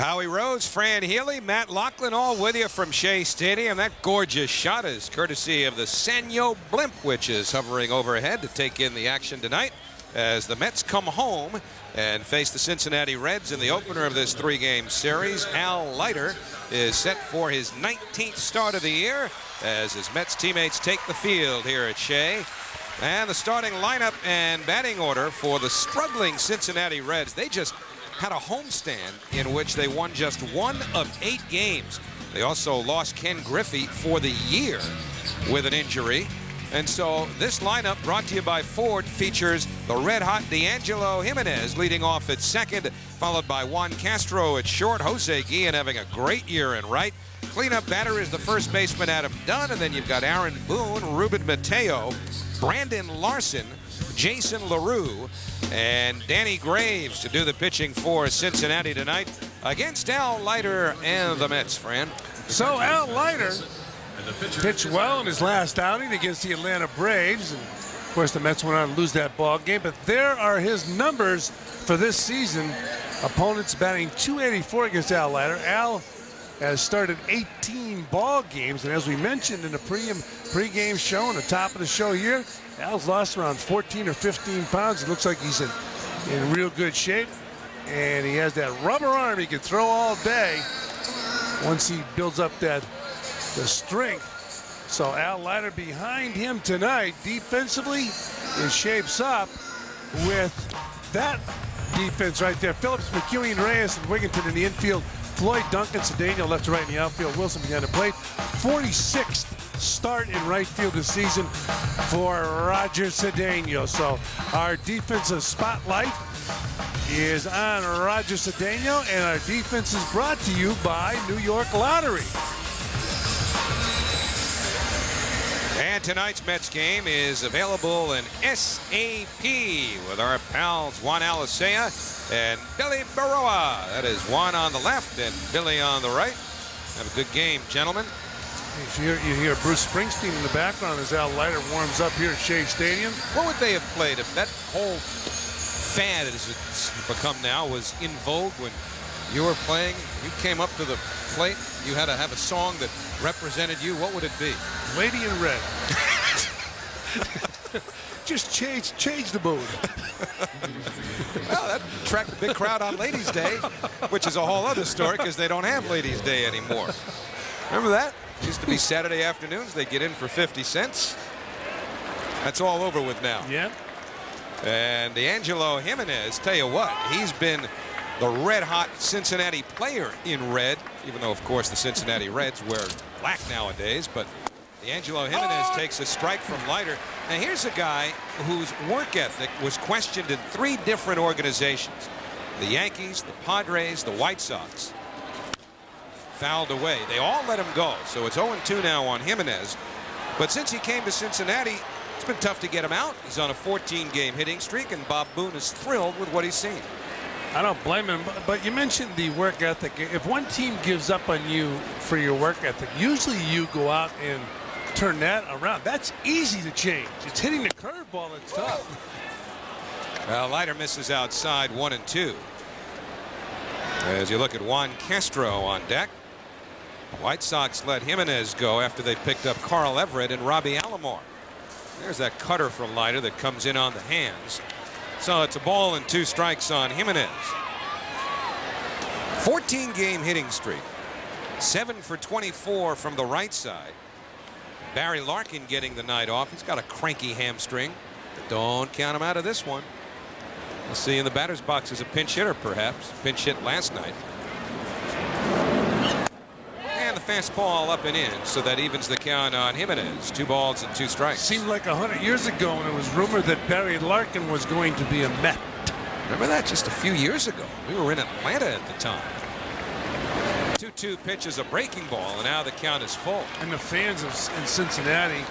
Howie Rose, Fran Healy, Matt Loughlin, all with you from Shea Stadium. That gorgeous shot is courtesy of the Sanyo blimp, which is hovering overhead to take in the action tonight as the Mets come home and face the Cincinnati Reds in the opener of this three-game series. Al Leiter is set for his 19th start of the year as his Mets teammates take the field here at Shea. And the starting lineup and batting order for the struggling Cincinnati Reds. They just had a homestand in which they won just 1 of 8 games. They also lost Ken Griffey for the year with an injury. And so this lineup, brought to you by Ford, features the red-hot D'Angelo Jimenez leading off at second, followed by Juan Castro at short. Jose Guillen having a great year in right. Cleanup batter is the first baseman Adam Dunn, and then you've got Aaron Boone, Ruben Mateo, Brandon Larson, Jason LaRue, and Danny Graves to do the pitching for Cincinnati tonight against Al Leiter and the Mets, Fran. So Al Leiter pitched well in his last outing against the Atlanta Braves. And of course, the Mets went on to lose that ball game, but there are his numbers for this season. Opponents batting .284 against Al Leiter. Al has started 18 ball games, and as we mentioned in the pre-game show and the top of the show here, Al's lost around 14 or 15 pounds. It looks like he's in real good shape, and he has that rubber arm he can throw all day once he builds up the strength. So Al Leiter behind him tonight defensively, it shapes up with that defense right there. Phillips, McEwen, Reyes, and Wigginton in the infield. Floyd, Duncan, Cedeno left to right in the outfield. Wilson behind the plate. 46th start in right field this season for Roger Cedeno. So our defensive spotlight is on Roger Cedeno, and our defense is brought to you by New York Lottery. And tonight's Mets game is available in SAP with our pals Juan Alicea and Billy Baroa. That is Juan on the left and Billy on the right. Have a good game, gentlemen. You hear Bruce Springsteen in the background as Al Leiter warms up here at Shea Stadium. What would they have played if that whole fad, as it's become now, was in vogue when you were playing? You came up to the plate, you had to have a song that represented you. What would it be? Lady in Red. Just change the mood. Well, that attracted a big crowd on Ladies' Day, which is a whole other story because they don't have Ladies' Day anymore. Remember that? It used to be Saturday afternoons. They get in for 50 cents. That's all over with now. Yeah. And D'Angelo Jimenez, tell you what, he's been the red-hot Cincinnati player in red, even though, of course, the Cincinnati Reds wear black nowadays. But D'Angelo Jimenez takes a strike from Leiter. Now, here's a guy whose work ethic was questioned in 3 different organizations. The Yankees, the Padres, the White Sox. Fouled away. They all let him go. So it's 0-2 now on Jimenez. But since he came to Cincinnati, it's been tough to get him out. He's on a 14-game hitting streak, and Bob Boone is thrilled with what he's seen. I don't blame him, but you mentioned the work ethic. If one team gives up on you for your work ethic, usually you go out and turn that around. That's easy to change. It's hitting the curveball that's tough. Well, Leiter misses outside 1-2. As you look at Juan Castro on deck. White Sox let Jimenez go after they picked up Carl Everett and Robbie Alomar. There's that cutter from Leiter that comes in on the hands. So it's a ball and 2 strikes on Jimenez. 14-game hitting streak. 7 for 24 from the right side. Barry Larkin getting the night off. He's got a cranky hamstring. But don't count him out of this one. We'll see in the batter's box as a pinch hitter, perhaps. Pinch hit last night. And the fastball up and in, so that evens the count on Jimenez. 2 balls and 2 strikes. Seemed like 100 years ago when it was rumored that Barry Larkin was going to be a Met. Remember that just a few years ago? We were in Atlanta at the time. 2-2 pitch is a breaking ball, and now the count is full. And the fans in Cincinnati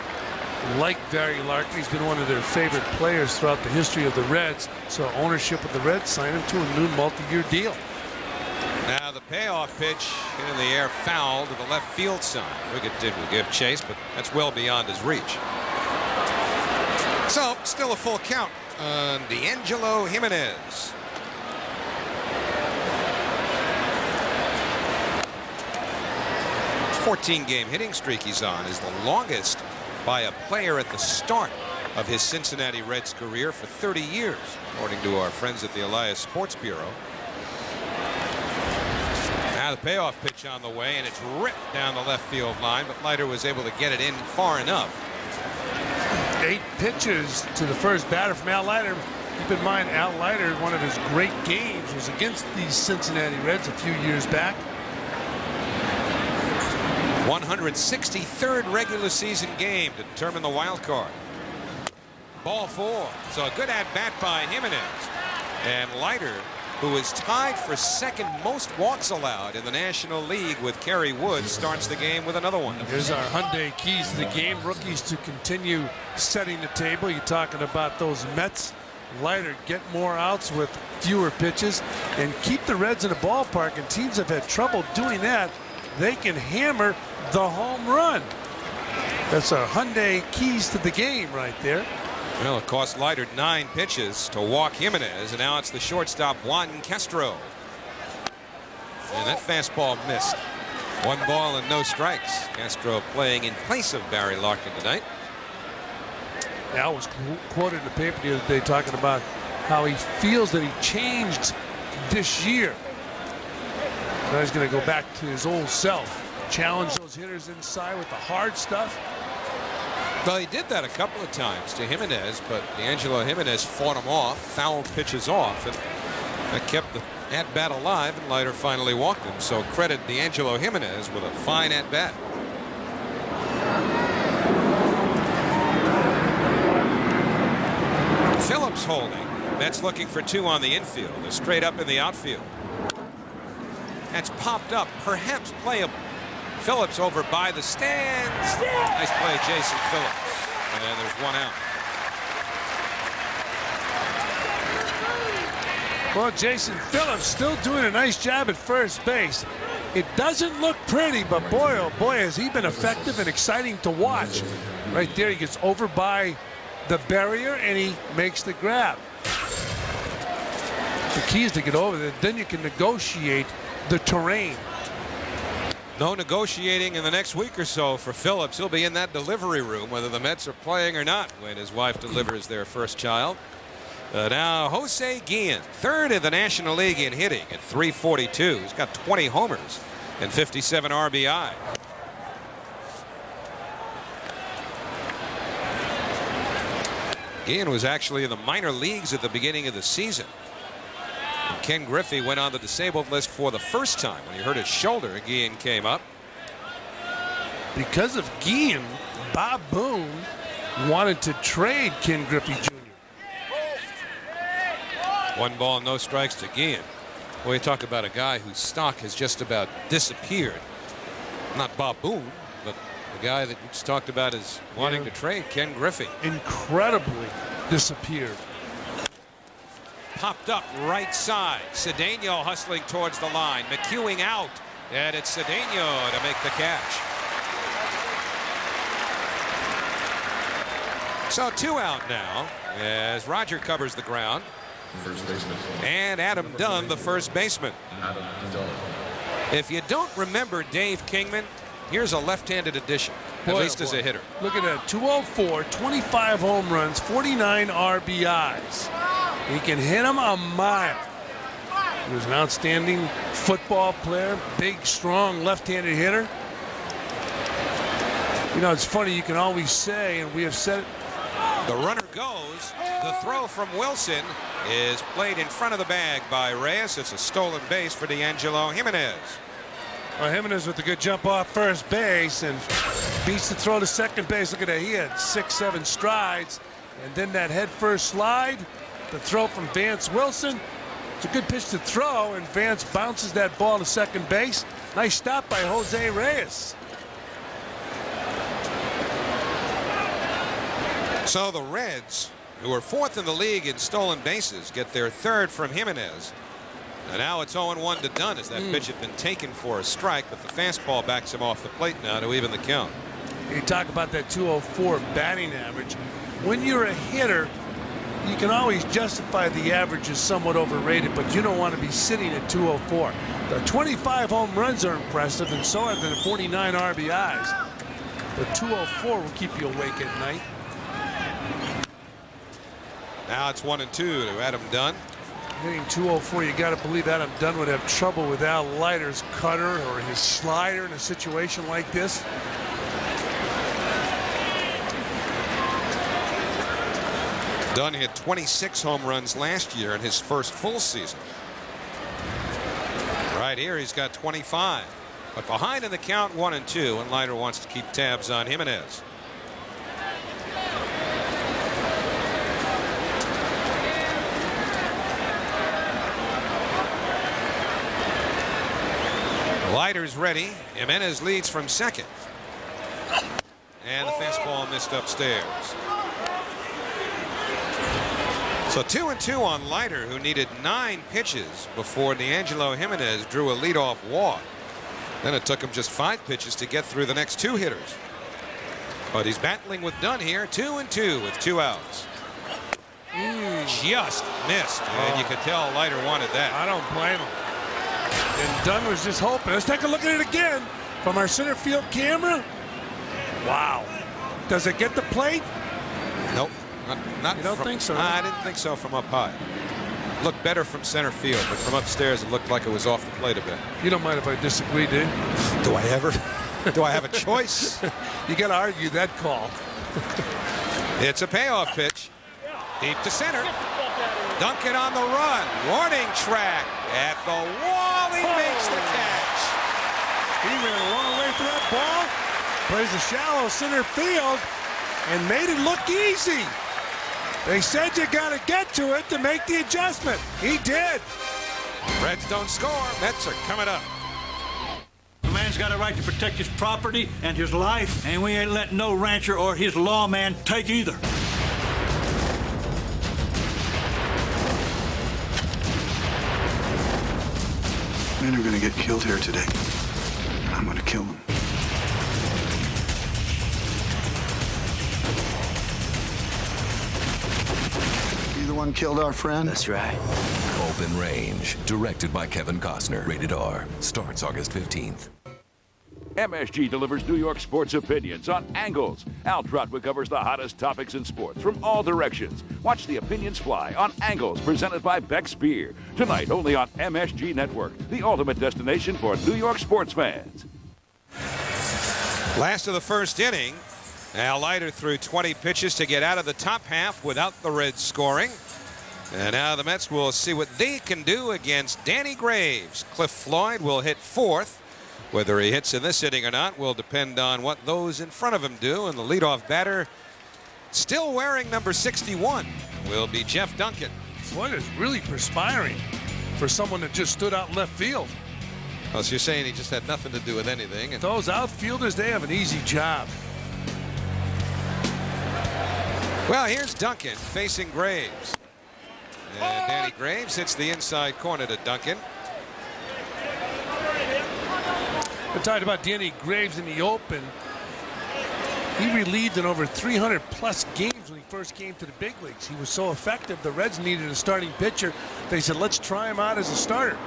like Barry Larkin. He's been one of their favorite players throughout the history of the Reds. So ownership of the Reds signed him to a new multi-year deal. Now the payoff pitch in the air, foul to the left field side. Wigginton will give chase, but that's well beyond his reach. So still a full count on D'Angelo Jimenez. 14-game hitting streak he's on is the longest by a player at the start of his Cincinnati Reds career for 30 years, according to our friends at the Elias Sports Bureau. Now the payoff pitch on the way, and it's ripped down the left field line, but Leiter was able to get it in far enough. 8 pitches to the first batter from Al Leiter. Keep in mind, Al Leiter, one of his great games was against the Cincinnati Reds a few years back. 163rd regular season game to determine the wild card. Ball 4. So a good at-bat by Jimenez. And Leiter, who is tied for second most walks allowed in the National League with Kerry Wood, starts the game with another one. Here's our Hyundai keys to the game. Rookies to continue setting the table. You're talking about those Mets. Leiter, get more outs with fewer pitches and keep the Reds in the ballpark, and teams have had trouble doing that. They can hammer the home run. That's our Hyundai keys to the game right there. Well, it cost Leiter 9 pitches to walk Jimenez, and now it's the shortstop Juan Castro. And that fastball missed. 1 ball and no strikes. Castro playing in place of Barry Larkin tonight. Al was quoted in the paper the other day talking about how he feels that he changed this year. Now he's going to go back to his old self. Challenge those hitters inside with the hard stuff. Well, he did that a couple of times to Jimenez, but D'Angelo Jimenez fought him off, fouled pitches off, and that kept the at-bat alive, and Leiter finally walked him. So credit D'Angelo Jimenez with a fine at-bat. Phillips holding. Mets looking for 2 on the infield. They're straight up in the outfield. That's popped up, perhaps playable. Phillips over by the stands. Nice play, Jason Phillips. And then there's 1 out. Well, Jason Phillips still doing a nice job at first base. It doesn't look pretty, but boy, oh boy, has he been effective and exciting to watch. Right there, he gets over by the barrier and he makes the grab. The key is to get over there. Then you can negotiate the terrain. No negotiating in the next week or so for Phillips. He'll be in that delivery room whether the Mets are playing or not when his wife delivers their first child. Now Jose Guillen, 3rd in the National League in hitting at .342. He's got 20 homers and 57 RBI. Guillen was actually in the minor leagues at the beginning of the season. And Ken Griffey went on the disabled list for the first time. When he hurt his shoulder, Guillen came up. Because of Guillen, Bob Boone wanted to trade Ken Griffey Jr. 1 ball, no strikes to Guillen. Well, you talk about a guy whose stock has just about disappeared. Not Bob Boone, but the guy that we just talked about is wanting to trade, Ken Griffey. Incredibly disappeared. Popped up right side. Cedeno hustling towards the line. McEwing out. And it's Cedeno to make the catch. So 2 out now as Roger covers the ground. First baseman. And Adam Dunn, the first baseman. If you don't remember Dave Kingman, here's a left-handed addition, at least as a hitter. Look at that, 204, 25 home runs, 49 RBIs. He can hit them a mile. He was an outstanding football player, big, strong, left-handed hitter. You know, it's funny, you can always say, and we have said it. The runner goes. The throw from Wilson is played in front of the bag by Reyes. It's a stolen base for D'Angelo Jimenez. Well, Jimenez with a good jump off first base and beats the throw to second base. Look at that, he had 6-7 strides. And then that head first slide, the throw from Vance Wilson. It's a good pitch to throw, and Vance bounces that ball to second base. Nice stop by Jose Reyes. So the Reds, who are 4th in the league in stolen bases, get their 3rd from Jimenez. And now it's 0-1 to Dunn as that pitch had been taken for a strike, but the fastball backs him off the plate now to even the count. You talk about that 204 batting average. When you're a hitter, you can always justify the average is somewhat overrated, but you don't want to be sitting at 204. The 25 home runs are impressive, and so are the 49 RBIs. The 204 will keep you awake at night. Now it's 1-2 to Adam Dunn. Hitting 204, you got to believe Adam Dunn would have trouble with Al Leiter's cutter or his slider in a situation like this. Dunn hit 26 home runs last year in his first full season. Right here, he's got 25. But behind in the count, 1-2, and Leiter wants to keep tabs on Jimenez. Leiter's ready. Jimenez leads from second. And the fastball missed upstairs. So 2-2 on Leiter, who needed 9 pitches before D'Angelo Jimenez drew a leadoff walk. Then it took him just 5 pitches to get through the next 2 hitters. But he's battling with Dunn here, 2-2 with 2 outs. Just missed, and you could tell Leiter wanted that. I don't blame him. And Dunn was just hoping. Let's take a look at it again from our center field camera. Wow. Does it get the plate? Nope. Not you don't think so? I didn't think so from up high. Looked better from center field, but from upstairs it looked like it was off the plate a bit. You don't mind if I disagree, do you? Do I ever? Do I have a choice? You got to argue that call. It's a payoff pitch. Deep to center. Duncan on the run. Warning track at the wall. He makes the catch. He ran a long way for that ball. Plays a shallow center field and made it look easy. They said you got to get to it to make the adjustment. He did. Reds don't score. Mets are coming up. The man's got a right to protect his property and his life, and we ain't letting no rancher or his lawman take either. Men are gonna get killed here today. I'm gonna kill them. You the one killed our friend? That's right. Open Range, directed by Kevin Costner. Rated R. Starts August 15th. MSG delivers New York sports opinions on Angles. Al Trotwood covers the hottest topics in sports from all directions. Watch the opinions fly on Angles, presented by Beck's Beer. Tonight only on MSG Network, the ultimate destination for New York sports fans. Last of the first inning. Al Leiter threw 20 pitches to get out of the top half without the Reds scoring. And now the Mets will see what they can do against Danny Graves. Cliff Floyd will hit 4th. Whether he hits in this inning or not will depend on what those in front of him do. And the leadoff batter, still wearing number 61, will be Jeff Duncan. Floyd is really perspiring for someone that just stood out in left field. Oh, so you're saying he just had nothing to do with anything? And those outfielders, they have an easy job. well, here's Duncan facing Graves. And Danny Graves hits the inside corner to Duncan. We talked about Danny Graves in the open. He relieved in over 300+ games when he first came to the big leagues. He was so effective, the Reds needed a starting pitcher. They said, let's try him out as a starter.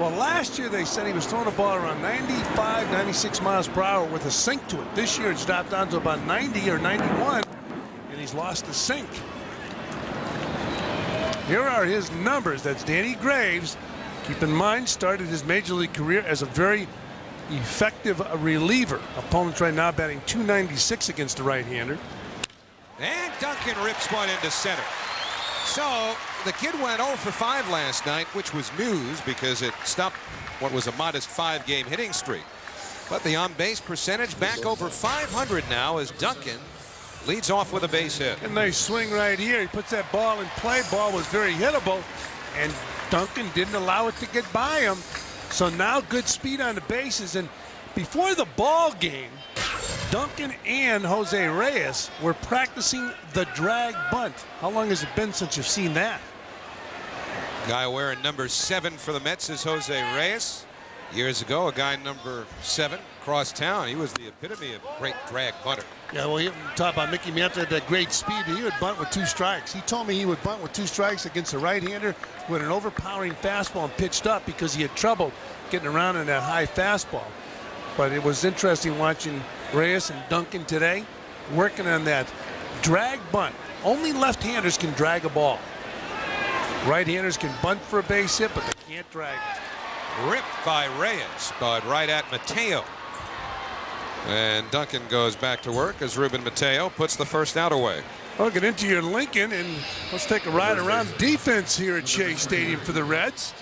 Well, last year they said he was throwing the ball around 95, 96 miles per hour with a sink to it. This year it's dropped down to about 90 or 91, and he's lost the sink. Here are his numbers. That's Danny Graves. Keep in mind, started his major league career as a very effective reliever. Opponents right now batting .296 against the right-hander. And Duncan rips one into center. So the kid went 0 for 5 last night, which was news because it stopped what was a modest 5-game hitting streak. But the on-base percentage back over 500 now as Duncan leads off with a base hit. A nice swing right here. He puts that ball in play. Ball was very hittable, and Duncan didn't allow it to get by him. So now good speed on the bases. And before the ball game, Duncan and Jose Reyes were practicing the drag bunt. How long has it been since you've seen that? Guy wearing number 7 for the Mets is Jose Reyes. Years ago, a guy number 7 across town. He was the epitome of great drag bunter. Yeah, well, you talk about Mickey Mantle had that great speed. He would bunt with 2 strikes. He told me he would bunt with 2 strikes against a right-hander with an overpowering fastball and pitched up because he had trouble getting around in that high fastball. But it was interesting watching Reyes and Duncan today working on that drag bunt. Only left-handers can drag a ball. Right-handers can bunt for a base hit, but they can't drag it. Ripped by Reyes, but right at Mateo. And Duncan goes back to work as Ruben Mateo puts the first out away. Well, get into your Lincoln, and let's take a ride around defense here at Shea Stadium for the Reds.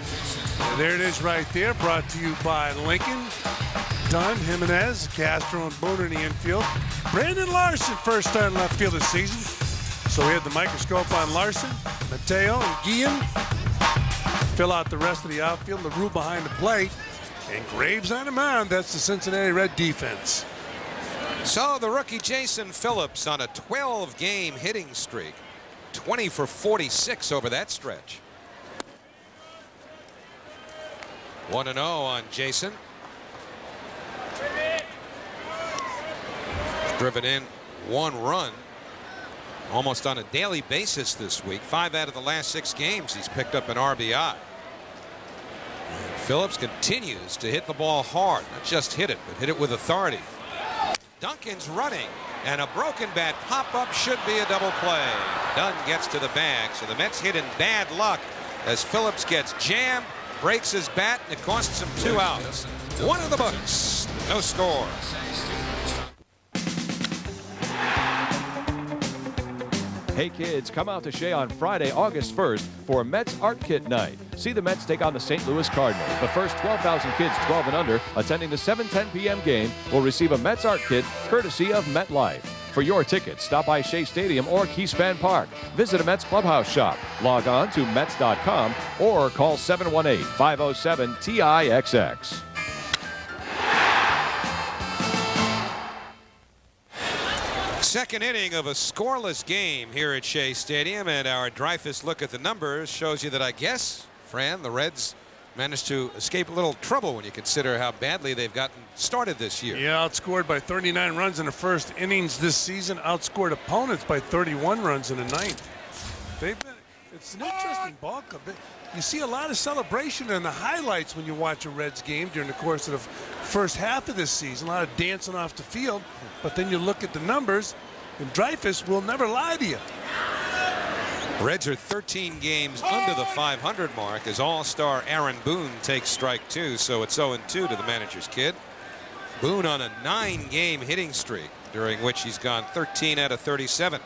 And there it is right there, brought to you by Lincoln. Dunn, Jimenez, Castro, and Boone in the infield. Brandon Larson first starting left field this season. So we have the microscope on Larson, Mateo, and Guillen. Fill out the rest of the outfield, LaRue behind the plate, and Graves on the mound. That's the Cincinnati Red defense. So the rookie Jason Phillips on a 12-game hitting streak. 20 for 46 over that stretch. 1-0 on Jason. Driven in 1 run almost on a daily basis this week. 5 out of the last 6 games he's picked up an RBI. And Phillips continues to hit the ball hard. Not just hit it, but hit it with authority. Duncan's running, and a broken bat pop-up should be a double play. Dunn gets to the bag, so the Mets hit in bad luck as Phillips gets jammed, breaks his bat, and it costs him 2 outs. 1 in the books, no score. Hey kids, come out to Shea on Friday, August 1st for Mets Art Kit Night. See the Mets take on the St. Louis Cardinals. The first 12,000 kids 12 and under attending the 7:10 p.m. game will receive a Mets Art Kit courtesy of MetLife. For your tickets, stop by Shea Stadium or Keyspan Park. Visit a Mets clubhouse shop. Log on to Mets.com or call 718-507-TIXX. Second inning of a scoreless game here at Shea Stadium, and our Dreyfus look at the numbers shows you that, I guess, Fran, the Reds managed to escape a little trouble when you consider how badly they've gotten started this year. Yeah, outscored by 39 runs in the first innings this season, outscored opponents by 31 runs in the 9th. It's an interesting ball club. You see a lot of celebration in the highlights when you watch a Reds game during the course of the first half of this season. A lot of dancing off the field, but then you look at the numbers, and Dreyfus will never lie to you. Reds are 13 games under the 500 mark as all-star Aaron Boone takes strike 2, so it's 0-2 to the manager's kid. Boone on a 9-game hitting streak, during which he's gone 13 out of 37.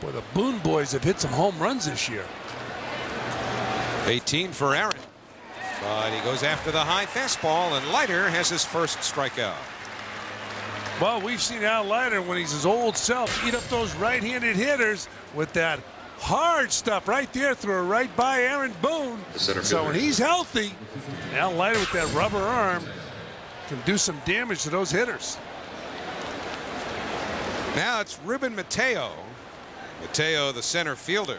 Boy, the Boone boys have hit some home runs this year. 18 for Aaron, but he goes after the high fastball, and Leiter has his first strikeout. Well, we've seen Al Leiter, when he's his old self, eat up those right-handed hitters with that hard stuff right there, throw it right by Aaron Boone. So when he's healthy, Al Leiter with that rubber arm can do some damage to those hitters. Now it's Ruben Mateo. Mateo, the center fielder.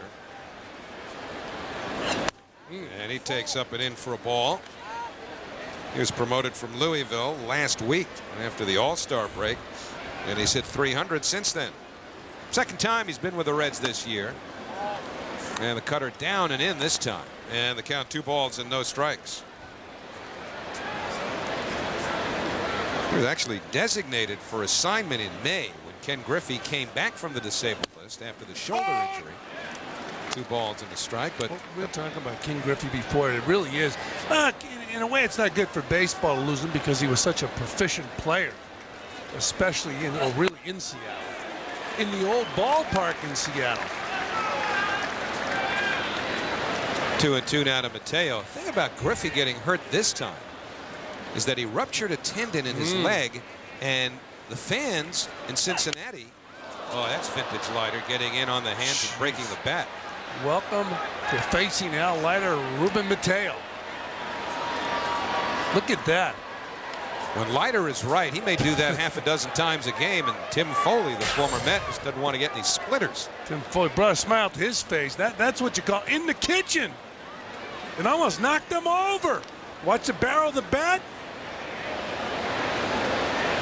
And he takes up and in for a ball. He was promoted from Louisville last week after the All-Star break, and he's hit 300 since then. Second time he's been with the Reds this year. And the cutter down and in this time. And the count 2 balls and no strikes. He was actually designated for assignment in May when Ken Griffey came back from the disabled list after the shoulder injury. 2 balls and a strike, but we were talking about Ken Griffey before. It really is. In a way, it's not good for baseball to lose him because he was such a proficient player, especially really in Seattle, in the old ballpark in Seattle. 2-2 now to Mateo. The thing about Griffey getting hurt this time is that he ruptured a tendon in his leg, and the fans in Cincinnati, oh, that's vintage Leiter getting in on the hands and breaking the bat. Welcome to facing Al Leiter, Ruben Mateo. Look at that. When Leiter is right, he may do that half a dozen times a game, and Tim Foley, the former Met, just doesn't want to get any splitters. Tim Foley brought a smile to his face. That's what you call in the kitchen. And almost knocked him over. Watch the barrel of the bat.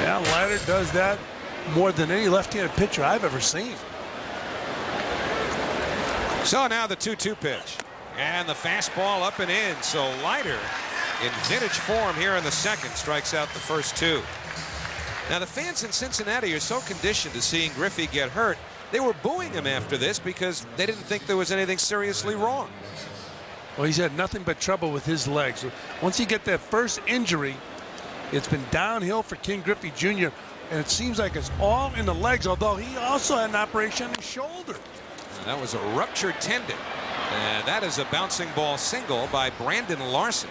Yeah, Leiter does that more than any left-handed pitcher I've ever seen. So now the 2-2 pitch. And the fastball up and in. So Leiter, in vintage form here in the second, strikes out the first two. Now the fans in Cincinnati are so conditioned to seeing Griffey get hurt, they were booing him after this because they didn't think there was anything seriously wrong. Well, he's had nothing but trouble with his legs. Once he get that first injury, it's been downhill for Ken Griffey Jr., and it seems like it's all in the legs, although he also had an operation on his shoulder. That was a ruptured tendon. And that is a bouncing ball single by Brandon Larson.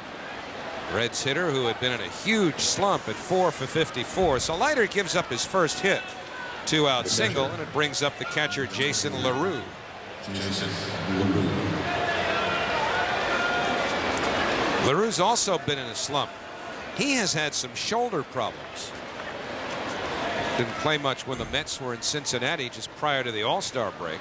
Reds hitter who had been in a huge slump at 4 for 54. So Leiter gives up his first hit. 2-out single, and it brings up the catcher Jason LaRue. LaRue's also been in a slump. He has had some shoulder problems. Didn't play much when the Mets were in Cincinnati just prior to the All-Star break.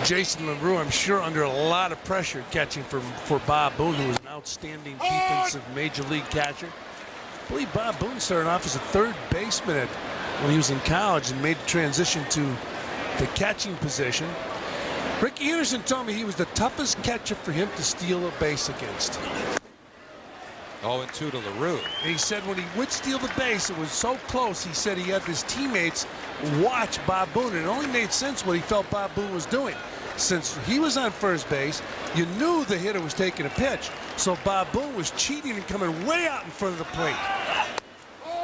Jason LaRue, I'm sure, under a lot of pressure catching for Bob Boone, who was an outstanding defensive major league catcher. I believe Bob Boone started off as a third baseman when he was in college and made the transition to the catching position. Rick Anderson told me he was the toughest catcher for him to steal a base against. 0-2 to LaRue. And he said when he would steal the base, it was so close, he said he had his teammates watch Bob Boone. And it only made sense what he felt Bob Boone was doing. Since he was on first base, you knew the hitter was taking a pitch. So Bob Boone was cheating and coming way out in front of the plate.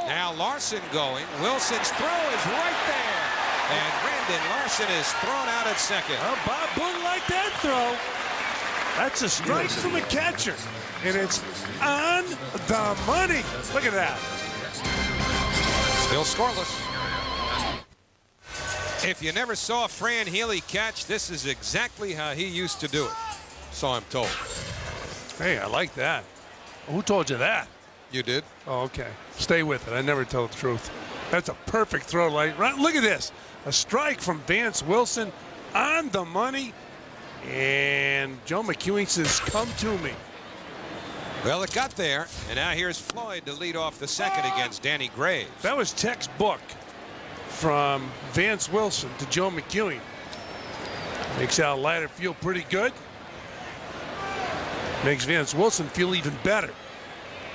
Now Larson going. Wilson's throw is right there. And Brandon Larson is thrown out at second. Well, Bob Boone liked that throw. That's a strike from a catcher. And it's on the money. Look at that. Still scoreless. If you never saw Fran Healy catch, this is exactly how he used to do it. So I'm told. Hey, I like that. Who told you that? You did? Oh, okay. Stay with it. I never tell the truth. That's a perfect throw. Look at this. A strike from Vance Wilson on the money. And Joe McEwing says, come to me. Well, it got there. And now here's Floyd to lead off the second against Danny Graves. That was textbook from Vance Wilson to Joe McEwing. Makes Al Leiter feel pretty good. Makes Vance Wilson feel even better.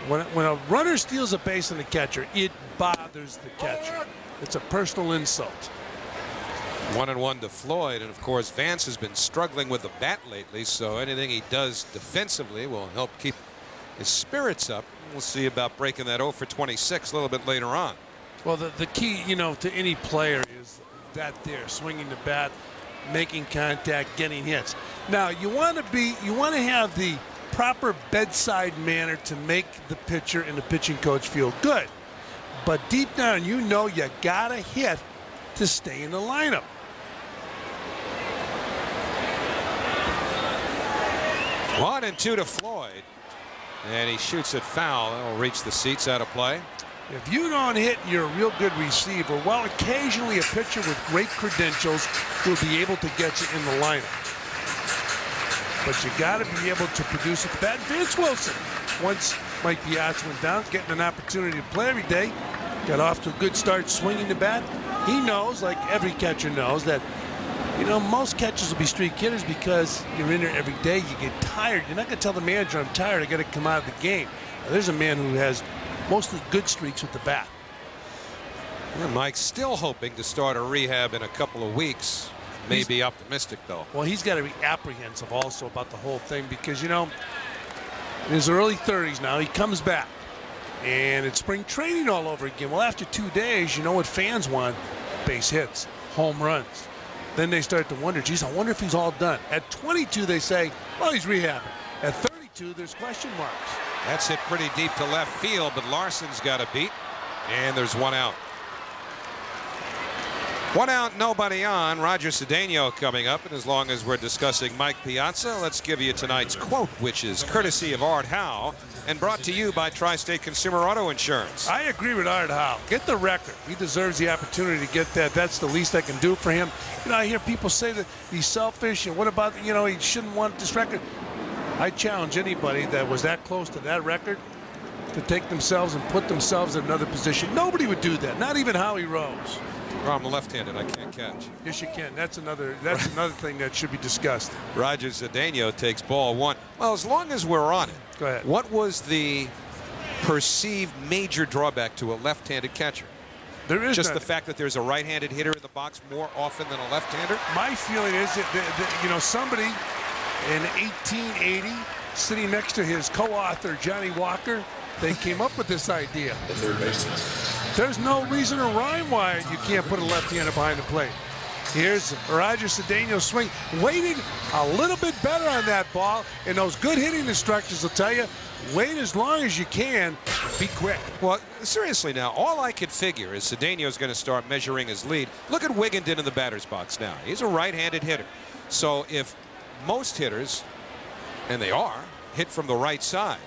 When a runner steals a base on the catcher, it bothers the catcher. It's a personal insult. 1-1 to Floyd, and of course Vance has been struggling with the bat lately, so anything he does defensively will help keep his spirits up. We'll see about breaking that 0 for 26 a little bit later on. Well, the key, to any player is that there, swinging the bat, making contact, getting hits. Now, you want to have the proper bedside manner to make the pitcher and the pitching coach feel good. But deep down, you gotta hit to stay in the lineup. One and 2 to Floyd, and he shoots it foul. That'll reach the seats out of play. If you don't hit, you're a real good receiver. Well, occasionally a pitcher with great credentials will be able to get you in the lineup. But you got to be able to produce at the bat. Vance Wilson, once Mike Piazza went down, getting an opportunity to play every day, got off to a good start swinging the bat. He knows, like every catcher knows, that most catchers will be streak hitters because you're in there every day. You get tired. You're not going to tell the manager, I'm tired, I got to come out of the game. Now, there's a man who has mostly good streaks with the bat. And Mike's still hoping to start a rehab in a couple of weeks. Maybe optimistic, though. Well, he's got to be apprehensive also about the whole thing because, in his early 30s now, he comes back. And it's spring training all over again. Well, after 2 days, you know what fans want? Base hits, home runs. Then they start to wonder, geez, I wonder if he's all done. At 22, they say, well, he's rehabbing. At 32, there's question marks. That's hit pretty deep to left field, but Larson's got a beat. And there's one out. 1 out, nobody on. Roger Cedeno coming up. And as long as we're discussing Mike Piazza, let's give you tonight's quote, which is courtesy of Art Howe and brought to you by Tri-State Consumer Auto Insurance. I agree with Art Howe. Get the record. He deserves the opportunity to get that. That's the least I can do for him. I hear people say that he's selfish. And what about, he shouldn't want this record. I challenge anybody that was that close to that record to take themselves and put themselves in another position. Nobody would do that, not even Howie Rose. Well, I'm left-handed. I can't catch. Yes, you can. That's another thing that should be discussed. Roger Cedeno takes ball one. Well, as long as we're on it, go ahead. What was the perceived major drawback to a left-handed catcher? There is just none. the fact that there's a right-handed hitter in the box more often than a left-hander? My feeling is that somebody in 1880 sitting next to his co-author Johnny Walker, they came up with this idea. The third baseman. There's no reason or rhyme why you can't put a left-hander behind the plate. Here's Roger Cedeno's swing, waiting a little bit better on that ball, and those good hitting instructors will tell you, wait as long as you can, be quick. Well, seriously now, all I could figure is Cedeno's going to start measuring his lead. Look at Wigginton in the batter's box now. He's a right-handed hitter. So if most hitters, and they are, hit from the right side,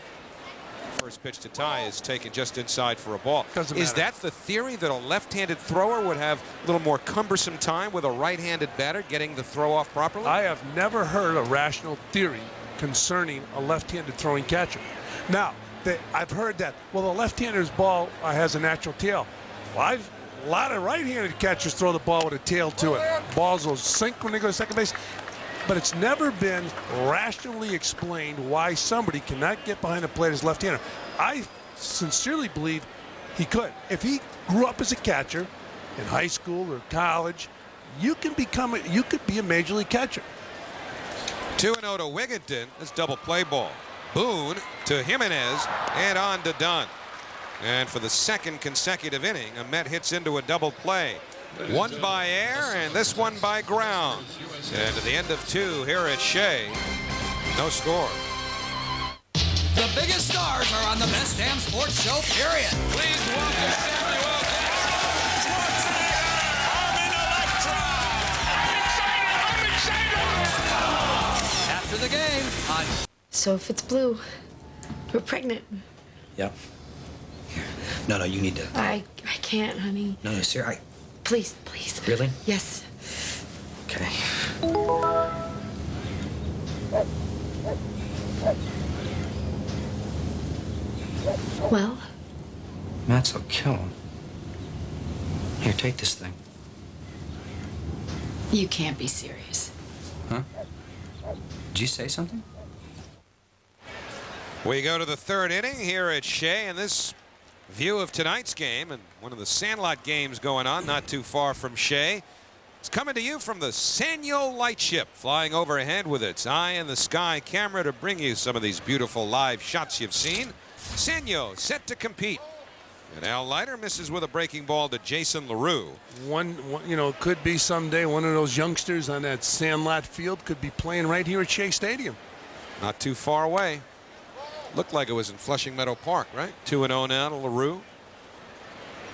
first pitch to Ty is taken just inside for a ball. Is that the theory, that a left-handed thrower would have a little more cumbersome time with a right-handed batter getting the throw off properly? I have never heard a rational theory concerning a left-handed throwing catcher. Now, I've heard that, well, the left-hander's ball has a natural tail. Well, a lot of right-handed catchers throw the ball with a tail to it. Balls will sink when they go to second base. But it's never been rationally explained why somebody cannot get behind the plate as left-hander. I sincerely believe he could. If he grew up as a catcher in high school or college, you could be a major league catcher. 2-0 to Wigginton. This double play ball. Boone to Jimenez and on to Dunn. And for the second consecutive inning, a Met hits into a double play. One by air and this one by ground. And to the end of two here at Shea. No score. The biggest stars are on the best damn sports show, period. Please welcome Samuel after the game. So if it's blue, we're pregnant. Yep. No, you need to. I can't, honey. No, sir, Please, please. Really? Yes. Okay. Well? Matt's will kill him. Here, take this thing. You can't be serious. Huh? Did you say something? We go to the third inning here at Shea, and this view of tonight's game, and one of the Sandlot games going on not too far from Shea. It's coming to you from the Sanyo Lightship, flying overhead with its eye in the sky camera to bring you some of these beautiful live shots you've seen. Sanyo set to compete. And Al Leiter misses with a breaking ball to Jason LaRue. One, could be someday one of those youngsters on that Sandlot field could be playing right here at Shea Stadium. Not too far away. Looked like it was in Flushing Meadow Park, right? 2-0 now to LaRue.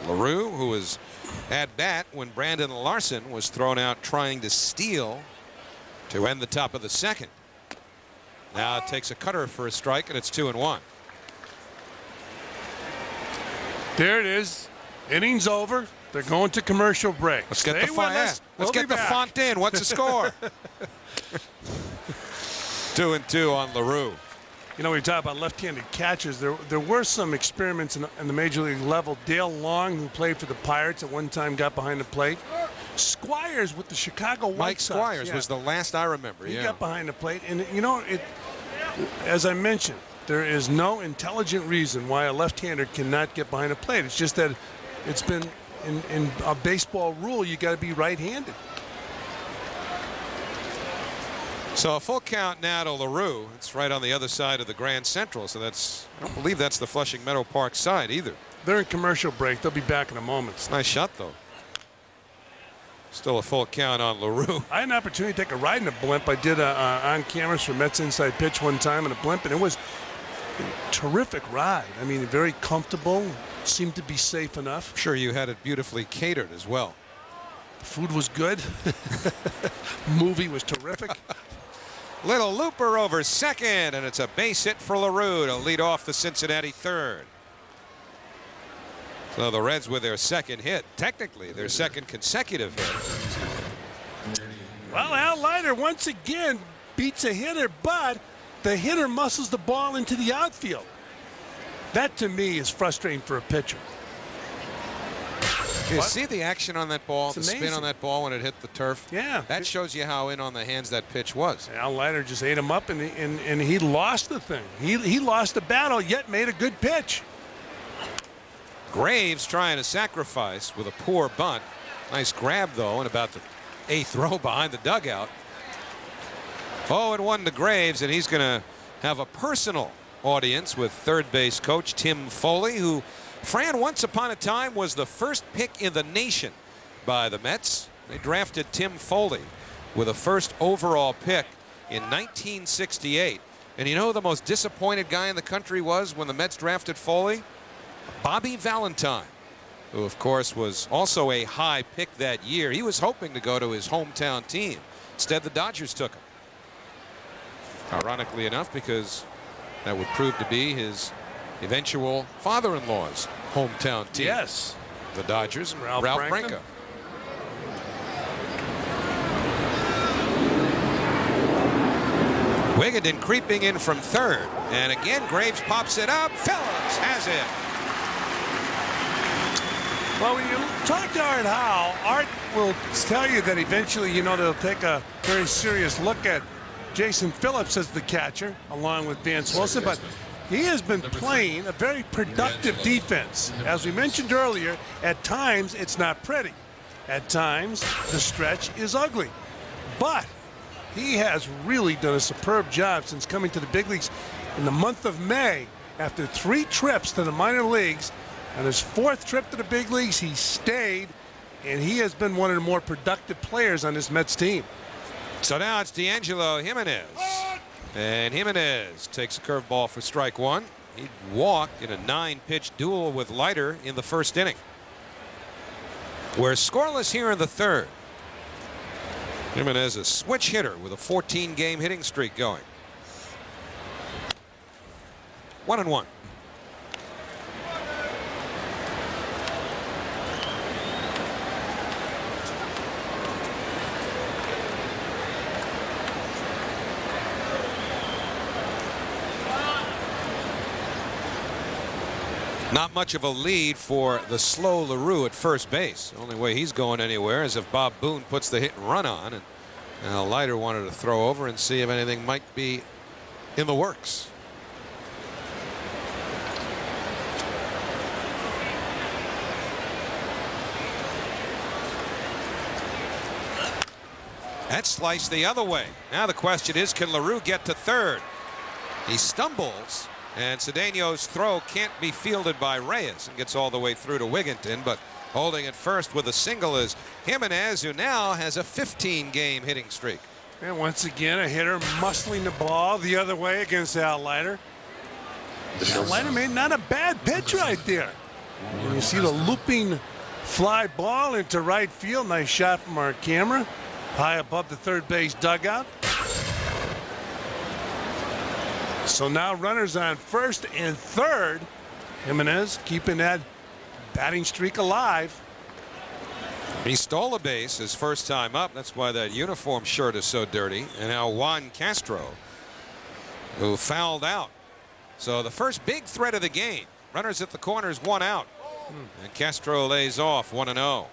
LaRue, who was at bat when Brandon Larson was thrown out trying to steal to end the top of the second. Now it takes a cutter for a strike, and it's 2-1. There it is. Innings over. They're going to commercial break. Let's get the font in. What's the score? 2-2 on LaRue. We talk about left-handed catches. There were some experiments in the major league level. Dale Long, who played for the Pirates, at one time got behind the plate. Squires with the Chicago White Sox. Mike Squires was the last I remember. He got behind the plate, and as I mentioned, there is no intelligent reason why a left-hander cannot get behind the plate. It's just that it's been in a baseball rule, you got to be right-handed. So a full count now to LaRue. It's right on the other side of the Grand Central. So I don't believe that's the Flushing Meadow Park side either. They're in commercial break. They'll be back in a moment. Nice shot, though. Still a full count on LaRue. I had an opportunity to take a ride in a blimp. I did on cameras for Mets Inside Pitch one time in a blimp, and it was a terrific ride. I mean, very comfortable, seemed to be safe enough. I'm sure you had it beautifully catered as well. The food was good. Movie was terrific. Little looper over second, and it's a base hit for LaRue to lead off the Cincinnati third. So the Reds with their second hit, technically their second consecutive hit. Well, Al Leiter once again beats a hitter, but the hitter muscles the ball into the outfield. That to me is frustrating for a pitcher. You see the action on that ball, the spin amazing. on that ball when it hit the turf? Yeah. That shows you how in on the hands that pitch was. Al Leiter just ate him up, and he lost the thing. He lost the battle, yet made a good pitch. Graves trying to sacrifice with a poor bunt. Nice grab, though, and about the 8th row behind the dugout. 0-1 to Graves, and he's going to have a personal audience with third base coach Tim Foley, who Fran once upon a time was the first pick in the nation by the Mets. They drafted Tim Foley with a first overall pick in 1968. And you know who the most disappointed guy in the country was when the Mets drafted Foley? Bobby Valentine, who of course was also a high pick that year. He was hoping to go to his hometown team. Instead, the Dodgers took him. Ironically enough, because that would prove to be his eventual father-in-law's hometown team. Yes. The Dodgers, Ralph Branca. Wigginton creeping in from third. And again, Graves pops it up. Phillips has it. Well, when you talk to Art Howe, Art will tell you that eventually, they'll take a very serious look at Jason Phillips as the catcher, along with Vance Wilson. But he has been playing a very productive defense. As we mentioned earlier, at times it's not pretty. At times the stretch is ugly. But he has really done a superb job since coming to the big leagues in the month of May. After 3 trips to the minor leagues, on his 4th trip to the big leagues, he stayed, and he has been one of the more productive players on this Mets team. So now it's D'Angelo Jimenez. And Jimenez takes a curveball for strike 1. He walked in a 9-pitch duel with Leiter in the first inning. We're scoreless here in the 3rd. Jimenez, a switch hitter with a 14-game hitting streak going. 1-1. Not much of a lead for the slow LaRue at first base. The only way he's going anywhere is if Bob Boone puts the hit and run on. And now Leiter wanted to throw over and see if anything might be in the works. That sliced the other way. Now the question is, can LaRue get to third? He stumbles. And Cedeno's throw can't be fielded by Reyes and gets all the way through to Wigginton, but holding it first with a single is Jimenez, who now has a 15-game hitting streak. And once again, a hitter muscling the ball the other way against Al Leiter. Al Leiter made not a bad pitch right there. And you see the looping fly ball into right field. Nice shot from our camera, high above the third base dugout. So now runners on first and third. Jimenez keeping that batting streak alive. He stole a base his first time up. That's why that uniform shirt is so dirty. And now Juan Castro, who fouled out. So the first big threat of the game. Runners at the corners, 1 out. And Castro lays off 1-0.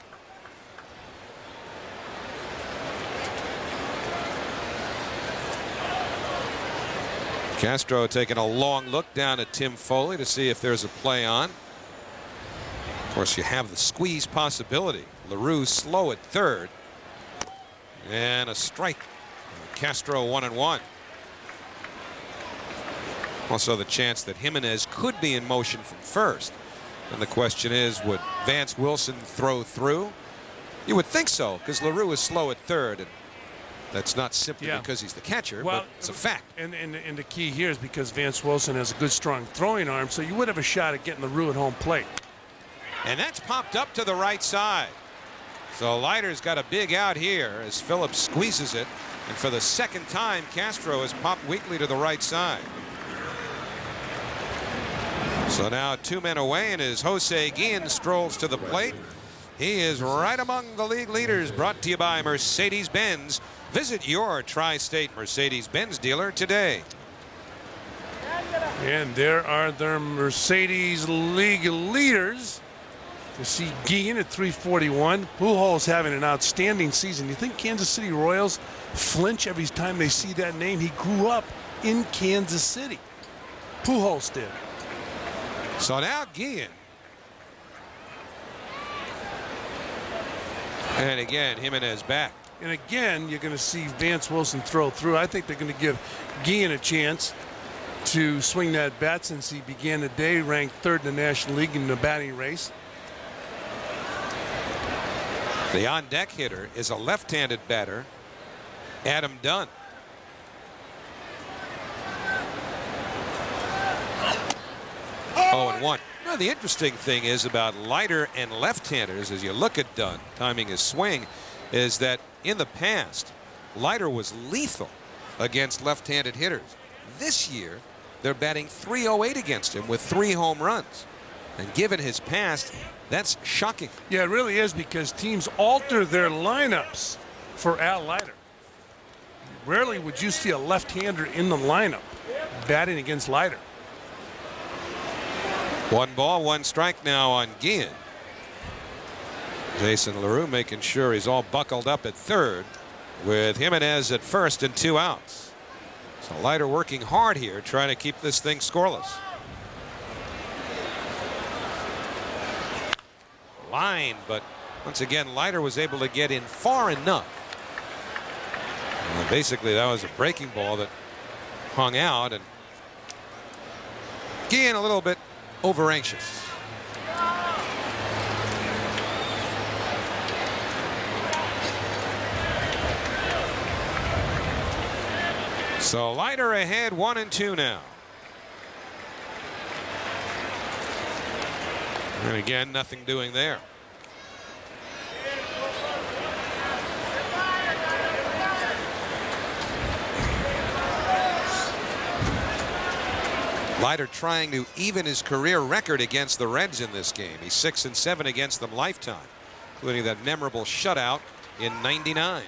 Castro taking a long look down at Tim Foley to see if there's a play on. Of course, you have the squeeze possibility. LaRue slow at third. And a strike. Castro 1-1. Also the chance that Jimenez could be in motion from first. And the question is, would Vance Wilson throw through? You would think so, because LaRue is slow at third. And that's not simply because he's the catcher, but it's a fact. And the key here is because Vance Wilson has a good, strong throwing arm, so you would have a shot at getting LaRue at home plate. And that's popped up to the right side. So Leiter's got a big out here as Phillips squeezes it. And for the second time, Castro has popped weakly to the right side. So now 2 men away, and as Jose Guillen strolls to the plate, he is right among the league leaders. Brought to you by Mercedes-Benz. Visit your tri-state Mercedes-Benz dealer today. And there are their Mercedes League leaders. You see Guillen at 341. Pujols having an outstanding season. You think Kansas City Royals flinch every time they see that name? He grew up in Kansas City. Pujols did. So now Guillen. And again, Jimenez back. And again, you're going to see Vance Wilson throw through. I think they're going to give Guillen a chance to swing that bat since he began the day ranked third in the National League in the batting race. The on-deck hitter is a left-handed batter, Adam Dunn. Oh, and 1. Now, the interesting thing is about Leiter and left-handers, as you look at Dunn timing his swing, is that in the past, Leiter was lethal against left-handed hitters. This year, they're batting .308 against him with 3 home runs. And given his past, that's shocking. Yeah, it really is, because teams alter their lineups for Al Leiter. Rarely would you see a left-hander in the lineup batting against Leiter. 1 ball, 1 strike now on Guillen. Jason LaRue making sure he's all buckled up at third with Jimenez at first and 2 outs. So Leiter working hard here, trying to keep this thing scoreless. Line, but once again, Leiter was able to get in far enough. And basically, that was a breaking ball that hung out, and Guillen a little bit over anxious. So Leiter ahead 1-2 now. And again, nothing doing there. Leiter trying to even his career record against the Reds in this game. He's 6-7 against them lifetime, including that memorable shutout in '99.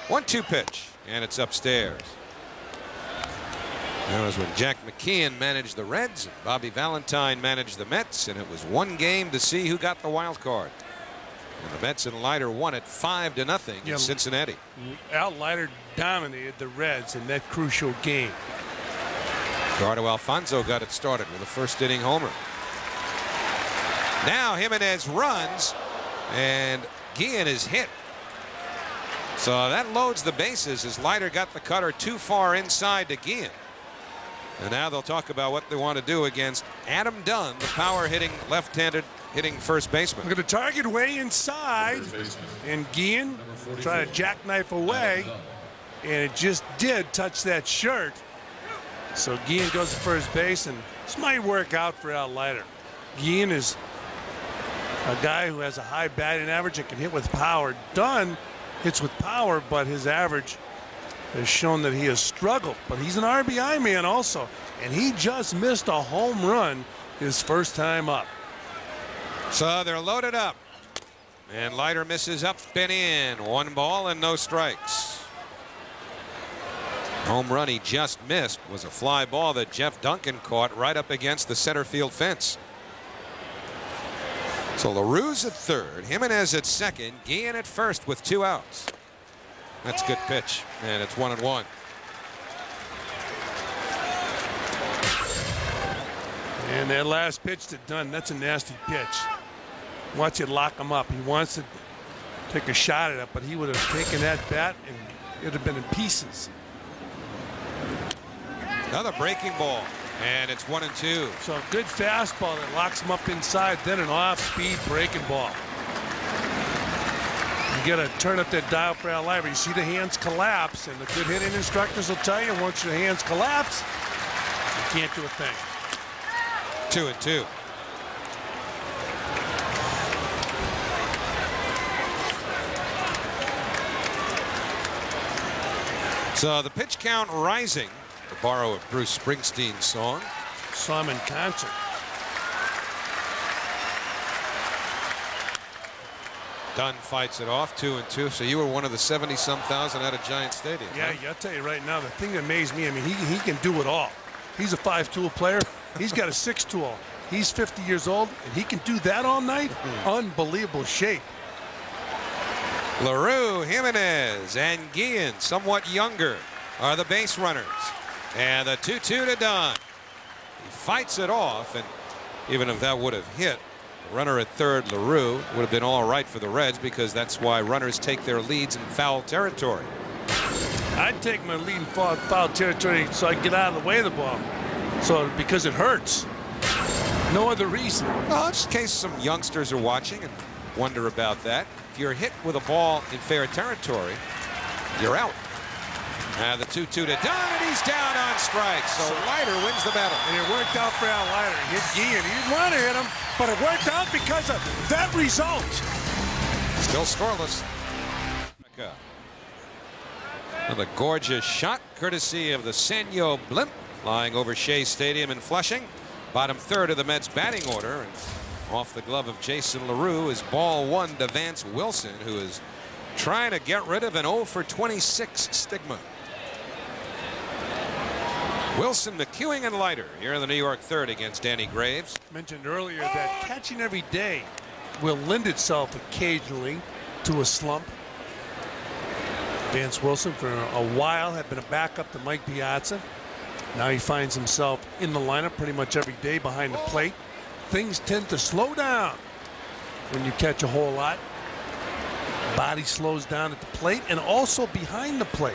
1-2 pitch, and it's upstairs. That was when Jack McKeon managed the Reds and Bobby Valentine managed the Mets, and it was 1 game to see who got the wild card. And the Mets and Leiter won it 5-0 in Cincinnati. Al Leiter dominated the Reds in that crucial game. Ricardo Alfonso got it started with a first-inning homer. Now Jimenez runs, and Guillen is hit. So that loads the bases as Leiter got the cutter too far inside to Guillen. And now they'll talk about what they want to do against Adam Dunn, the power-hitting, left-handed hitting first baseman. Look at the target way inside, and Guillen try to jackknife away, and it just did touch that shirt. So Guillen goes to first base, and this might work out for Al Leiter. Guillen is a guy who has a high batting average and can hit with power. Dunn hits with power, but his average has shown that he has struggled. But he's an RBI man also, and he just missed a home run his first time up. So they're loaded up, and Leiter misses up and in. 1 ball and no strikes. Home run he just missed was a fly ball that Jeff Duncan caught right up against the center field fence. So LaRue's at third, Jimenez at second, Guillen at first with 2 outs. That's a good pitch, and it's 1-1. And that last pitch to Dunn, that's a nasty pitch. Watch it lock him up. He wants to take a shot at it, but he would have taken that bat and it would have been in pieces. Another breaking ball, and it's 1-2. So a good fastball that locks him up inside, then an off-speed breaking ball. You got to turn up that dial for Al Leiter. You see the hands collapse, and the good hitting instructors will tell you once your hands collapse, you can't do a thing. 2-2. So the pitch count rising, to borrow a Bruce Springsteen song. Saw him in concert. Dunn fights it off, 2-2. So you were one of the 70-some thousand out of Giant Stadium. Yeah, huh? I'll tell you right now, the thing that amazed me, I mean, he can do it all. He's a 5-tool player. He's got a 6-tool. He's 50 years old, and he can do that all night. Unbelievable shape. LaRue, Jimenez, and Guillen, somewhat younger, are the base runners. And the 2-2 to Dunn. He fights it off, and even if that would have hit, the runner at third, LaRue, would have been all right for the Reds, because that's why runners take their leads in foul territory. I'd take my lead in foul territory so I can get out of the way of the ball. So, because it hurts. No other reason. Well, just in case some youngsters are watching and wonder about that. If you're hit with a ball in fair territory, you're out. The 2-2 to Dunn, and he's down on strikes. So Leiter wins the battle. And it worked out for Al Leiter. He hit Guillen. He didn't want to hit him, but it worked out because of that result. Still scoreless. Another gorgeous shot, courtesy of the Sanyo Blimp, flying over Shea Stadium in Flushing. Bottom third of the Mets batting order, and off the glove of Jason LaRue is ball one to Vance Wilson, who is trying to get rid of an 0 for 26 stigma. Wilson, McEwing, and Leiter here in the New York third against Danny Graves. Mentioned earlier that catching every day will lend itself occasionally to a slump. Vance Wilson for a while had been a backup to Mike Piazza. Now he finds himself in the lineup pretty much every day behind the plate. Things tend to slow down when you catch a whole lot. Body slows down at the plate and also behind the plate.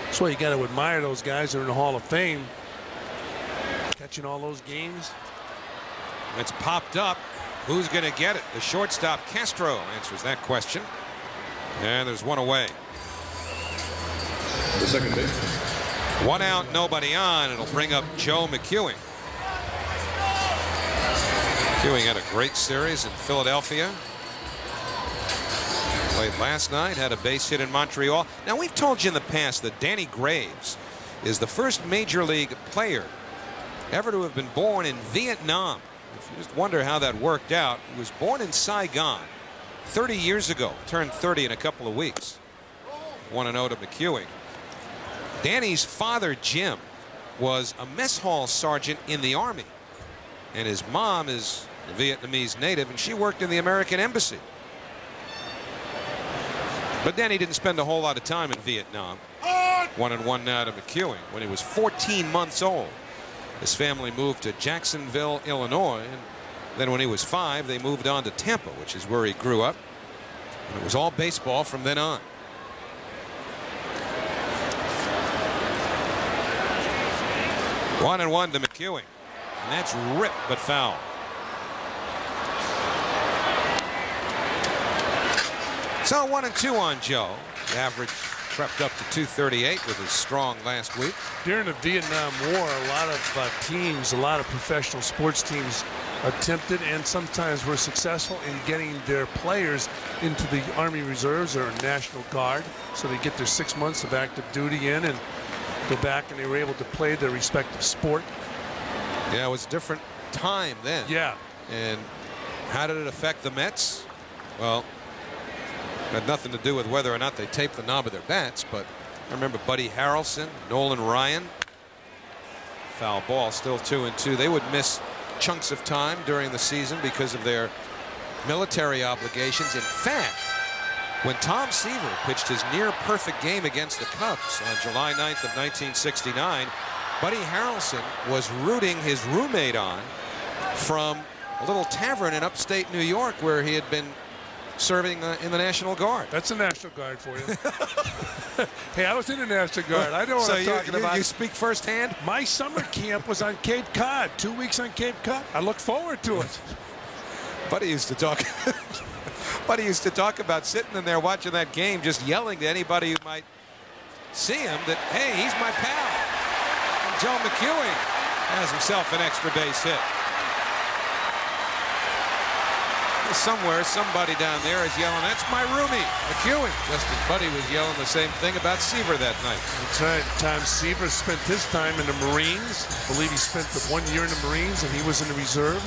That's why you got to admire those guys that are in the Hall of Fame. Catching all those games. It's popped up. Who's going to get it? The shortstop, Castro, answers that question. And there's one away. The second base. One out, nobody on. It'll bring up Joe McEwing. McEwing had a great series in Philadelphia. Played last night, had a base hit in Montreal. Now, we've told you in the past that Danny Graves is the first major league player ever to have been born in Vietnam. If you just wonder how that worked out, he was born in Saigon 30 years ago, turned 30 in a couple of weeks. 1-0 to McEwing. Danny's father, Jim, was a mess hall sergeant in the Army, and his mom is a Vietnamese native, and she worked in the American Embassy. But Danny didn't spend a whole lot of time in Vietnam. 1-1 now to McEwing. When he was 14 months old, his family moved to Jacksonville, Illinois, and then when he was 5, they moved on to Tampa, which is where he grew up. And it was all baseball from then on. 1-1 to McEwing, and that's ripped but foul. So 1-2 on Joe. The average crept up to 238 with his strong last week. During the Vietnam War, a lot of teams, a lot of professional sports teams attempted and sometimes were successful in getting their players into the Army Reserves or National Guard, so they get their 6 months of active duty in and go back, and they were able to play their respective sport. Yeah, it was a different time then. Yeah. And how did it affect the Mets? Well, it had nothing to do with whether or not they taped the knob of their bats, but I remember Buddy Harrelson, Nolan Ryan. Foul ball, still 2-2. They would miss chunks of time during the season because of their military obligations. In fact, when Tom Seaver pitched his near-perfect game against the Cubs on July 9th of 1969, Buddy Harrelson was rooting his roommate on from a little tavern in upstate New York where he had been serving in the National Guard. That's the National Guard for you. Hey, I was in the National Guard. I know what I'm talking about. You speak firsthand? My summer camp was on Cape Cod. 2 weeks on Cape Cod. I look forward to it. Buddy used to talk. Buddy used to talk about sitting in there watching that game, just yelling to anybody who might see him that, hey, he's my pal. And Joe McEwing has himself an extra base hit. Somewhere, somebody down there is yelling, that's my roomie, McEwing. Just as Buddy was yelling the same thing about Seaver that night. That's right. Tom Seaver spent his time in the Marines. I believe he spent the 1 year in the Marines, and he was in the reserves.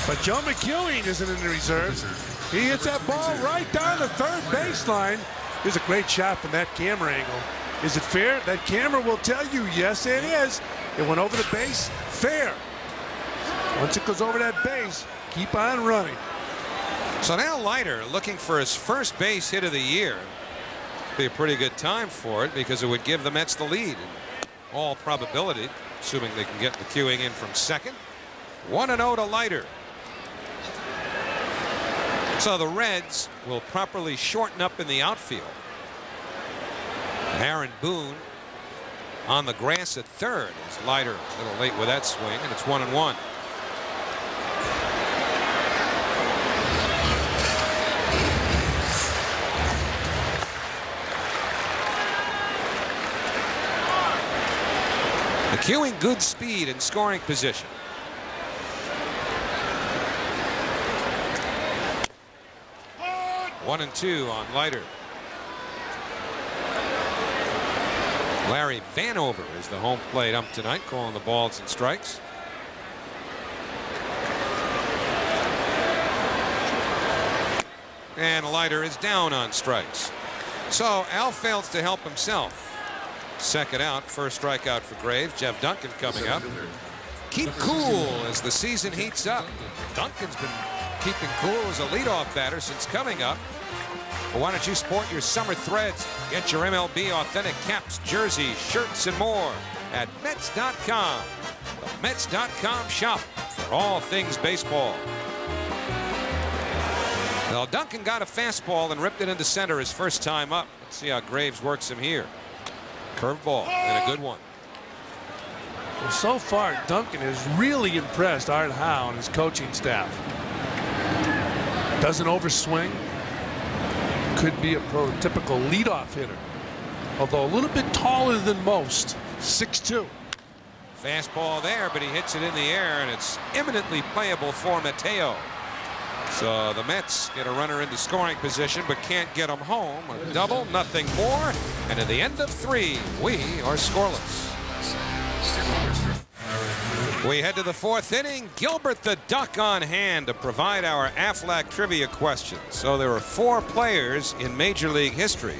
But Joe McEwing isn't in the reserves. He hits that ball right down the third baseline. Here's a great shot from that camera angle. Is it fair? That camera will tell you, yes, it is. It went over the base, fair. Once it goes over that base, keep on running. So now Leiter looking for his first base hit of the year. Be a pretty good time for it because it would give the Mets the lead in all probability, assuming they can get the queuing in from second. 1-0 to Leiter. So the Reds will properly shorten up in the outfield. Aaron Boone on the grass at third as Leiter a little late with that swing, and it's 1-1. Queuing good speed and scoring position. One and two on Leiter. Larry Vanover is the home plate ump tonight, calling the balls and strikes. And Leiter is down on strikes. So Al fails to help himself. Second out, first strikeout for Graves. Jeff Duncan coming up. Keep cool as the season heats up. Duncan's been keeping cool as a leadoff batter since coming up. But why don't you sport your summer threads? Get your MLB authentic caps, jerseys, shirts, and more at Mets.com. The Mets.com shop for all things baseball. Well, Duncan got a fastball and ripped it into center his first time up. Let's see how Graves works him here. Curveball and a good one. Well, so far, Duncan has really impressed Art Howe and his coaching staff. Doesn't overswing. Could be a prototypical leadoff hitter, although a little bit taller than most. 6'2". Fastball there, but he hits it in the air, and it's imminently playable for Mateo. So the Mets get a runner into scoring position, but can't get him home. A double, nothing more, and at the end of 3, we are scoreless. We head to the 4th inning. Gilbert the Duck on hand to provide our Aflac trivia questions. So there are 4 players in Major League history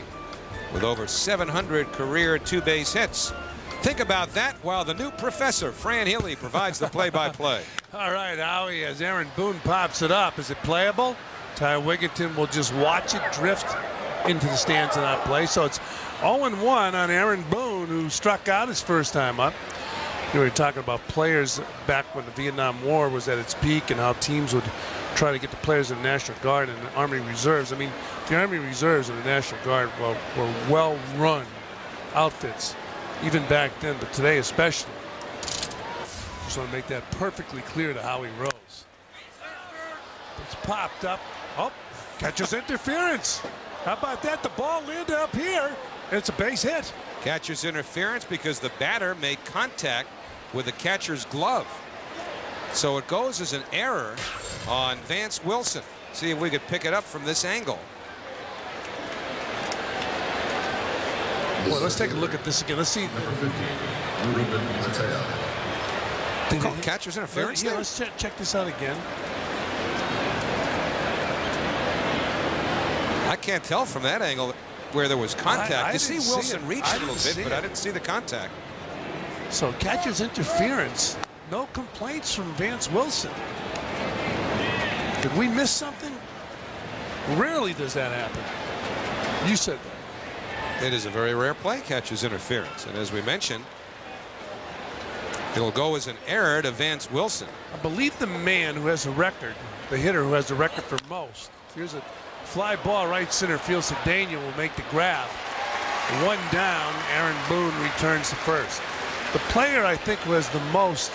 with over 700 career 2-base hits. Think about that while the new professor, Fran Healy, provides the play-by-play. All right, Howie, as Aaron Boone pops it up, is it playable? Ty Wigginton will just watch it drift into the stands and not play. So it's 0-1 on Aaron Boone, who struck out his first time up. You were talking about players back when the Vietnam War was at its peak and how teams would try to get the players in the National Guard and the Army Reserves. I mean, the Army Reserves and the National Guard were well-run outfits, even back then, but today especially. Just want to make that perfectly clear to Howie Rose. It's popped up. Oh, catcher's interference. How about that? The ball landed up here, and it's a base hit. Catcher's interference because the batter made contact with the catcher's glove. So it goes as an error on Vance Wilson. See if we could pick it up from this angle. Well, let's take a look at this again. Let's see. They call catcher's interference Yeah, there? let's check this out again. I can't tell from that angle where there was contact. You see didn't Wilson see it. reach I a little didn't bit, see but it. I didn't see the contact. So catcher's interference. No complaints from Vance Wilson. Did we miss something? Rarely does that happen. You said that. It is a very rare play, catcher's interference. And as we mentioned, it'll go as an error to Vance Wilson. I believe the man who has the record, the hitter who has the record for most. Here's a fly ball right center field. Cedeno will make the grab. 1 down. Aaron Boone returns to first. The player I think who has the most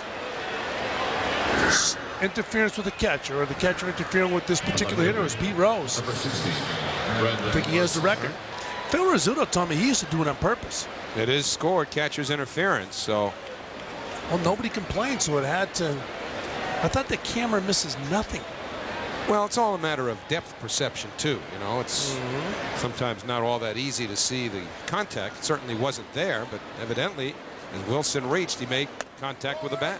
interference with the catcher, or the catcher interfering with this particular hitter, was Pete Rose. I think he has the record. Phil Rizzuto told me he used to do it on purpose. It is scored catcher's interference, so. Well, nobody complained, so it had to. I thought the camera misses nothing. Well, it's all a matter of depth perception, too. You know, it's sometimes not all that easy to see the contact. It certainly wasn't there, but evidently, as Wilson reached, he made contact with the bat.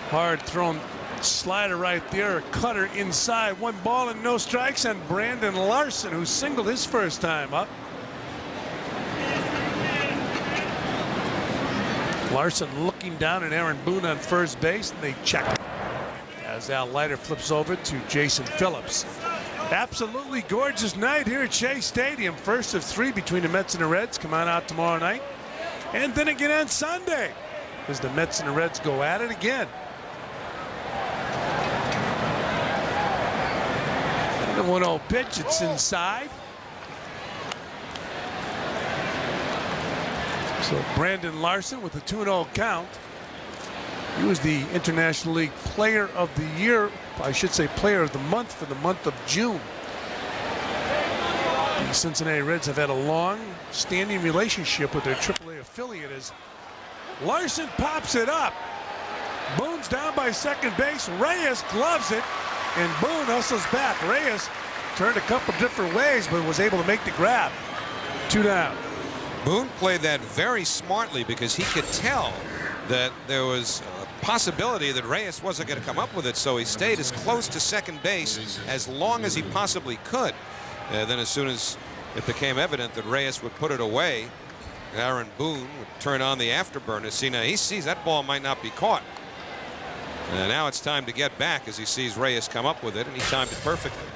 Hard thrown slider right there, a cutter inside. 1 ball and no strikes on Brandon Larson, who singled his first time up. Larson looking down at Aaron Boone on first base, and they check it as Al Leiter flips over to Jason Phillips. Absolutely gorgeous night here at Shea Stadium. First of 3 between the Mets and the Reds. Come on out tomorrow night. And then again on Sunday as the Mets and the Reds go at it again. The 1-0 pitch, it's inside. So Brandon Larson with a 2-0 count. He was the International League Player of the Year, I should say Player of the Month for the month of June. The Cincinnati Reds have had a long-standing relationship with their AAA affiliate as Larson pops it up. Boone's down by second base. Reyes gloves it, and Boone hustles back. Reyes turned a couple different ways, but was able to make the grab. 2 down. Boone played that very smartly because he could tell that there was a possibility that Reyes wasn't going to come up with it, so he stayed as close to second base as long as he possibly could. Then as soon as it became evident that Reyes would put it away, Aaron Boone would turn on the afterburner. See, now he sees that ball might not be caught. And now it's time to get back as he sees Reyes come up with it, and he timed it perfectly.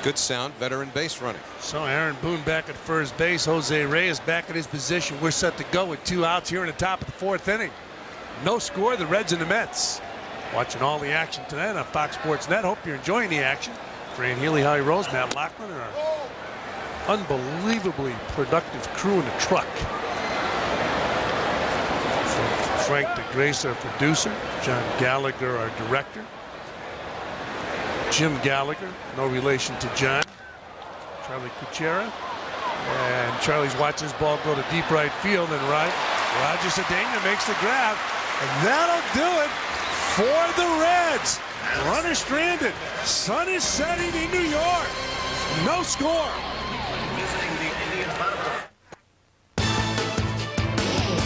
Good sound veteran base running. So Aaron Boone back at first base. Jose Reyes back at his position. We're set to go with 2 outs here in the top of the 4th inning. No score, the Reds and the Mets. Watching all the action tonight on Fox Sports Net. Hope you're enjoying the action. Fran, Healy, Howie, Matt Loughlin, and our unbelievably productive crew in the truck. Frank DeGrace, our producer. John Gallagher, our director. Jim Gallagher, no relation to John. Charlie Kuchera. And Charlie's watching his ball go to deep right field, and Roger Cedeno makes the grab. And that'll do it for the Reds. Runner stranded. Sun is setting in New York. No score.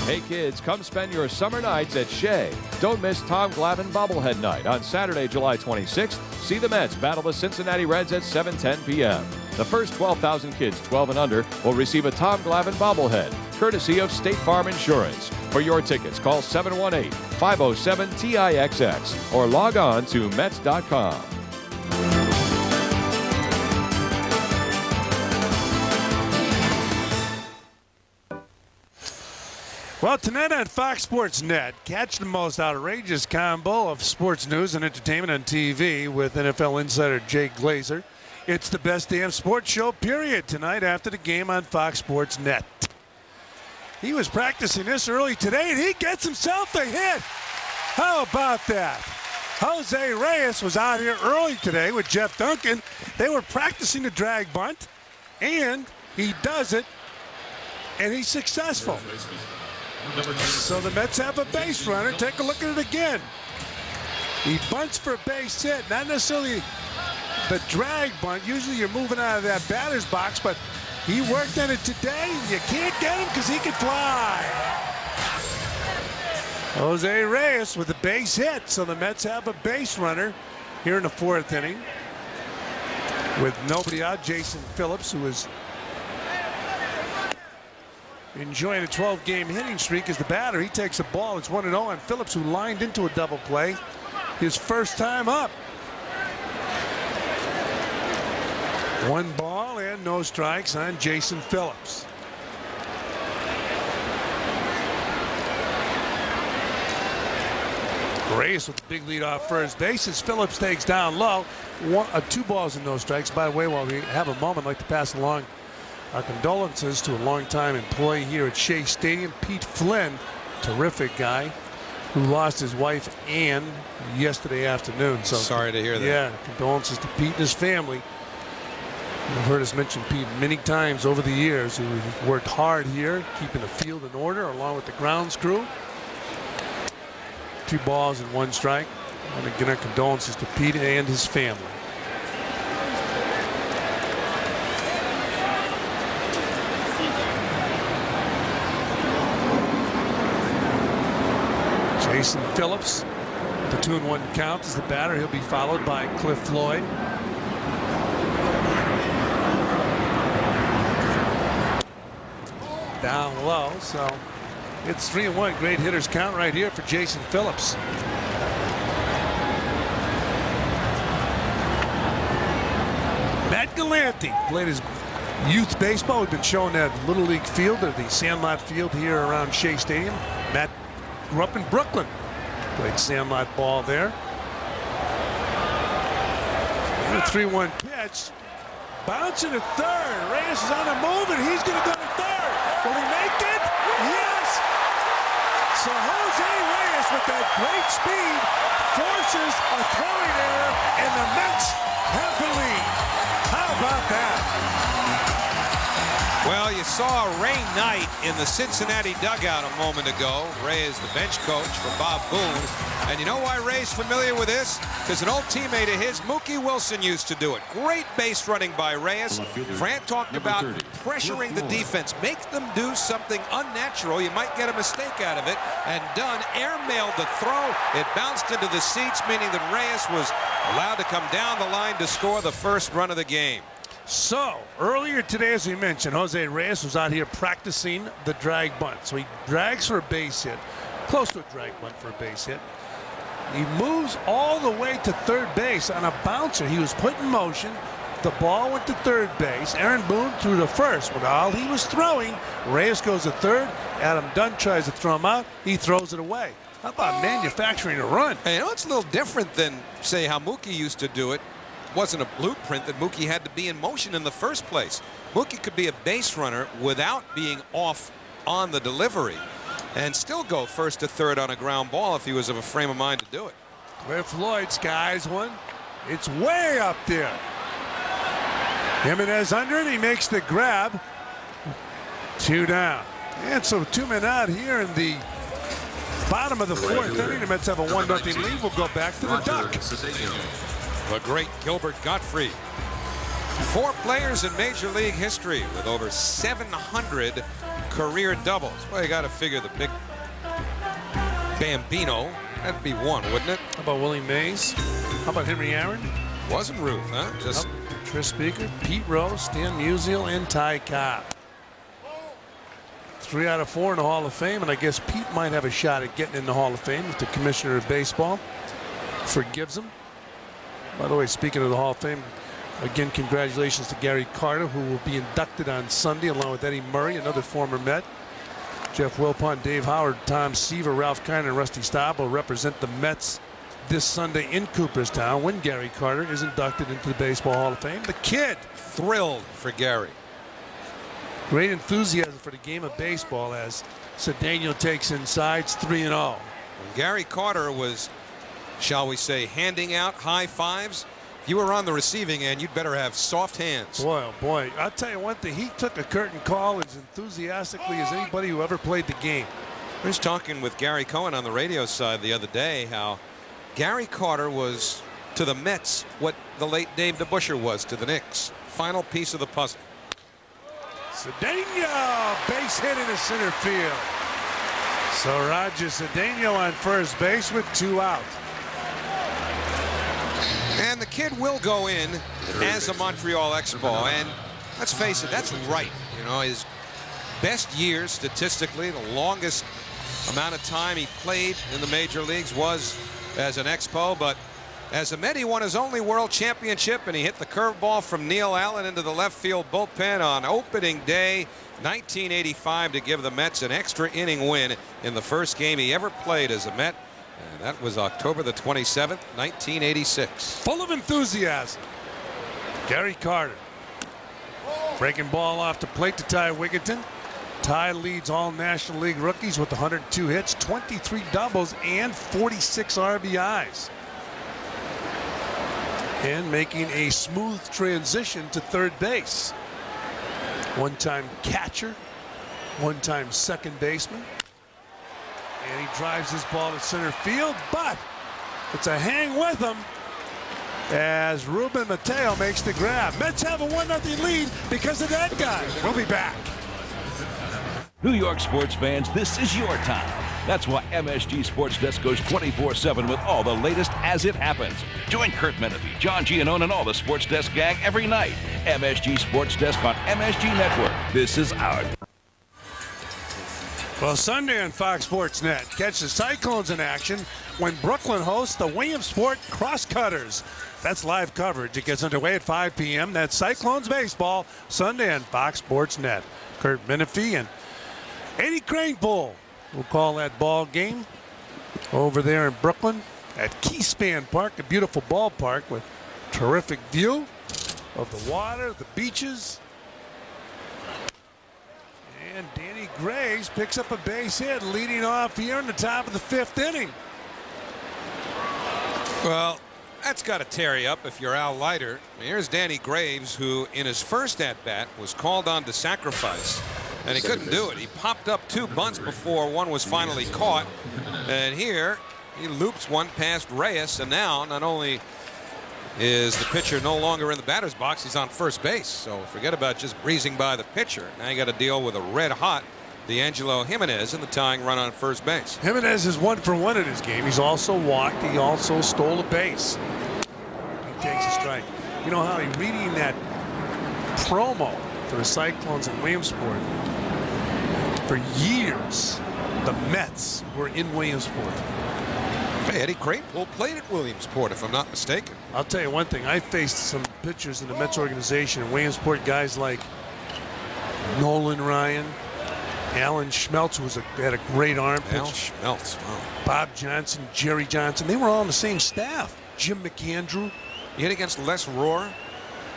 Hey kids, come spend your summer nights at Shea. Don't miss Tom Glavine Bobblehead Night on Saturday, July 26th. See the Mets battle the Cincinnati Reds at 7:10 p.m. The first 12,000 kids 12 and under will receive a Tom Glavine bobblehead, courtesy of State Farm Insurance. For your tickets, call 718-507-TIXX or log on to Mets.com. Well, tonight on Fox Sports Net, catch the most outrageous combo of sports news and entertainment on TV with NFL insider Jay Glazer. It's the best damn sports show, period, tonight after the game on Fox Sports Net. He was practicing this early today, and he gets himself a hit. How about that? Jose Reyes was out here early today with Jeff Duncan. They were practicing the drag bunt, and he does it, and he's successful. So the Mets have a base runner. Take a look at it again. He bunts for a base hit, not necessarily the drag bunt. Usually you're moving out of that batter's box, but he worked on it today. You can't get him because he can fly. Jose Reyes with a base hit. So the Mets have a base runner here in the 4th inning. With nobody out, Jason Phillips, who is enjoying a 12-game hitting streak as the batter. He takes a ball. It's 1-0 on Phillips, who lined into a double play his first time up. 1 ball and no strikes on Jason Phillips. Reyes with the big lead off first base as Phillips takes down low. 2 balls and no strikes. By the way, while we have a moment, I'd like to pass along our condolences to a longtime employee here at Shea Stadium, Pete Flynn, terrific guy, who lost his wife Ann yesterday afternoon. So sorry to hear that. Yeah, condolences to Pete and his family. You've heard us mention Pete many times over the years. He worked hard here, keeping the field in order along with the grounds crew. 2 balls and 1 strike. And again, our condolences to Pete and his family. Jason Phillips, the 2-1 count as the batter. He'll be followed by Cliff Floyd. Down low, so It's 3-1. Great hitters count right here for Jason Phillips. Matt Galante played his youth baseball. We've been showing that Little League field, or the Sandlot field here around Shea Stadium. Matt grew up in Brooklyn. Played Sandlot ball there. And a 3-1 pitch. Bouncing to third. Reyes is on the move, and he's going to go to third. Will he make it? Yes! So Jose Reyes, with that great speed, forces a throwing error, and the Mets have the lead. How about that? Well, you saw a rain night in the Cincinnati dugout a moment ago. Ray is the bench coach for Bob Boone. And you know why Ray's familiar with this? Because an old teammate of his, Mookie Wilson, used to do it. Great base running by Reyes. Fran talked about pressuring the defense. Make them do something unnatural. You might get a mistake out of it. And Dunn airmailed the throw. It bounced into the seats, meaning that Reyes was allowed to come down the line to score the first run of the game. So, earlier today, as we mentioned, Jose Reyes was out here practicing the drag bunt. So he drags for a base hit, close to a drag bunt for a base hit. He moves all the way to third base on a bouncer. He was put in motion. The ball went to third base. Aaron Boone threw to first. While he was throwing, Reyes goes to third. Adam Dunn tries to throw him out. He throws it away. How about manufacturing a run? Hey, you know, it's a little different than, say, how Mookie used to do it. Wasn't a blueprint that Mookie had to be in motion in the first place. Mookie could be a base runner without being off on the delivery and still go first to third on a ground ball if he was of a frame of mind to do it. Cliff Lloyd skies one. It's way up there. Jimenez under it. He makes the grab. 2 down. And so 2 men out here in the bottom of the fourth inning. The Mets have a 1-0 lead. We'll go back to the duck. The great Gilbert Gottfried. 4 players in Major League history with over 700 career doubles. Well, you got to figure the big Bambino. That'd be one, wouldn't it? How about Willie Mays? How about Henry Aaron? Wasn't Ruth, huh? Just Tris Speaker, Pete Rose, Stan Musial, and Ty Cobb. 3 out of 4 in the Hall of Fame, and I guess Pete might have a shot at getting in the Hall of Fame if the Commissioner of Baseball forgives him. By the way, speaking of the Hall of Fame, again, congratulations to Gary Carter, who will be inducted on Sunday along with Eddie Murray, another former Met. Jeff Wilpon, Dave Howard, Tom Seaver, Ralph Kiner, and Rusty Staub will represent the Mets this Sunday in Cooperstown when Gary Carter is inducted into the Baseball Hall of Fame. The kid. Thrilled for Gary. Great enthusiasm for the game of baseball as Cedeno takes inside. It's 3-0. Gary Carter was, shall we say, handing out high fives. You were on the receiving end. You'd better have soft hands. Boy, oh boy. I'll tell you one thing. He took a curtain call as enthusiastically as anybody who ever played the game. I was talking with Gary Cohen on the radio side the other day how Gary Carter was to the Mets what the late Dave DeBusschere was to the Knicks. Final piece of the puzzle. Cedeno, base hit into center field. So Roger Cedeno on first base with 2 out. And the kid will go in as a Montreal Expo. And let's face it, that's right. You know, his best years statistically, the longest amount of time he played in the major leagues was as an Expo. But as a Met, he won his only world championship, and he hit the curveball from Neil Allen into the left field bullpen on opening day 1985 to give the Mets an extra inning win in the first game he ever played as a Met. And that was October the 27th, 1986. Full of enthusiasm. Gary Carter. Breaking ball off the plate to Ty Wigginton. Ty leads all National League rookies with 102 hits, 23 doubles, and 46 RBIs. And making a smooth transition to third base. One-time catcher, one-time second baseman. And he drives his ball to center field, but it's a hang with him as Ruben Mateo makes the grab. Mets have a 1-0 lead because of that guy. We'll be back. New York sports fans, this is your time. That's why MSG Sports Desk goes 24/7 with all the latest as it happens. Join Kurt Menefee, John Giannone, and all the Sports Desk gang every night. MSG Sports Desk on MSG Network. This is our Well, Sunday on Fox Sports Net, catch the Cyclones in action when Brooklyn hosts the Williamsport Crosscutters. That's live coverage. It gets underway at 5 p.m. That's Cyclones baseball Sunday on Fox Sports Net. Kurt Menefee and Eddie Kranepool will call that ball game over there in Brooklyn at Keyspan Park, a beautiful ballpark with terrific view of the water, the beaches. And Danny Graves picks up a base hit, leading off here in the top of the 5th inning. Well, that's got to tear you up if you're Al Leiter. Here's Danny Graves, who in his first at-bat was called on to sacrifice, and he couldn't do it. He popped up 2 bunts before one was finally caught, and here he loops one past Reyes, and now not only is the pitcher no longer in the batter's box, he's on first base. So forget about just breezing by the pitcher. Now you got to deal with a red-hot D'Angelo Jimenez in the tying run on first base. Jimenez is 1 for 1 in his game. He's also walked. He also stole a base. He takes a strike. You know, Howie, reading that promo for the Cyclones in Williamsport, for years, the Mets were in Williamsport. Hey, Eddie Kranepool played at Williamsport, if I'm not mistaken. I'll tell you one thing. I faced some pitchers in the Mets organization in Williamsport, guys like Nolan Ryan, Alan Schmeltz, had a great arm pitch. Al Schmeltz, wow. Bob Johnson, Jerry Johnson. They were all on the same staff. Jim McAndrew. You hit against Les Rohr.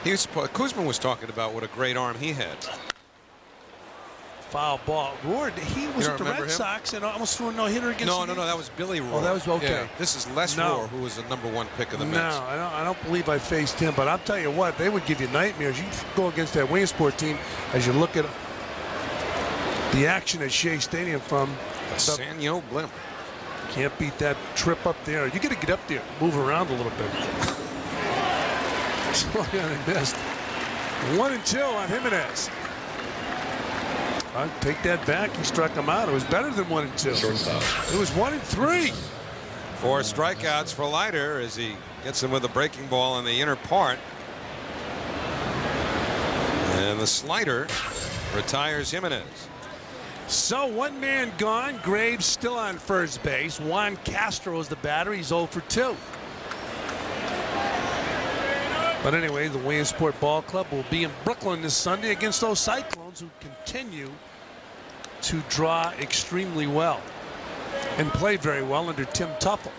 Kuzman was talking about what a great arm he had. Foul ball. Rohr, he was at the Red Sox and almost threw a no-hitter against No, that was Billy Rohr. Oh, that was okay. Yeah, this is Les Rohr, who was the #1 pick of the Mets. No, I don't believe I faced him, but I'll tell you what, they would give you nightmares. You go against that Williamsport team as you look at the action at Shea Stadium from Sanyo Blimp. Can't beat that trip up there. You got to get up there, move around a little bit. So I missed. 1-2 on Jimenez. I'll take that back. He struck him out. It was better than 1-2. It was 1-3. 4 strikeouts for Leiter as he gets him with a breaking ball in the inner part. And the slider retires Jimenez. So 1 man gone. Graves still on first base. Juan Castro is the batter. He's 0 for 2. But anyway, the Williamsport Ball Club will be in Brooklyn this Sunday against those Cyclones, who continue to draw extremely well and play very well under Tim Tuffle.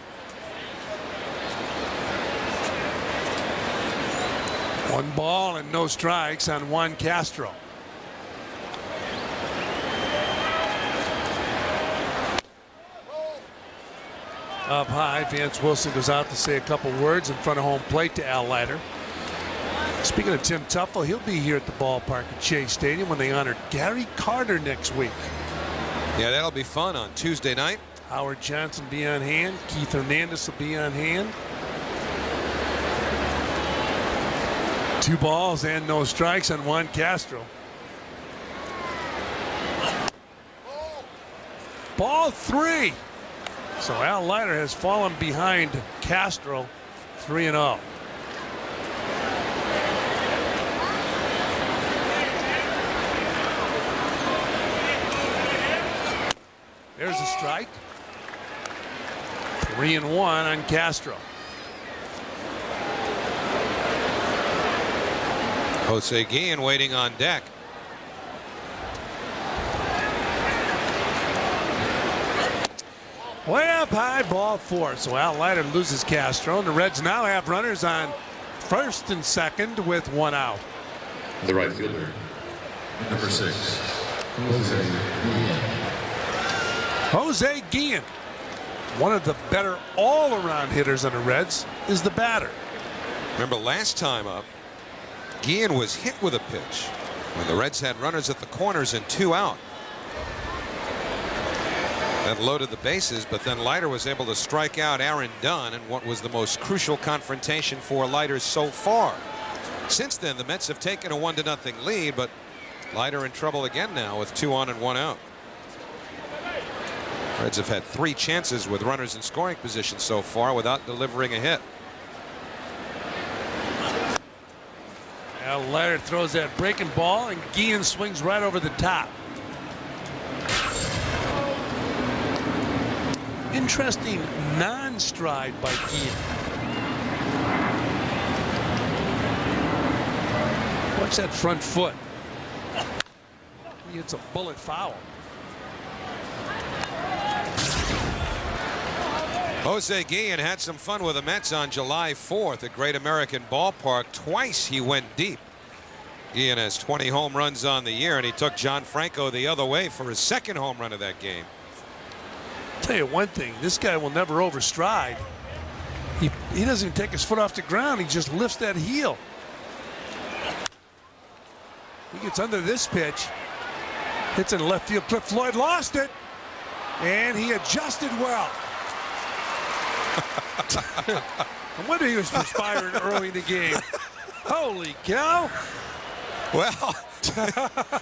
1 ball and no strikes on Juan Castro. Up high, Vance Wilson goes out to say a couple words in front of home plate to Al Leiter. Speaking of Tim Tuffle, he'll be here at the ballpark at Shea Stadium when they honor Gary Carter next week. Yeah, that'll be fun on Tuesday night. Howard Johnson be on hand. Keith Hernandez will be on hand. 2 balls and no strikes on Juan Castro. Ball 3. So Al Leiter has fallen behind Castro 3-0. There's a strike. 3-1 on Castro. Jose Guillen waiting on deck. Way up high, ball 4. So Al Leiter loses Castro, and the Reds now have runners on first and second with 1 out. The right fielder, number 6, Jose Guillen, one of the better all-around hitters on the Reds, is the batter. Remember last time up, Guillen was hit with a pitch when the Reds had runners at the corners and 2 out. That loaded the bases, but then Leiter was able to strike out Aaron Dunn in what was the most crucial confrontation for Leiter so far. Since then, the Mets have taken a 1-0 lead, but Leiter in trouble again now with 2 on and 1 out. Reds have had 3 chances with runners in scoring position so far without delivering a hit. Al Leiter throws that breaking ball, and Guillen swings right over the top. interesting non-stride by Guillen. Watch that front foot. He hits a bullet foul. Jose Guillen had some fun with the Mets on July 4th at Great American Ballpark. Twice he went deep. Guillen has 20 home runs on the year, and he took John Franco the other way for his second home run of that game. I'll tell you one thing, this guy will never overstride. He doesn't even take his foot off the ground. He just lifts that heel. He gets under this pitch. Hits in left field. Cliff Floyd lost it. And he adjusted well. I wonder he was perspiring early in the game. Holy cow. Well,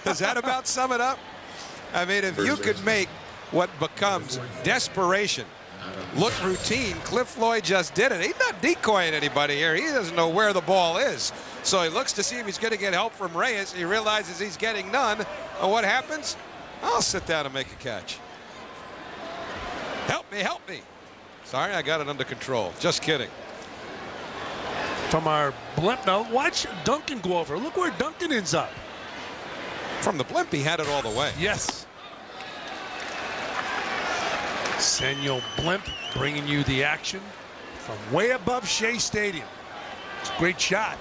does that about sum it up? I mean, if you could make what becomes desperation look routine, Cliff Floyd just did it. He's not decoying anybody here. He doesn't know where the ball is. So he looks to see if he's going to get help from Reyes. He realizes he's getting none. And what happens? I'll sit down and make a catch. Help me, help me. Sorry, I got it under control. Just kidding. From our blimp. Now watch Duncan go over. Look where Duncan ends up. From the blimp, he had it all the way. Yes. Senyo Blimp bringing you the action from way above Shea Stadium. It's a great shot.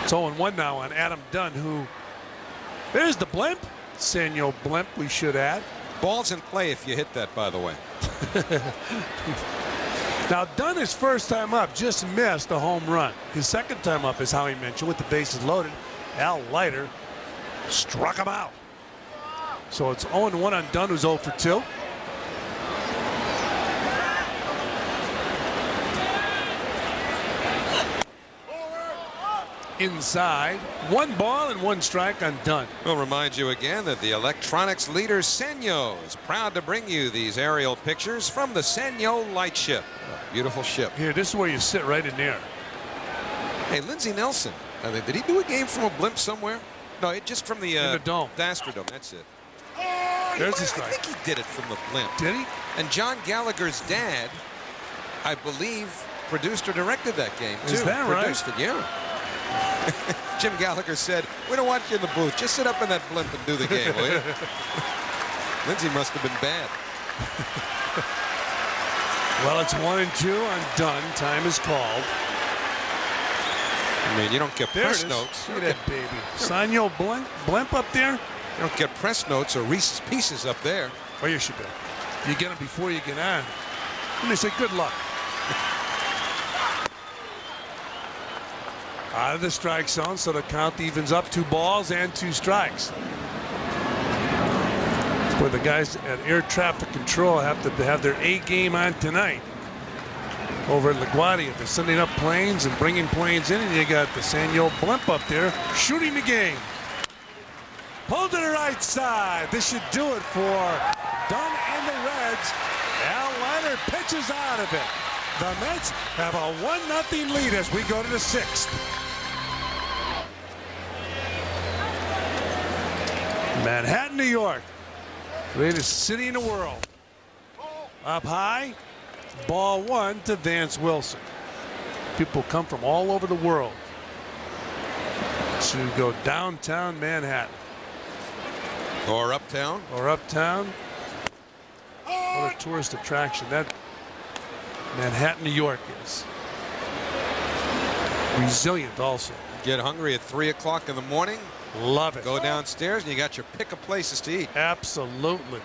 It's 0-1 now on Adam Dunn, who, there's the blimp. Senyo Blimp, we should add. Ball's in play if you hit that, by the way. Now Dunn, his first time up, just missed a home run. His second time up, as Howie mentioned, with the bases loaded, Leiter struck him out. So it's 0-1 on Dunn, who's 0 for 2. Inside, 1 ball and 1 strike on Dunn. We'll remind you again that the electronics leader Senyo is proud to bring you these aerial pictures from the Senyo lightship. A beautiful ship. Here, this is where you sit, right in there. Hey, Lindsey Nelson, did he do a game from a blimp somewhere? No, just from the dome. The Astrodome, that's it. There's the strike. I think he did it from the blimp. Did he? And John Gallagher's dad, I believe, produced or directed that game too. Is that right? Produced it, yeah. Jim Gallagher said, "We don't want you in the booth. Just sit up in that blimp and do the game, will you?" Lindsey must have been bad. Well, it's 1-2 on Dunn. Time is called. I mean, you don't get press notes. Look at that baby. Senyo Blimp up there. You don't get press notes or Reese's Pieces up there. Well, you should be. You get them before you get on. And they say, good luck. Out of the strike zone, so the count evens up. 2 balls and 2 strikes. Where the guys at air traffic control have to have their A game on tonight. Over at LaGuardia, they're sending up planes and bringing planes in, and you got the Senyo Blimp up there shooting the game. Pulled to the right side. This should do it for Dunn and the Reds. Leiter pitches out of it. The Mets have a 1-0 lead as we go to the 6th. Manhattan, New York. Greatest city in the world. Up high. Ball 1 to Vance Wilson. People come from all over the world to go downtown Manhattan. Or uptown. Or uptown. What a tourist attraction that Manhattan, New York is. Resilient also. Get hungry at 3 o'clock in the morning. Love it. Go downstairs and you got your pick of places to eat. Absolutely.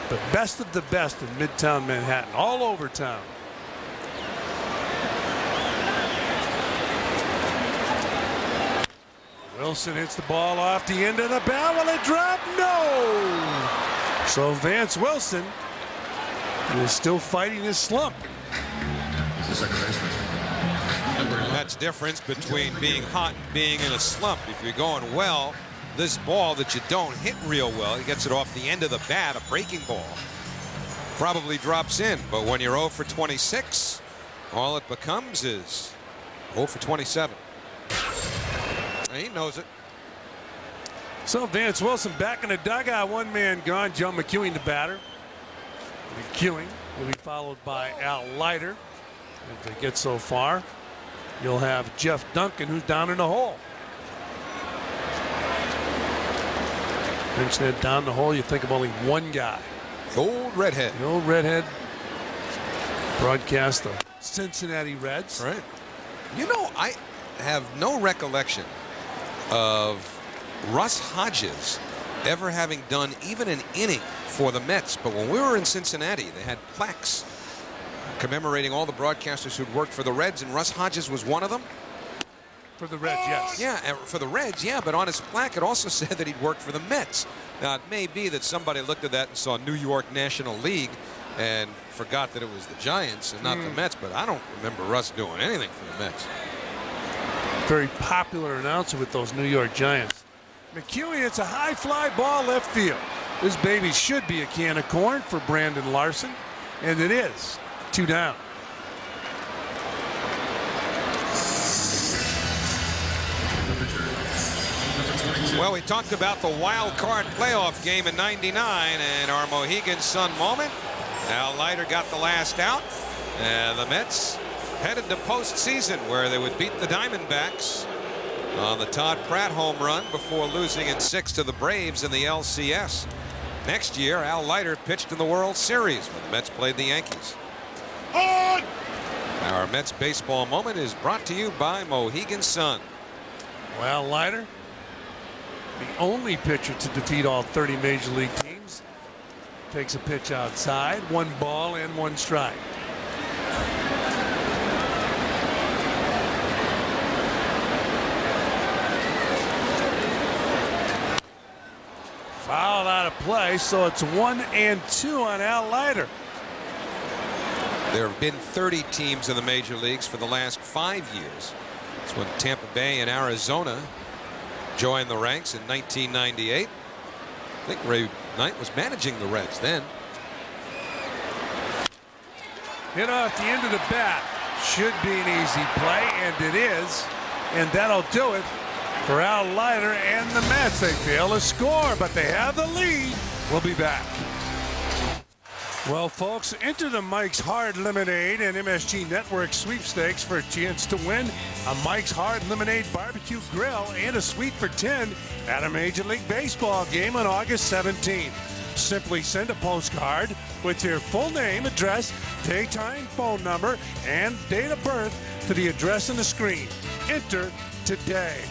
The best of the best in Midtown Manhattan, all over town. Wilson hits the ball off the end of the bat. Will it drop? No. So Vance Wilson is still fighting his slump. That's the difference between being hot and being in a slump. If you're going well, this ball that you don't hit real well, he gets it off the end of the bat, a breaking ball, probably drops in. But when you're 0 for 26, all it becomes is 0 for 27. And he knows it. So Vance Wilson back in the dugout, 1 man gone. Joe McEwing, the batter. McEwen will be followed by Al Leiter. If they get so far, you'll have Jeff Duncan, who's down in the hole. Pinch that down the hole, you think of only one guy. The old redhead. The old redhead. Broadcast the Cincinnati Reds. Right. You know, I have no recollection of Russ Hodges ever having done even an inning for the Mets. But when we were in Cincinnati, they had plaques commemorating all the broadcasters who'd worked for the Reds, and Russ Hodges was one of them. For the Reds, yes. Yeah, for the Reds, yeah, but on his plaque it also said that he'd worked for the Mets. Now, it may be that somebody looked at that and saw New York National League and forgot that it was the Giants and not the Mets, but I don't remember Russ doing anything for the Mets. Very popular announcer with those New York Giants. McEwen, it's a high fly ball left field. This baby should be a can of corn for Brandon Larson, and it is. 2 down. Well, we talked about the wild card playoff game in '99 and our Mohegan Sun moment. Al Leiter got the last out, and the Mets headed to postseason where they would beat the Diamondbacks on the Todd Pratt home run before losing in 6 to the Braves in the LCS. Next year, Al Leiter pitched in the World Series when the Mets played the Yankees. Our Mets baseball moment is brought to you by Mohegan Sun. Well, Leiter, the only pitcher to defeat all 30 Major League teams, takes a pitch outside, 1 ball and 1 strike. Fouled out of play, so it's 1-2 on Al Leiter. There have been 30 teams in the major leagues for the last 5 years. It's when Tampa Bay and Arizona joined the ranks in 1998. I think Ray Knight was managing the Reds then. Hit off the end of the bat. Should be an easy play, and it is. And that'll do it for Al Leiter and the Mets. They fail to score, but they have the lead. We'll be back. Well, folks, enter the Mike's Hard Lemonade and MSG Network sweepstakes for a chance to win a Mike's Hard Lemonade barbecue grill and a suite for 10 at a Major League Baseball game on August 17th. Simply send a postcard with your full name, address, daytime, phone number, and date of birth to the address on the screen. Enter today.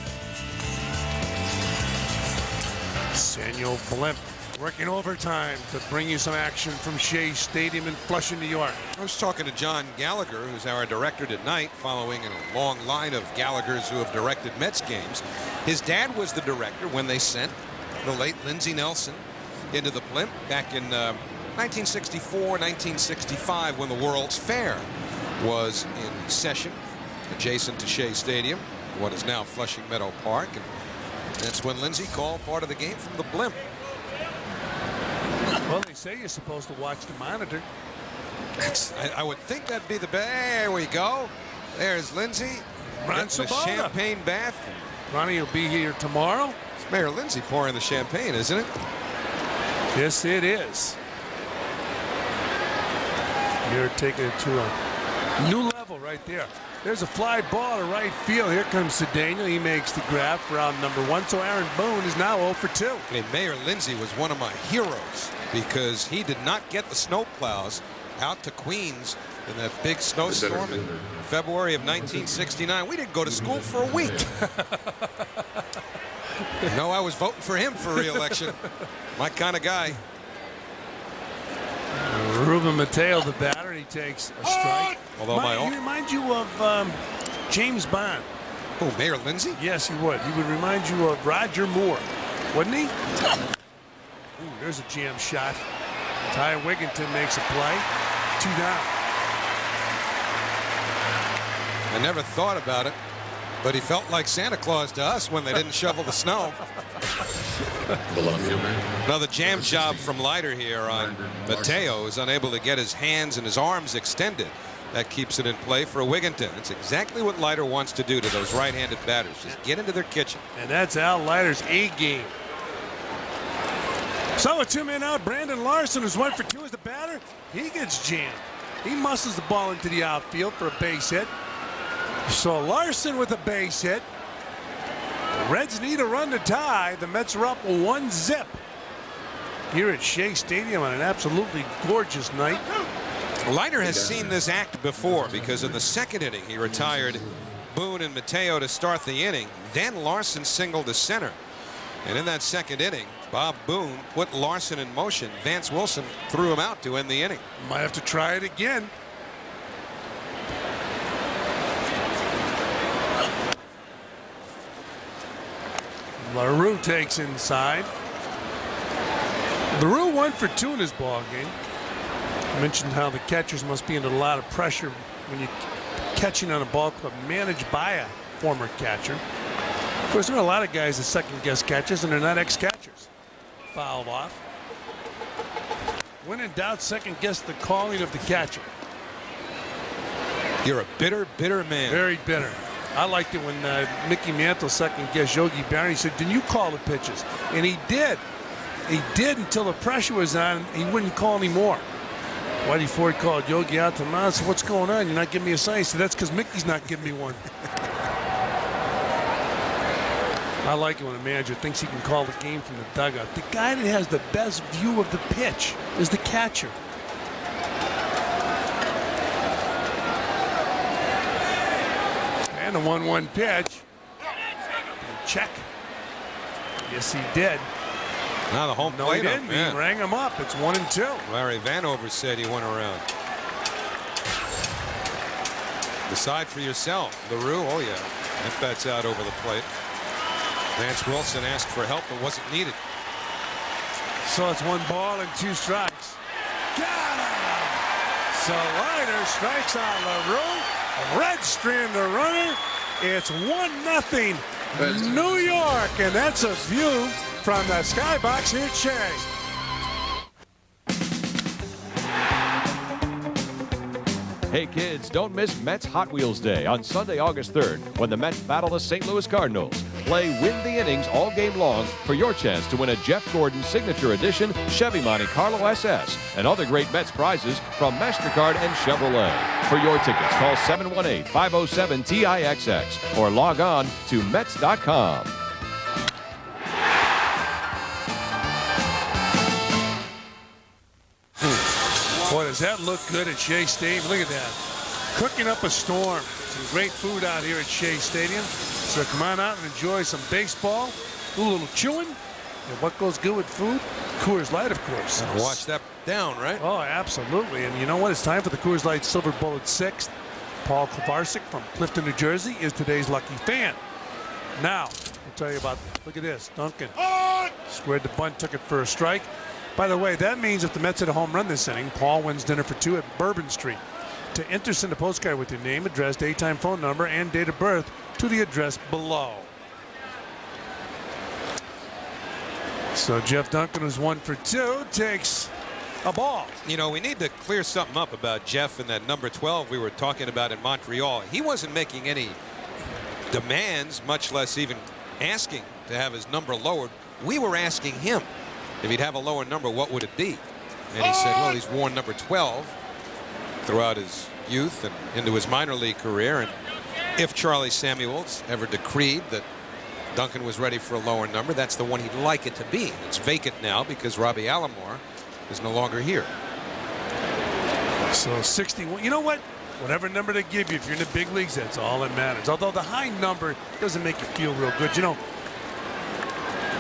Samuel Blimp working overtime to bring you some action from Shea Stadium in Flushing, New York. I was talking to John Gallagher, who's our director tonight, following a long line of Gallaghers who have directed Mets games. His dad was the director when they sent the late Lindsey Nelson into the Blimp back in 1964, 1965, when the World's Fair was in session adjacent to Shea Stadium, what is now Flushing Meadow Park. And that's when Lindsey called part of the game from the Blimp. Well, they say you're supposed to watch the monitor. I would think that'd be the best. There we go. There's Lindsey. Getting the champagne bath. Ronnie will be here tomorrow. It's Mayor Lindsey pouring the champagne, isn't it? Yes, it is. You're taking it to a new level right there. There's a fly ball to right field. Here comes Cedeno. He makes the grab for round number 1. So Aaron Boone is now 0 for 2. Hey, Mayor Lindsey was one of my heroes because he did not get the snowplows out to Queens in that big snowstorm in February of 1969. We didn't go to school for a week. No, I was voting for him for re-election. My kind of guy. Ruben Mateo, the batter, he takes a strike. Although he reminds you of James Bond. Oh, Mayor Lindsey? Yes, he would. He would remind you of Roger Moore, wouldn't he? Ooh, there's a jam shot. Ty Wigginton makes a play. 2 down. I never thought about it, but he felt like Santa Claus to us when they didn't shovel the snow. Another jam job from Leiter here on Mateo, who's unable to get his hands and his arms extended. That keeps it in play for Wigginton. It's exactly what Leiter wants to do to those right-handed batters. Just get into their kitchen. And that's Al Leiter's A game. So a 2-man out. Brandon Larson, who's 1 for 2 as the batter, he gets jammed. He muscles the ball into the outfield for a base hit. So Larson with a base hit. The Reds need a run to tie. The Mets are up 1-0 here at Shea Stadium on an absolutely gorgeous night. Leiter has seen this act before because in the second inning he retired Boone and Mateo to start the inning. Then Larson singled to center. And in that second inning, Bob Boone put Larson in motion. Vance Wilson threw him out to end the inning. Might have to try it again. LaRue takes inside. LaRue 1 for 2 in his ball game. I mentioned how the catchers must be under a lot of pressure when you're catching on a ball club managed by a former catcher. Of course, there are a lot of guys that second-guess catchers, and they're not ex-catchers. Fouled off. When in doubt, second-guess the calling of the catcher. You're a bitter, bitter man. Very bitter. I liked it when Mickey Mantle second-guessed Yogi Berra. He said, "Didn't you call the pitches?" And he did. He did until the pressure was on. He wouldn't call anymore. Whitey Ford called Yogi out to the mound. Said, "What's going on? You're not giving me a sign." He said, "That's because Mickey's not giving me one." I like it when a manager thinks he can call the game from the dugout. The guy that has the best view of the pitch is the catcher. And a 1-1 pitch. Check. Yes, he did. Now the home No, plate he didn't. up, He rang him up. It's 1-2. Larry Vanover said he went around. Decide for yourself. LaRue, oh yeah. That bat's out over the plate. Vance Wilson asked for help but wasn't needed. So it's 1 ball and 2 strikes. Got him! So Leiter strikes out LaRue. Reds strand the runner. It's 1-0 New York, and that's a view from the skybox here at Shea. Hey kids, don't miss Mets Hot Wheels Day on Sunday, August 3rd, when the Mets battle the St. Louis Cardinals. Play Win the Innings all game long for your chance to win a Jeff Gordon Signature Edition Chevy Monte Carlo SS and other great Mets prizes from MasterCard and Chevrolet. For your tickets, call 718-507-TIXX or log on to Mets.com. Boy, does that look good at Shea Stadium. Look at that. Cooking up a storm. Some great food out here at Shea Stadium. So come on out and enjoy some baseball, do a little chewing. And what goes good with food? Coors Light, of course. And watch that down, right? Oh, absolutely. And you know what? It's time for the Coors Light Silver Bullet 6th. Paul Kovarsik from Clifton, New Jersey is today's lucky fan. Now, I'll tell you about, look at this. Duncan squared the bunt, took it for a strike. By the way, that means if the Mets hit a home run this inning, Paul wins dinner for 2 at Bourbon Street. To enter, send a postcard with your name, address, daytime phone number, and date of birth to the address below. So Jeff Duncan, who's 1 for 2, takes a ball. You know, we need to clear something up about Jeff and that number 12 we were talking about in Montreal. He wasn't making any demands, much less even asking to have his number lowered. We were asking him if he'd have a lower number, what would it be? And he said, well, he's worn number 12 throughout his youth and into his minor league career. And if Charlie Samuels ever decreed that Duncan was ready for a lower number, that's the one he'd like it to be. It's vacant now because Robbie Alomar is no longer here. So 61. You know what? Whatever number they give you, if you're in the big leagues, that's all that matters. Although the high number doesn't make you feel real good. You know,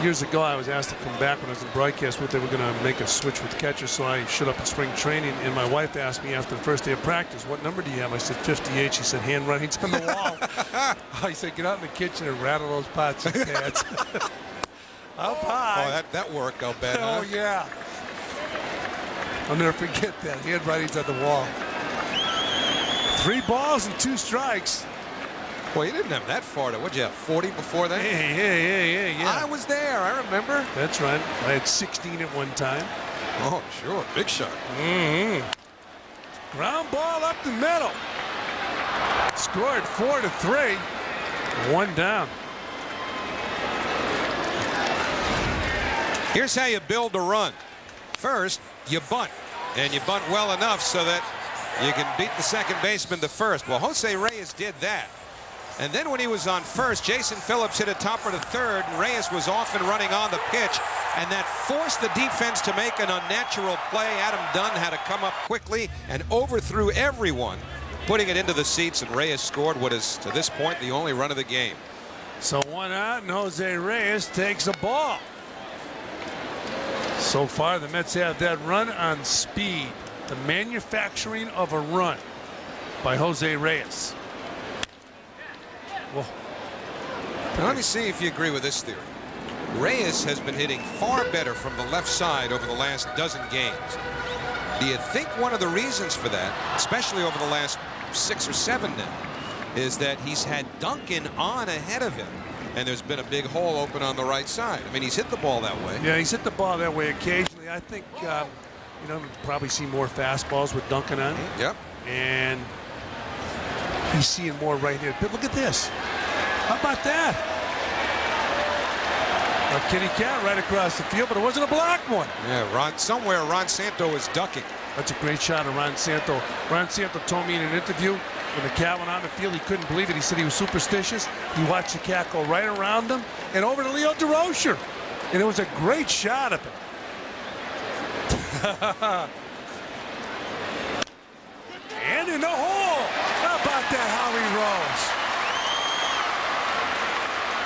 years ago, I was asked to come back when I was in broadcast with. They were going to make a switch with catcher, so I showed up at spring training, and my wife asked me after the first day of practice, "What number do you have?" I said 58. She said, "Handwriting's on the wall." I said, "Get out in the kitchen and rattle those pots and pans." Up high. Oh, that worked, I'll bet. Oh, huh? yeah. I'll never forget that. Handwriting's on the wall. 3 balls and 2 strikes. Well, you didn't have that far to, what'd you have, 40 before that? Yeah. I was there, I remember. That's right. I had 16 at one time. Oh, sure, big shot. Ground ball up the middle. Scored 4-3. 1 down. Here's how you build a run. First, you bunt, and you bunt well enough so that you can beat the second baseman to first. Well, Jose Reyes did that. And then when he was on first, Jason Phillips hit a topper to third, and Reyes was off and running on the pitch, and that forced the defense to make an unnatural play. Adam Dunn had to come up quickly and overthrew everyone, putting it into the seats, and Reyes scored what is, to this point, the only run of the game. So 1 out, and Jose Reyes takes a ball. So far, the Mets have that run on speed. The manufacturing of a run by Jose Reyes. Well, now let me see if you agree with this theory. Reyes has been hitting far better from the left side over the last dozen games. Do you think one of the reasons for that, especially over the last 6 or 7 now, is that he's had Duncan on ahead of him, and there's been a big hole open on the right side? I mean, he's hit the ball that way. Yeah, he's hit the ball that way occasionally. I think, you know, we'll probably see more fastballs with Duncan on. Yep. And he's seeing more right here. But look at this. How about that? A kitty cat right across the field, but it wasn't a blocked one. Yeah, somewhere Ron Santo was ducking. That's a great shot of Ron Santo. Ron Santo told me in an interview when the cat went on the field, he couldn't believe it. He said he was superstitious. He watched the cat go right around him and over to Leo DeRocher. And it was a great shot of it. And in the hole. How about that, Howie Rose?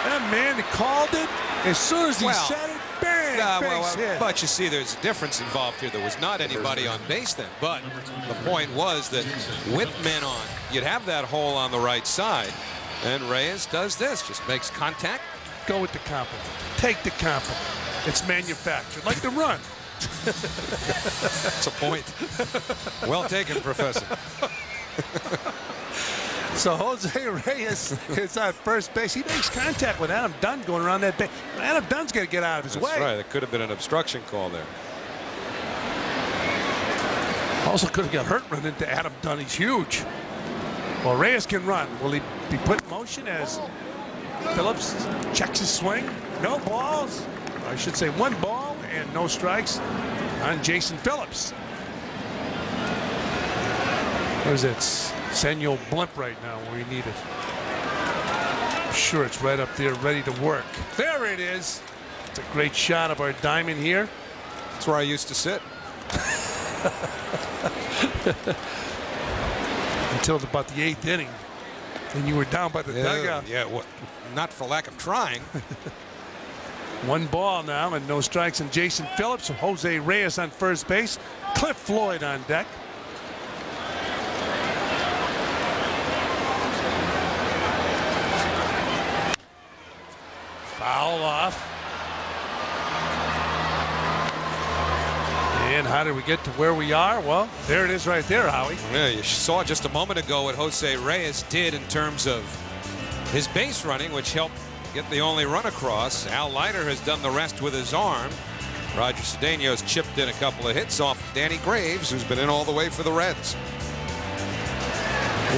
That man called it as soon as he said it. Bang, base hit. But you see, there's a difference involved here. There was not anybody on base then. But the point was that with men on, you'd have that hole on the right side. And Reyes does this, just makes contact. Go with the compliment. Take the compliment. It's manufactured, like the run. That's a point. Well taken, Professor. So Jose Reyes is at first base. He makes contact with Adam Dunn going around that base. Adam Dunn's got to get out of his way. That's right. It could have been an obstruction call there. Also could have got hurt running into Adam Dunn. He's huge. Well, Reyes can run. Will he be put in motion as Phillips checks his swing? No balls. I should say 1 ball and no strikes on Jason Phillips. Where's it? Senyo Blimp right now where he need it. I'm sure it's right up there ready to work. There it is. It's a great shot of our diamond here. That's where I used to sit. Until about the 8th inning. And you were down by the dugout. Yeah, not for lack of trying. 1 ball now and no strikes. And Jason Phillips, Jose Reyes on first base, Cliff Floyd on deck. Foul off. And how did we get to where we are? Well, there it is right there, Howie. Yeah, you saw just a moment ago what Jose Reyes did in terms of his base running, which helped get the only run across. Al Leiter has done the rest with his arm. Roger Cedeno's chipped in a couple of hits off Danny Graves, who's been in all the way for the Reds.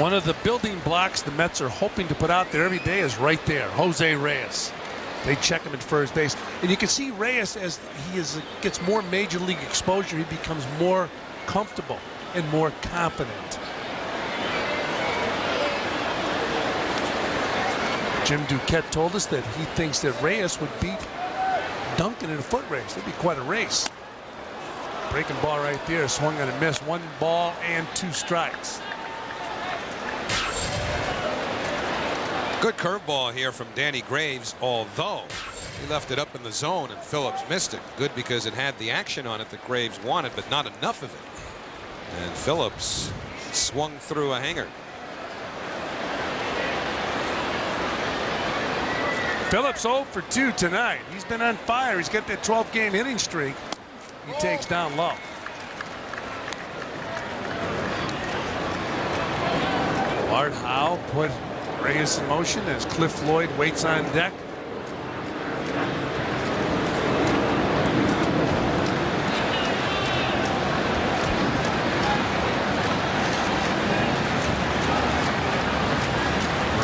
One of the building blocks the Mets are hoping to put out there every day is right there, Jose Reyes. They check him at first base. And you can see Reyes as he gets more major league exposure, he becomes more comfortable and more confident. Jim Duquette told us that he thinks that Reyes would beat Duncan in a foot race. It'd be quite a race. Breaking ball right there, swung and a miss. 1 ball and 2 strikes. Good curveball here from Danny Graves, although he left it up in the zone and Phillips missed it. Good because it had the action on it that Graves wanted, but not enough of it. And Phillips swung through a hanger. Phillips 0 for 2 tonight. He's been on fire. He's got that 12-game hitting streak. He takes down low. Art Howe put Reyes in motion as Cliff Floyd waits on deck.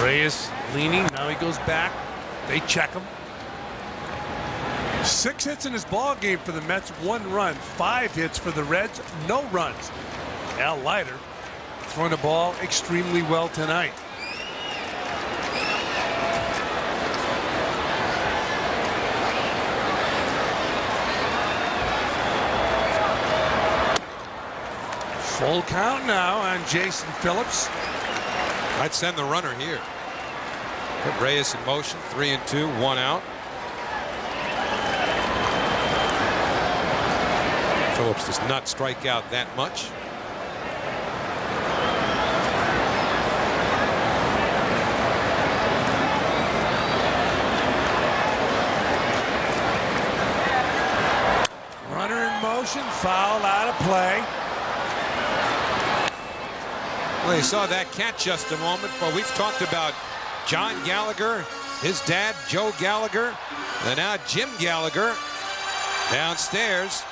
Reyes leaning. Now he goes back. They check him. 6 hits in this ball game for the Mets, 1 run. 5 hits for the Reds, no runs. Leiter throwing the ball extremely well tonight. Full count now on Jason Phillips. I'd send the runner here. Put Reyes in motion. 3-2, 1 out. Phillips does not strike out that much. Runner in motion, foul out of play. Well, you saw that catch just a moment, but we've talked about John Gallagher, his dad, Joe Gallagher, and now Jim Gallagher downstairs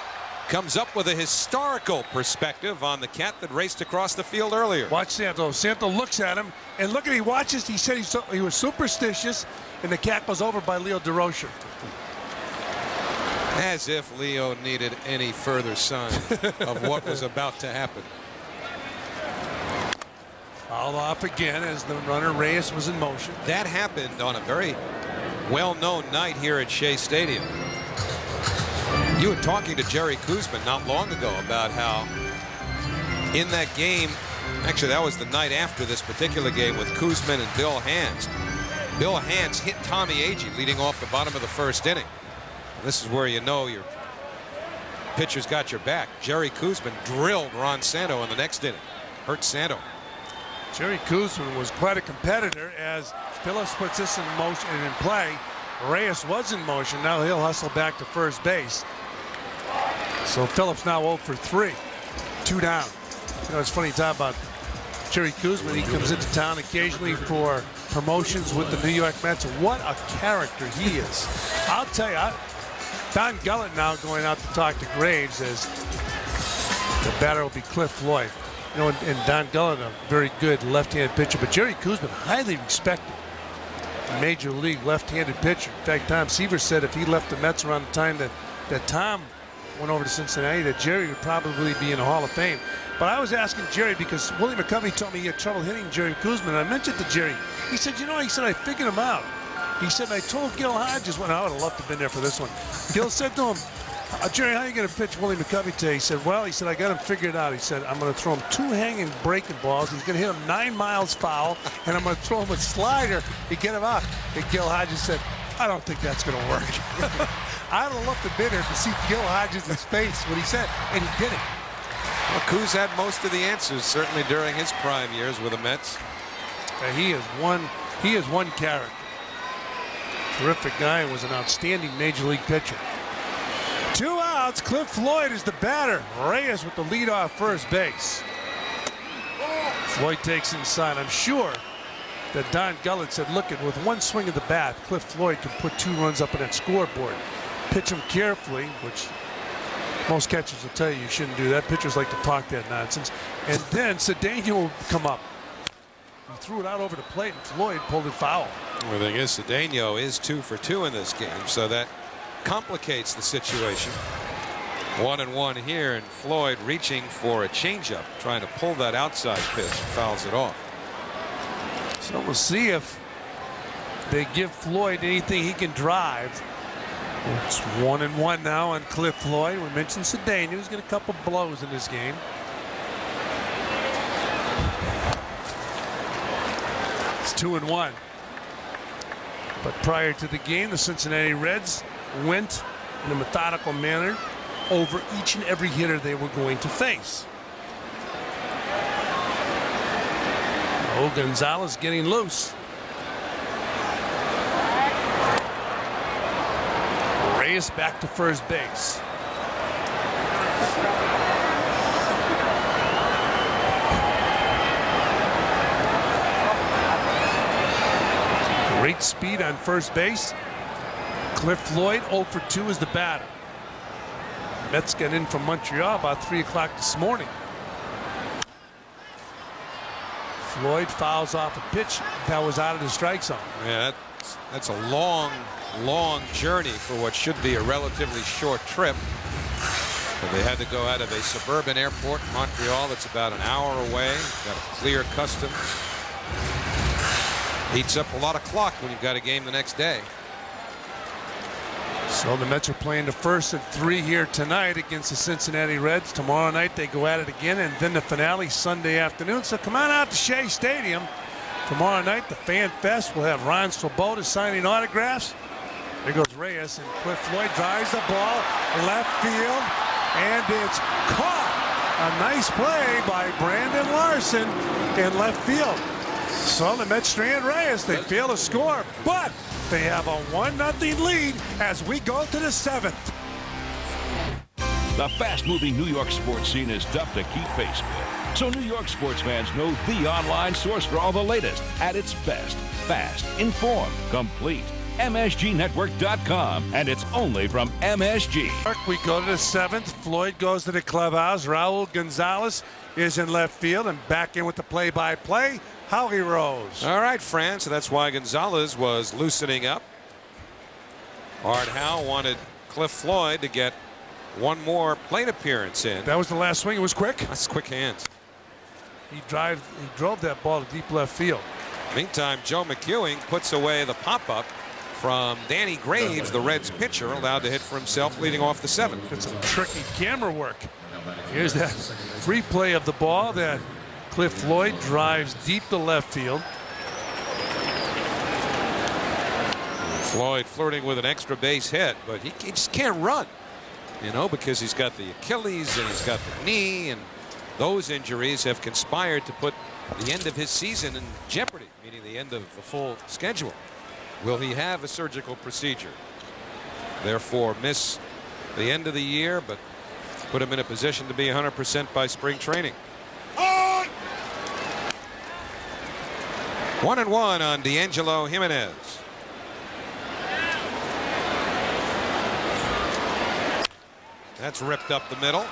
comes up with a historical perspective on the cat that raced across the field earlier. Watch Santo. Santo looks at him, and look at he watches. He said he was superstitious, and the cat goes over by Leo DeRocher. As if Leo needed any further sign of what was about to happen. Foul off again as the runner Reyes was in motion. That happened on a very well-known night here at Shea Stadium. You were talking to Jerry Koosman not long ago about how in that game, actually that was the night after this particular game with Koosman and Bill Hands. Bill Hands hit Tommy Agee leading off the bottom of the first inning. This is where you know your pitcher's got your back. Jerry Koosman drilled Ron Santo in the next inning. Hurt Santo. Jerry Koosman was quite a competitor as Phillips puts this in motion and in play. Reyes was in motion. Now he'll hustle back to first base. So Phillips now 0 for 3. 2 down. You know, it's funny to talk about Jerry Koosman. He comes into town occasionally for promotions with the New York Mets. What a character he is. I'll tell you, Don Gullett now going out to talk to Graves as the batter will be Cliff Floyd. You know, and Don Gullett, a very good left-handed pitcher, but Jerry Koosman, highly respected major league left-handed pitcher. In fact, Tom Seaver said if he left the Mets around the time that Tom went over to Cincinnati, that Jerry would probably be in the Hall of Fame. But I was asking Jerry because Willie McCovey told me he had trouble hitting Jerry Koosman. And I mentioned to Jerry, he said, you know, he said, I figured him out. He said, I told Gil Hodges, I would have loved to have been there for this one. Gil said to him, Jerry, how are you going to pitch Willie McCovey today? He said, well, he said, I got him figured out. He said, I'm going to throw him 2 hanging breaking balls. He's going to hit him 9 miles foul, and I'm going to throw him a slider to get him out. And Gil Hodges said, I don't think that's going to work. I'd have loved to be there to see Gil Hodges' face when he said, and he did it. Well, Coos had most of the answers, certainly during his prime years with the Mets. He is one character. Terrific guy and was an outstanding major league pitcher. 2 outs. Cliff Floyd is the batter. Reyes with the lead off first base. Floyd takes inside. I'm sure that Don Gullett said, look, with one swing of the bat, Cliff Floyd can put 2 runs up on that scoreboard. Pitch him carefully, which most catchers will tell you shouldn't do that. Pitchers like to talk that nonsense. And then Cedeno will come up. He threw it out over the plate, and Floyd pulled it foul. The thing is, Cedeno is 2 for 2 in this game, so that complicates the situation. 1-1 here, and Floyd reaching for a changeup, trying to pull that outside pitch, fouls it off. So we'll see if they give Floyd anything he can drive. It's 1-1 now on Cliff Floyd. We mentioned Cedeno. He's got a couple blows in this game. It's 2-1. But prior to the game, the Cincinnati Reds went in a methodical manner over each and every hitter they were going to face. Oh, Gonzalez getting loose. Reyes back to first base. Great speed on first base. Cliff Floyd 0 for 2 is the batter. Mets got in from Montreal about 3 o'clock this morning. Floyd fouls off a pitch that was out of the strike zone. Yeah, that's a long journey for what should be a relatively short trip. But they had to go out of a suburban airport in Montreal that's about an hour away. Got to clear customs. Eats up a lot of clock when you've got a game the next day. So the Mets are playing the first of 3 here tonight against the Cincinnati Reds. Tomorrow night they go at it again, and then the finale Sunday afternoon. So come on out to Shea Stadium. Tomorrow night, the Fan Fest will have Ron Swoboda signing autographs. There goes Reyes, and Cliff Floyd drives the ball left field, and it's caught. A nice play by Brandon Larson in left field. So the Mets strand Reyes. They fail to score, but they have a 1-0 lead as we go to the 7th. The fast-moving New York sports scene is tough to keep pace with. So New York sports fans know the online source for all the latest at its best. Fast, informed, complete. MSGNetwork.com, and it's only from MSG. We go to the 7th. Floyd goes to the clubhouse. Raul Gonzalez is in left field, and back in with the play-by-play, Howie Rose. All right, Fran, so that's why Gonzalez was loosening up. Art Howe wanted Cliff Floyd to get one more plate appearance in. That was the last swing. It was quick. That's quick hands. He drove that ball to deep left field. Meantime, Joe McEwing puts away the pop-up from Danny Graves, the Reds pitcher, allowed to hit for himself, leading off the 7th. It's some tricky camera work. Here's that replay of the ball that Cliff Floyd drives deep to left field. Floyd flirting with an extra base hit, but he just can't run, you know, because he's got the Achilles and he's got the knee, and those injuries have conspired to put the end of his season in jeopardy, meaning the end of the full schedule. Will he have a surgical procedure? Therefore, miss the end of the year, but put him in a position to be 100% by spring training. 1-1 on D'Angelo Jimenez. That's ripped up the middle.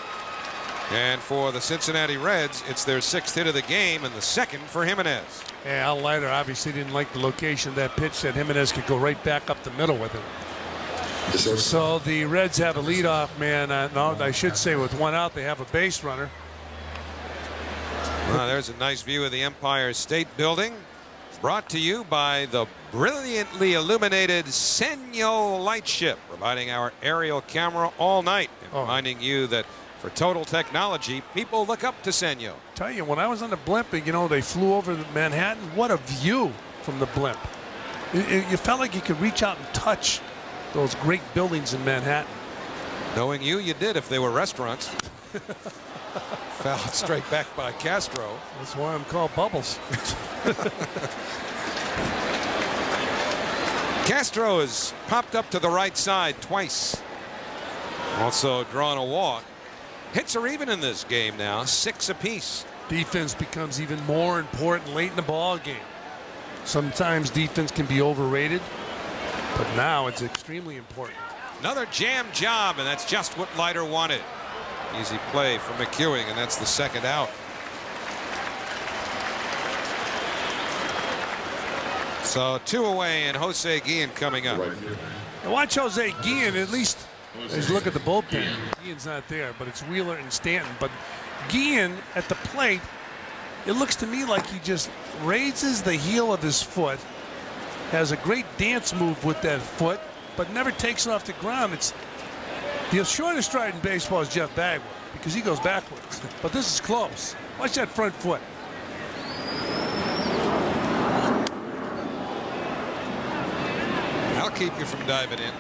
And for the Cincinnati Reds, it's their 6th hit of the game and the 2nd for Jimenez. Yeah, Al Leiter obviously didn't like the location of that pitch, that Jimenez could go right back up the middle with it. So the Reds have a leadoff man. No, I should say with one out, they have a base runner. Well, there's a nice view of the Empire State Building. Brought to you by the brilliantly illuminated Senyo light ship, providing our aerial camera all night, and reminding you that for total technology, people look up to Senyo. Tell you, when I was on the blimp, you know, they flew over Manhattan. What a view from the blimp. You felt like you could reach out and touch those great buildings in Manhattan. Knowing you, you did if they were restaurants. Fouled straight back by Castro. That's why I'm called Bubbles. Castro has popped up to the right side twice. Also drawn a walk. Hits are even in this game now, 6 apiece. Defense becomes even more important late in the ball game. Sometimes defense can be overrated, but now it's extremely important. Another jam job, and that's just what Leiter wanted. Easy play for McEwing, and that's the 2nd out. So 2 away, and Jose Guillen coming up. Now watch Jose Guillen, at least as you look at the bullpen. Guillen's not there, but it's Wheeler and Stanton. But Guillen at the plate, it looks to me like he just raises the heel of his foot, has a great dance move with that foot, but never takes it off the ground. It's the shortest stride in baseball is Jeff Bagwell, because he goes backwards. But this is close. Watch that front foot. I'll keep you from diving in.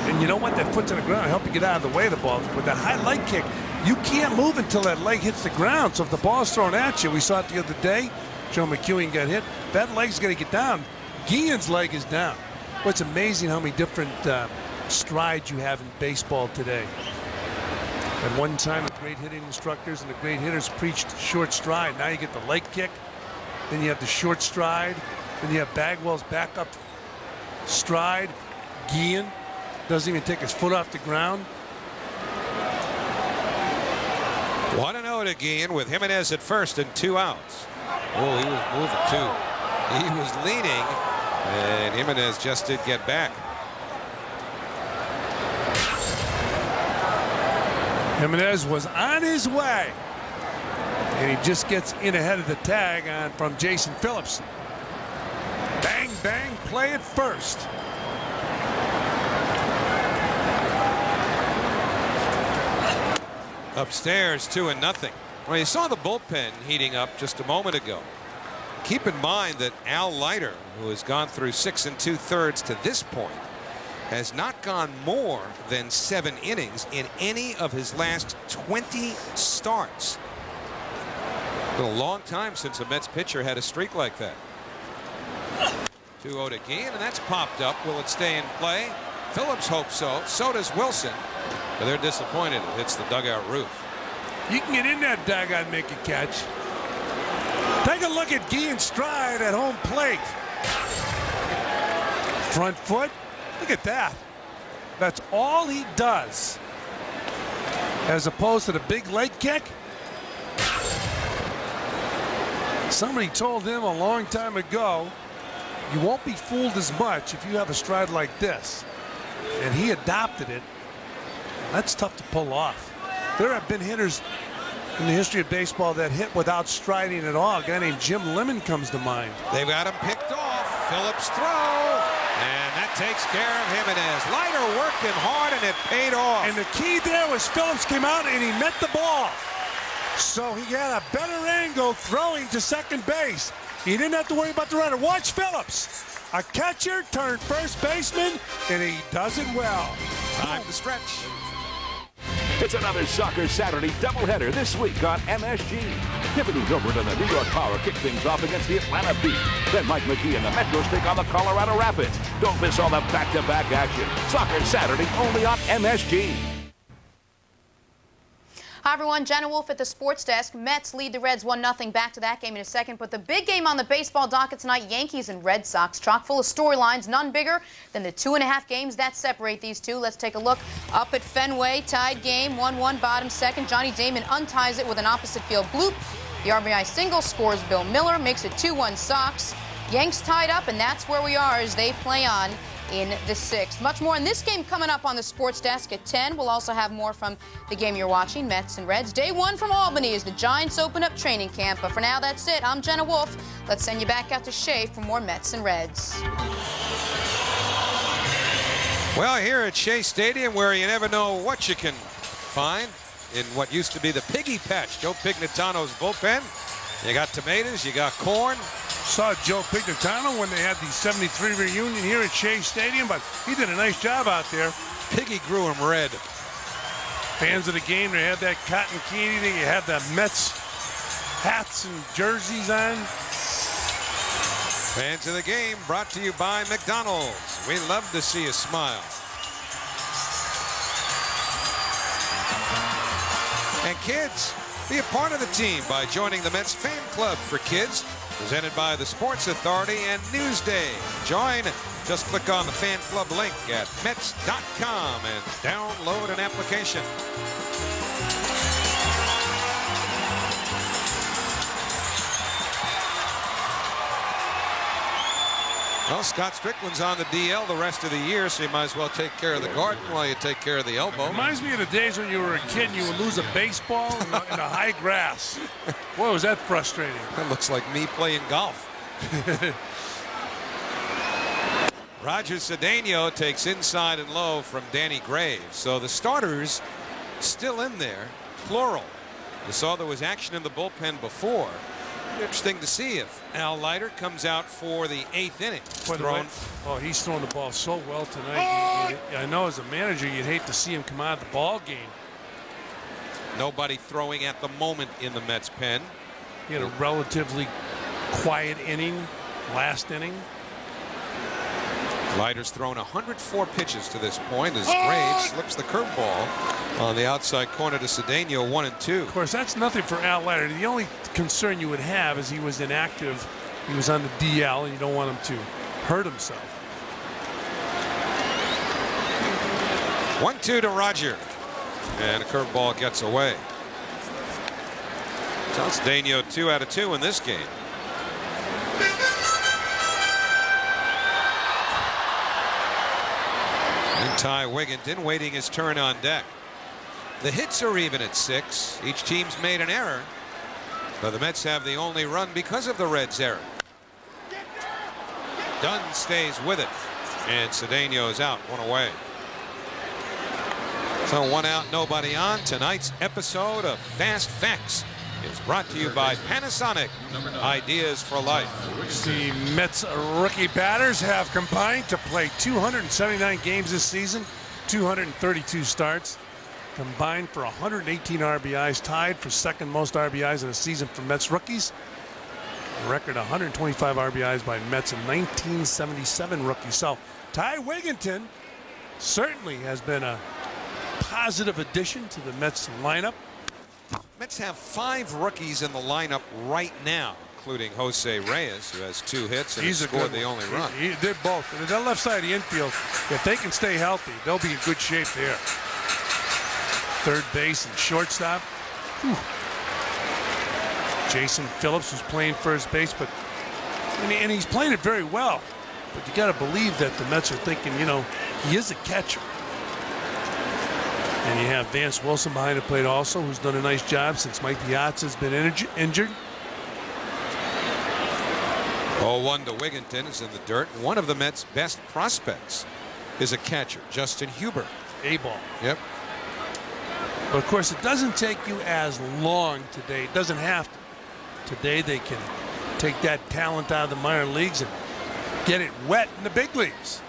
And you know what? That foot to the ground help you get out of the way of the ball. With that high leg kick, you can't move until that leg hits the ground. So if the ball's thrown at you, we saw it the other day, Joe McEwing got hit. That leg's going to get down. Guillen's leg is down. Well, it's amazing how many different strides you have in baseball today. At one time, the great hitting instructors and the great hitters preached short stride. Now you get the leg kick, then you have the short stride, then you have Bagwell's back up stride. Guillen doesn't even take his foot off the ground. 1-0 1-0 to Guillen with Jimenez at first and 2 outs. Oh, he was moving too. He was leaning, and Jimenez just did get back. Jimenez was on his way, and he just gets in ahead of the tag on from Jason Phillips. Bang, bang, play it first. Upstairs, 2-0. Well, you saw the bullpen heating up just a moment ago. Keep in mind that Al Leiter, who has gone through 6 2/3 to this point, has not gone more than 7 innings in any of his last 20 starts. It's been a long time since a Mets pitcher had a streak like that. 2-0 to Guillen, and that's popped up. Will it stay in play? Phillips hopes so. So does Wilson. But they're disappointed. It hits the dugout roof. You can get in that dugout and make a catch. Take a look at Guillen's stride at home plate. Front foot. Look at that. That's all he does. As opposed to the big leg kick. Somebody told him a long time ago, you won't be fooled as much if you have a stride like this. And he adopted it. That's tough to pull off. There have been hitters in the history of baseball that hit without striding at all. A guy named Jim Lemon comes to mind. They've got him picked off. Phillips throw. And that takes care of Jimenez. Leiter working hard, and it paid off. And the key there was Phillips came out and he met the ball. So he had a better angle throwing to second base. He didn't have to worry about the runner. Watch Phillips. A catcher turned first baseman, and he does it well. Time to stretch. It's another Soccer Saturday doubleheader this week on MSG. Tiffany Gilbert and the New York Power kick things off against the Atlanta Beat. Then Mike McGee and the Metros take on the Colorado Rapids. Don't miss all the back-to-back action. Soccer Saturday only on MSG. Hi, everyone. Jenna Wolf at the sports desk. Mets lead the Reds 1-0. Back to that game in a second. But the big game on the baseball docket tonight, Yankees and Red Sox. Chock full of storylines, none bigger than the 2.5 games that separate these two. Let's take a look up at Fenway. Tied game, 1-1, bottom second. Johnny Damon unties it with an opposite field bloop. The RBI single scores Bill Miller, makes it 2-1 Sox. Yanks tied up, and that's where we are as they play on in the 6th. Much more in this game coming up on the sports desk at 10. We'll also have more from the game you're watching, Mets and Reds. Day 1 from Albany as the Giants open up training camp. But for now, that's it. I'm Jenna Wolf. Let's send you back out to Shea for more Mets and Reds. Well, here at Shea Stadium, where you never know what you can find in what used to be the piggy patch, Joe Pignatano's bullpen. You got tomatoes, you got corn. Saw Joe Pignatano when they had the 73 reunion here at Shea Stadium, but he did a nice job out there. Piggy grew him red. Fans of the game, they had that cotton candy thing. You had the Mets hats and jerseys on. Fans of the game brought to you by McDonald's. We love to see a smile. And kids, be a part of the team by joining the Mets Fan Club for Kids, presented by the Sports Authority and Newsday. Join. Just click on the Fan Club link at Mets.com and download an application. Well, Scott Strickland's on the DL the rest of the year, so you might as well take care of the garden while you take care of the elbow. Reminds me of the days when you were a kid and you would lose a baseball in the high grass. Boy, was that frustrating. That looks like me playing golf. Roger Cedeno takes inside and low from Danny Graves. So the starters still in there, plural. You saw there was action in the bullpen before. Interesting to see if Al Leiter comes out for the 8th inning. Oh, he's throwing the ball so well tonight. I know as a manager, you'd hate to see him come out of the ball game. Nobody throwing at the moment in the Mets pen. He had a relatively quiet inning, last inning. Leiter's thrown 104 pitches to this point as Graves slips the curveball on the outside corner to Cedeno, 1-2. Of course, that's nothing for Al Leiter. The only concern you would have is he was inactive. He was on the DL, and you don't want him to hurt himself. 1-2 to Roger. And a curveball gets away. So Cedeno 2 out of 2 in this game. And Ty Wigginton waiting his turn on deck. The hits are even at 6. Each team's made an error, but the Mets have the only run because of the Reds' error. Dunn stays with it, and Cedeno's out, 1 away. So 1 out, nobody on. Tonight's episode of Fast Facts is brought to you by Panasonic. Ideas for life. The Mets rookie batters have combined to play 279 games this season, 232 starts, combined for 118 RBIs, tied for second most RBIs in a season for Mets rookies. A record 125 RBIs by Mets in 1977 rookies. So Ty Wigginton certainly has been a positive addition to the Mets lineup. Mets have 5 rookies in the lineup right now, including Jose Reyes, who has 2 hits and has scored the only run. They're both. That left side of the infield, if they can stay healthy, they'll be in good shape there. Third base and shortstop. Whew. Jason Phillips was playing first base, but and he's playing it very well. But you got to believe that the Mets are thinking, you know, he is a catcher. And you have Vance Wilson behind the plate also, who's done a nice job since Mike Piazza has been injured. 0-1 to Wigginton is in the dirt. One of the Mets' best prospects is a catcher, Justin Huber. A-ball. Yep. But of course, it doesn't take you as long today. It doesn't have to. Today they can take that talent out of the minor leagues and get it wet in the big leagues.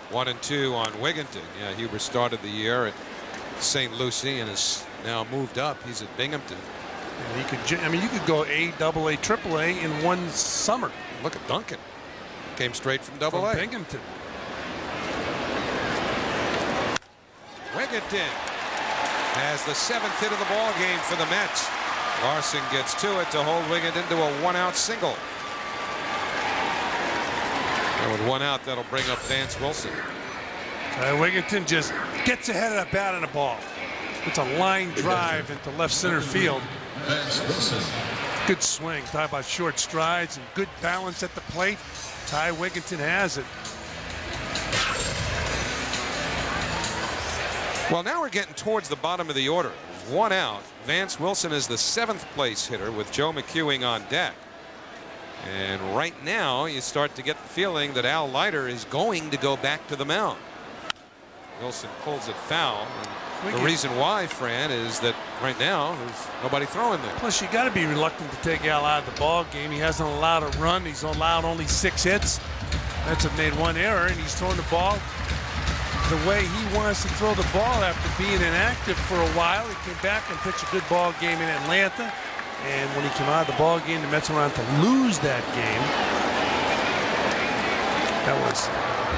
1-2 on Wigginton. Yeah, Huber started the year at St. Lucie and has now moved up. He's at Binghamton. And he could, I mean, you could go A, AA, AAA in one summer. Look at Duncan. Came straight from AA. Binghamton. Wigginton has the 7th hit of the ball game for the Mets. Larson gets to it to hold Wigginton to a 1-out single. And with 1 out, that'll bring up Vance Wilson. Wigginton just gets ahead of the bat on the ball. It's a line drive into left center field. Good swing. Talk about short strides and good balance at the plate. Ty Wigginton has it. Well, now we're getting towards the bottom of the order. 1 out. Vance Wilson is the 7th place hitter with Joe McEwing on deck. And right now you start to get the feeling that Al Leiter is going to go back to the mound. Wilson pulls it foul. And the reason why, Fran, is that right now there's nobody throwing there. Plus, you got to be reluctant to take Al out of the ball game. He hasn't allowed a run. He's allowed only 6 hits. Mets have made 1 error, and he's throwing the ball the way he wants to throw the ball after being inactive for a while. He came back and pitched a good ball game in Atlanta. And when he came out of the ball game, the Mets went on to lose that game. That was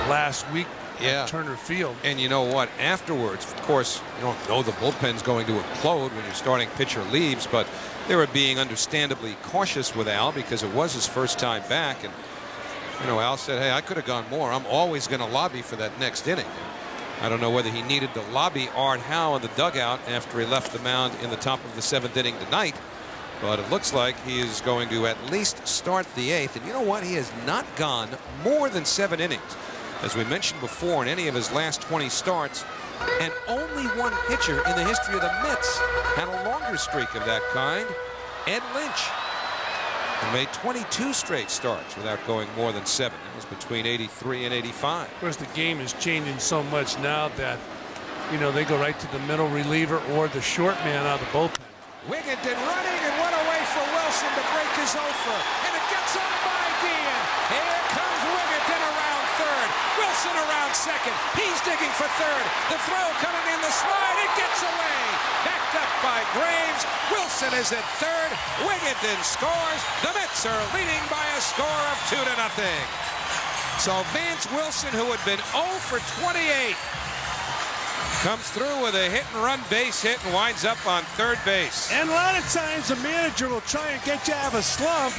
last week at Turner Field. And you know what? Afterwards, of course, you don't know the bullpen's going to implode when your starting pitcher leaves, but they were being understandably cautious with Al because it was his first time back. And, you know, Al said, hey, I could have gone more. I'm always going to lobby for that next inning. I don't know whether he needed to lobby Art Howe in the dugout after he left the mound in the top of the 7th inning tonight. But it looks like he is going to at least start the 8th. And you know what? He has not gone more than 7 innings. As we mentioned before, in any of his last 20 starts, and only one pitcher in the history of the Mets had a longer streak of that kind, Ed Lynch, who made 22 straight starts without going more than 7. It was between 83 and 85. Of course, the game is changing so much now that, you know, they go right to the middle reliever or the short man out of the bullpen. Wigginton running and one away for Wilson to break his offer, and it gets up by Dean. Here comes Wigginton around third. Wilson around second. He's digging for third. The throw coming in, the slide, it gets away. Backed up by Graves. Wilson is at third. Wigginton scores. The Mets are leading by a score of 2-0. So Vance Wilson, who had been 0 for 28, comes through with a hit-and-run base hit and winds up on third base. And a lot of times the manager will try and get you out of a slump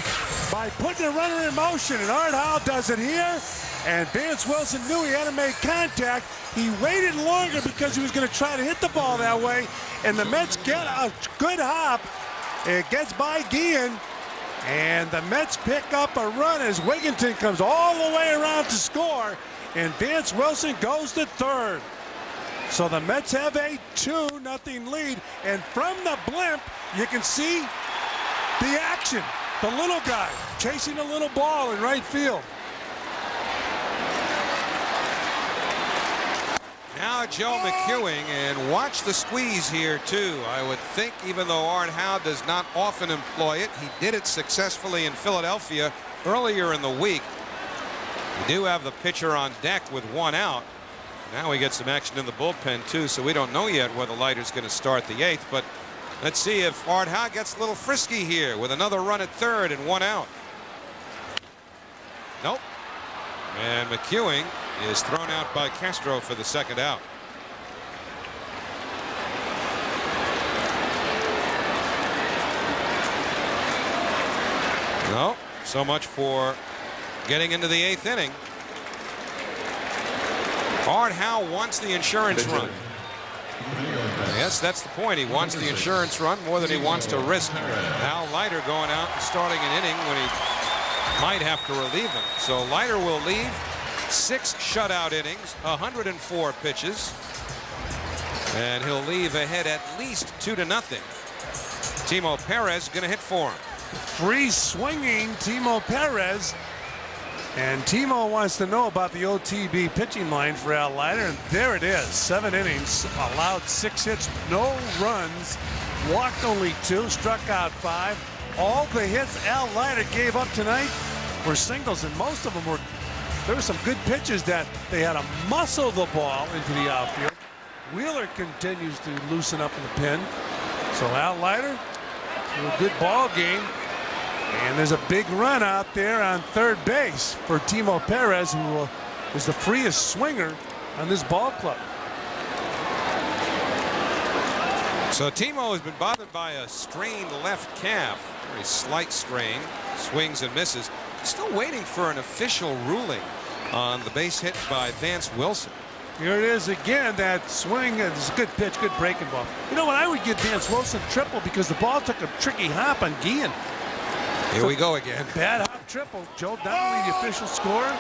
by putting the runner in motion, and Art Howe does it here. And Vance Wilson knew he had to make contact. He waited longer because he was going to try to hit the ball that way. And the Mets get a good hop It gets by Guillen, and the Mets pick up a run as Wigginton comes all the way around to score, and Vance Wilson goes to third. So the Mets have a 2-0 lead, and from the blimp, you can see the action. The little guy chasing a little ball in right field. Now Joe McEwing, and watch the squeeze here too. I would think, even though Art Howe does not often employ it, he did it successfully in Philadelphia earlier in the week. We do have the pitcher on deck with 1 out. Now we get some action in the bullpen too, so we don't know yet whether Leiter's going to start the 8th, but let's see if Art Howe gets a little frisky here with another run at third and 1 out. Nope. And McEwing is thrown out by Castro for the 2nd out. No, so much for getting into the 8th inning. Art Howe wants the insurance run. Yes, that's the point. He wants the insurance run more than he wants to risk Al Leiter going out and starting an inning when he might have to relieve him. So Leiter will leave 6 shutout innings, 104 pitches, and he'll leave ahead at least 2-0. Timo Perez going to hit for him. Free swinging Timo Perez. And Timo wants to know about the OTB pitching line for Al Leiter, and there it is. 7 innings, allowed 6 hits, no runs, walked only 2, struck out 5. All the hits Al Leiter gave up tonight were singles, and most of them were, there were some good pitches that they had to muscle the ball into the outfield. Wheeler continues to loosen up in the pen. So Al Leiter, a good ball game. And there's a big run out there on third base for Timo Perez, who is the freest swinger on this ball club. So Timo has been bothered by a strained left calf, very slight strain, swings and misses. Still waiting for an official ruling on the base hit by Vance Wilson. Here it is again, that swing. It's a good pitch, good breaking ball. You know what, I would give Vance Wilson triple because the ball took a tricky hop on Guillen. Here we go again. Bad hop triple. Joe Donnelly, the official scorer.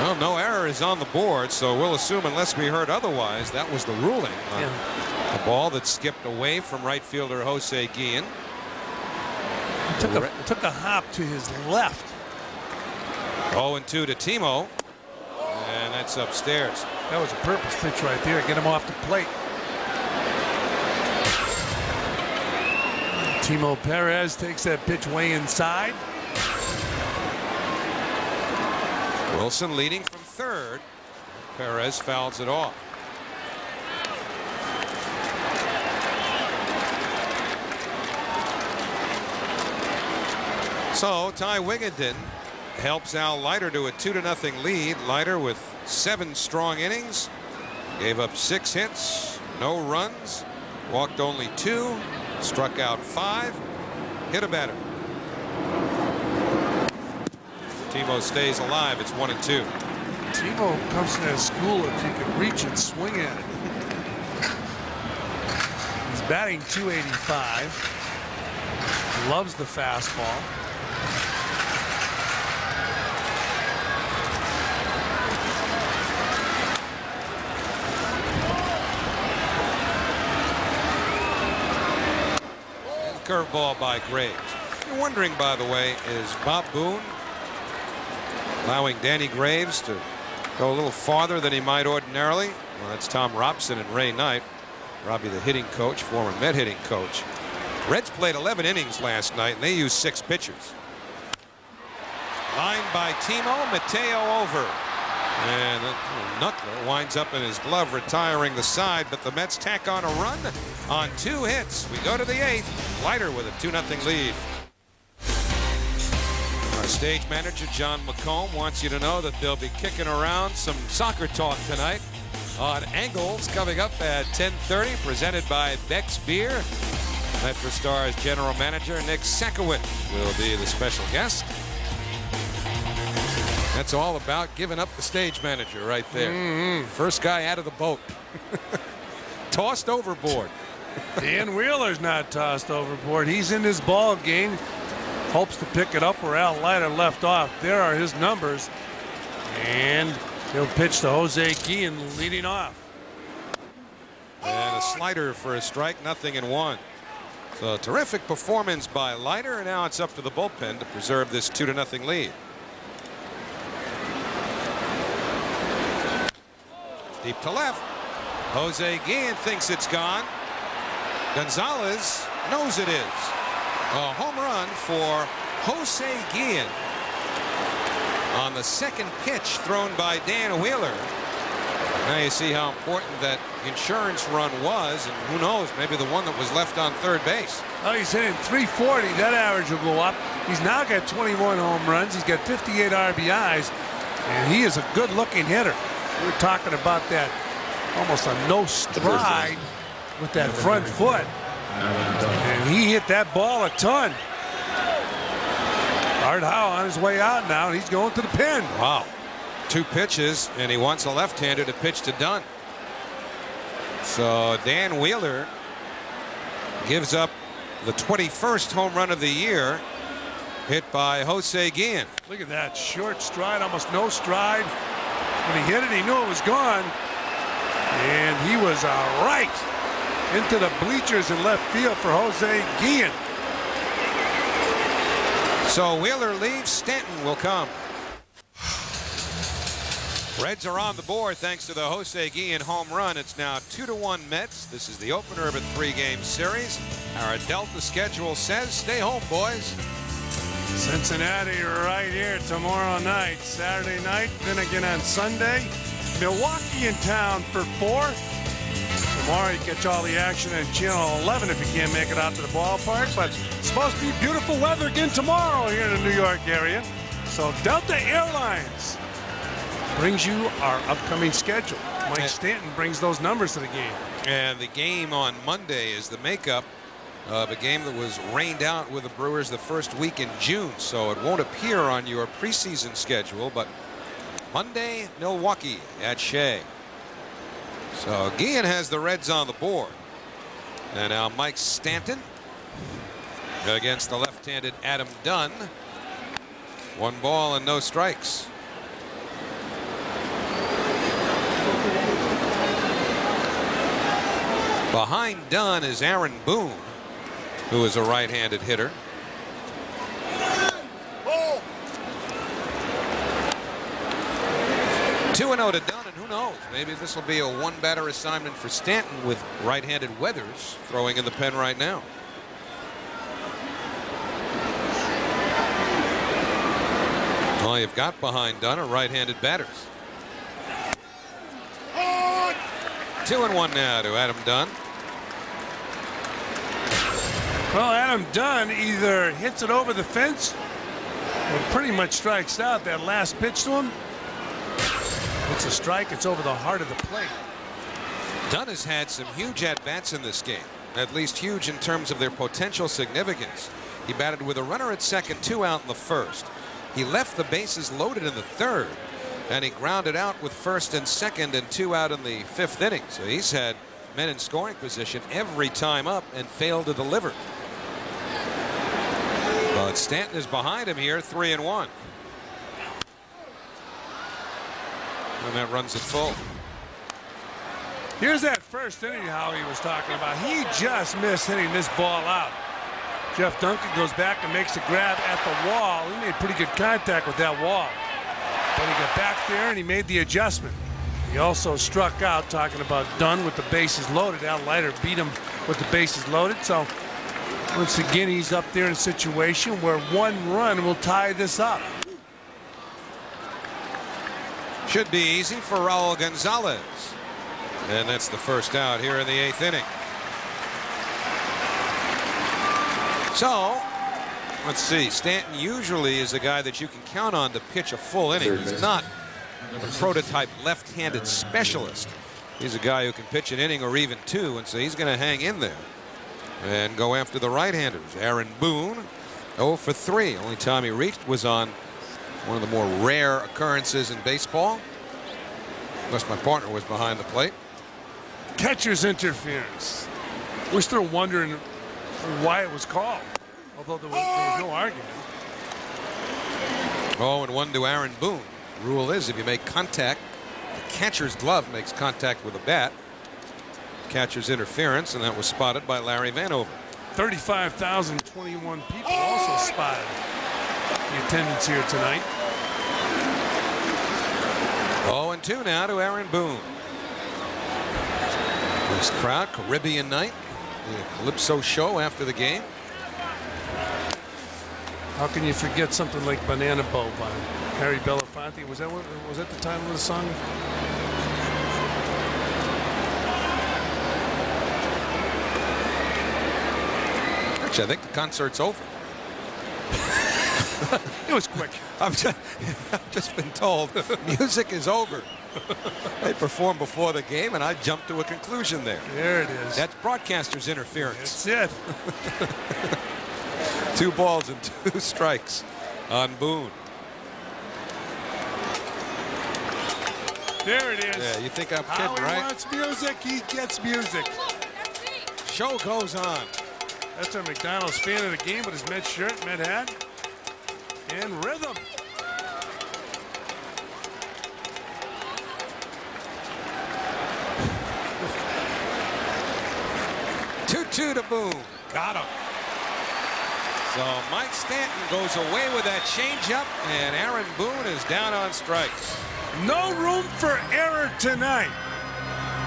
Well, no error is on the board, so we'll assume, unless we heard otherwise, that was the ruling on a ball that skipped away from right fielder Jose Guillen. Took a hop to his left. 0-2 to Timo, and that's upstairs. That was a purpose pitch right there. Get him off the plate. Timo Perez takes that pitch way inside. Wilson leading from third. Perez fouls it off. So Ty Wigginton helps Al Leiter to a 2-0 lead. Leiter with 7 strong innings, gave up 6 hits, no runs, walked only 2, struck out 5, hit a batter. Timo stays alive. It's 1-2. Timo comes from that school if he can reach and swing at it. He's batting .285. Loves the fastball. Curveball by Graves. You're wondering, by the way, is Bob Boone allowing Danny Graves to go a little farther than he might ordinarily? Well, that's Tom Robson and Ray Knight. Robbie, the hitting coach, former Met hitting coach. Reds played 11 innings last night, and they used 6 pitchers. Line by Timo, Mateo over. And Knuckler winds up in his glove, retiring the side, but the Mets tack on a run on 2 hits. We go to the 8th. Leiter with a 2-0 lead. Our stage manager, John McComb, wants you to know that they'll be kicking around some soccer talk tonight on Angles coming up at 10:30, presented by Beck's Beer. Metro Stars general manager Nick Sakowicz will be the special guest. That's all about giving up the stage manager right there. First guy out of the boat. Tossed overboard. Dan Wheeler's not tossed overboard. He's in this ball game. Hopes to pick it up where Al Leiter left off. There are his numbers. And he'll pitch to Jose Guillen leading off. And a slider for a strike, 0-1. So terrific performance by Leiter, and now it's up to the bullpen to preserve this 2-0 lead. Deep to left. Jose Guillen thinks it's gone. Gonzalez knows it is. A home run for Jose Guillen on the second pitch thrown by Dan Wheeler. Now you see how important that insurance run was, and who knows, maybe the one that was left on third base. Oh, he's hitting 340. That average will go up. He's now got 21 home runs. He's got 58 RBIs, and he is a good-looking hitter. We're talking about that almost a no stride with that front foot, and he hit that ball a ton. Art Howe on his way out now, and he's going to the pen. Wow. 2 pitches, and he wants a left-hander to pitch to Dunn. So Dan Wheeler gives up the 21st home run of the year, hit by Jose Guillen. Look at that short stride, almost no stride. When he hit it, he knew it was gone, and he was right into the bleachers in left field for Jose Guillen. So Wheeler leaves, Stanton will come. Reds are on the board thanks to the Jose Guillen home run. It's now 2-1 Mets. This is the opener of a 3-game series. Our Delta schedule says stay home, boys. Cincinnati right here tomorrow night. Saturday night, then again on Sunday. Milwaukee in town for 4. Tomorrow you catch all the action on Channel 11 if you can't make it out to the ballpark. But it's supposed to be beautiful weather again tomorrow here in the New York area. So Delta Airlines brings you our upcoming schedule. Mike Stanton brings those numbers to the game. And the game on Monday is the makeup of a game that was rained out with the Brewers the first week in June, so it won't appear on your preseason schedule. But Monday, Milwaukee at Shea. So Guillen has the Reds on the board. And now Mike Stanton against the left-handed Adam Dunn. 1 ball and no strikes. Behind Dunn is Aaron Boone, who is a right-handed hitter. Oh. 2-0 to Dunn, and who knows, maybe this will be a 1-batter assignment for Stanton with right-handed Weathers throwing in the pen right now. All you've got behind Dunn are right-handed batters. 2-1 now to Adam Dunn. Well, Adam Dunn either hits it over the fence or pretty much strikes out. That last pitch to him, it's a strike. It's over the heart of the plate. Dunn has had some huge at-bats in this game, at least huge in terms of their potential significance. He batted with a runner at second, 2 out in the first. He left the bases loaded in the third, and he grounded out with first and second and 2 out in the 5th inning. So he's had men in scoring position every time up and failed to deliver. But Stanton is behind him here, 3-1. And that runs it full. Here's that first inning Howie was talking about. He just missed hitting this ball out. Jeff Duncan goes back and makes the grab at the wall. He made pretty good contact with that wall. But he got back there and he made the adjustment. He also struck out, talking about Dunn with the bases loaded. Al Leiter beat him with the bases loaded. So once again, he's up there in a situation where 1 run will tie this up. Should be easy for Raul Gonzalez. And that's the first out here in the 8th inning. So let's see. Stanton usually is a guy that you can count on to pitch a full inning. He's not a prototype left-handed specialist. He's a guy who can pitch an inning or even 2, and so he's going to hang in there and go after the right-handers. Aaron Boone, 0 for 3. Only time he reached was on one of the more rare occurrences in baseball, unless my partner was behind the plate. Catcher's interference. We're still wondering why it was called, although there was no argument. 0-1 to Aaron Boone. Rule is if you make contact, the catcher's glove makes contact with a bat. Catcher's interference, and that was spotted by Larry Vanover. 35,021 people also spotted the attendance here tonight. 0-2 now to Aaron Boone. This crowd, Caribbean night, the Calypso show after the game. How can you forget something like Banana Boat by Harry Belafonte? Was that the title of the song? Actually, I think the concert's over. It was quick. I've just been told music is over. They performed before the game, and I jumped to a conclusion there. There it is. That's broadcaster's interference. That's it. 2 balls and 2 strikes on Boone. There it is. Yeah, you think I'm kidding, Howie right? wants music, he gets music. Show goes on. That's our McDonald's fan of the game with his Met shirt, Met hat, and rhythm. Two to Boone. Got him. So Mike Stanton goes away with that changeup, and Aaron Boone is down on strikes. No room for error tonight.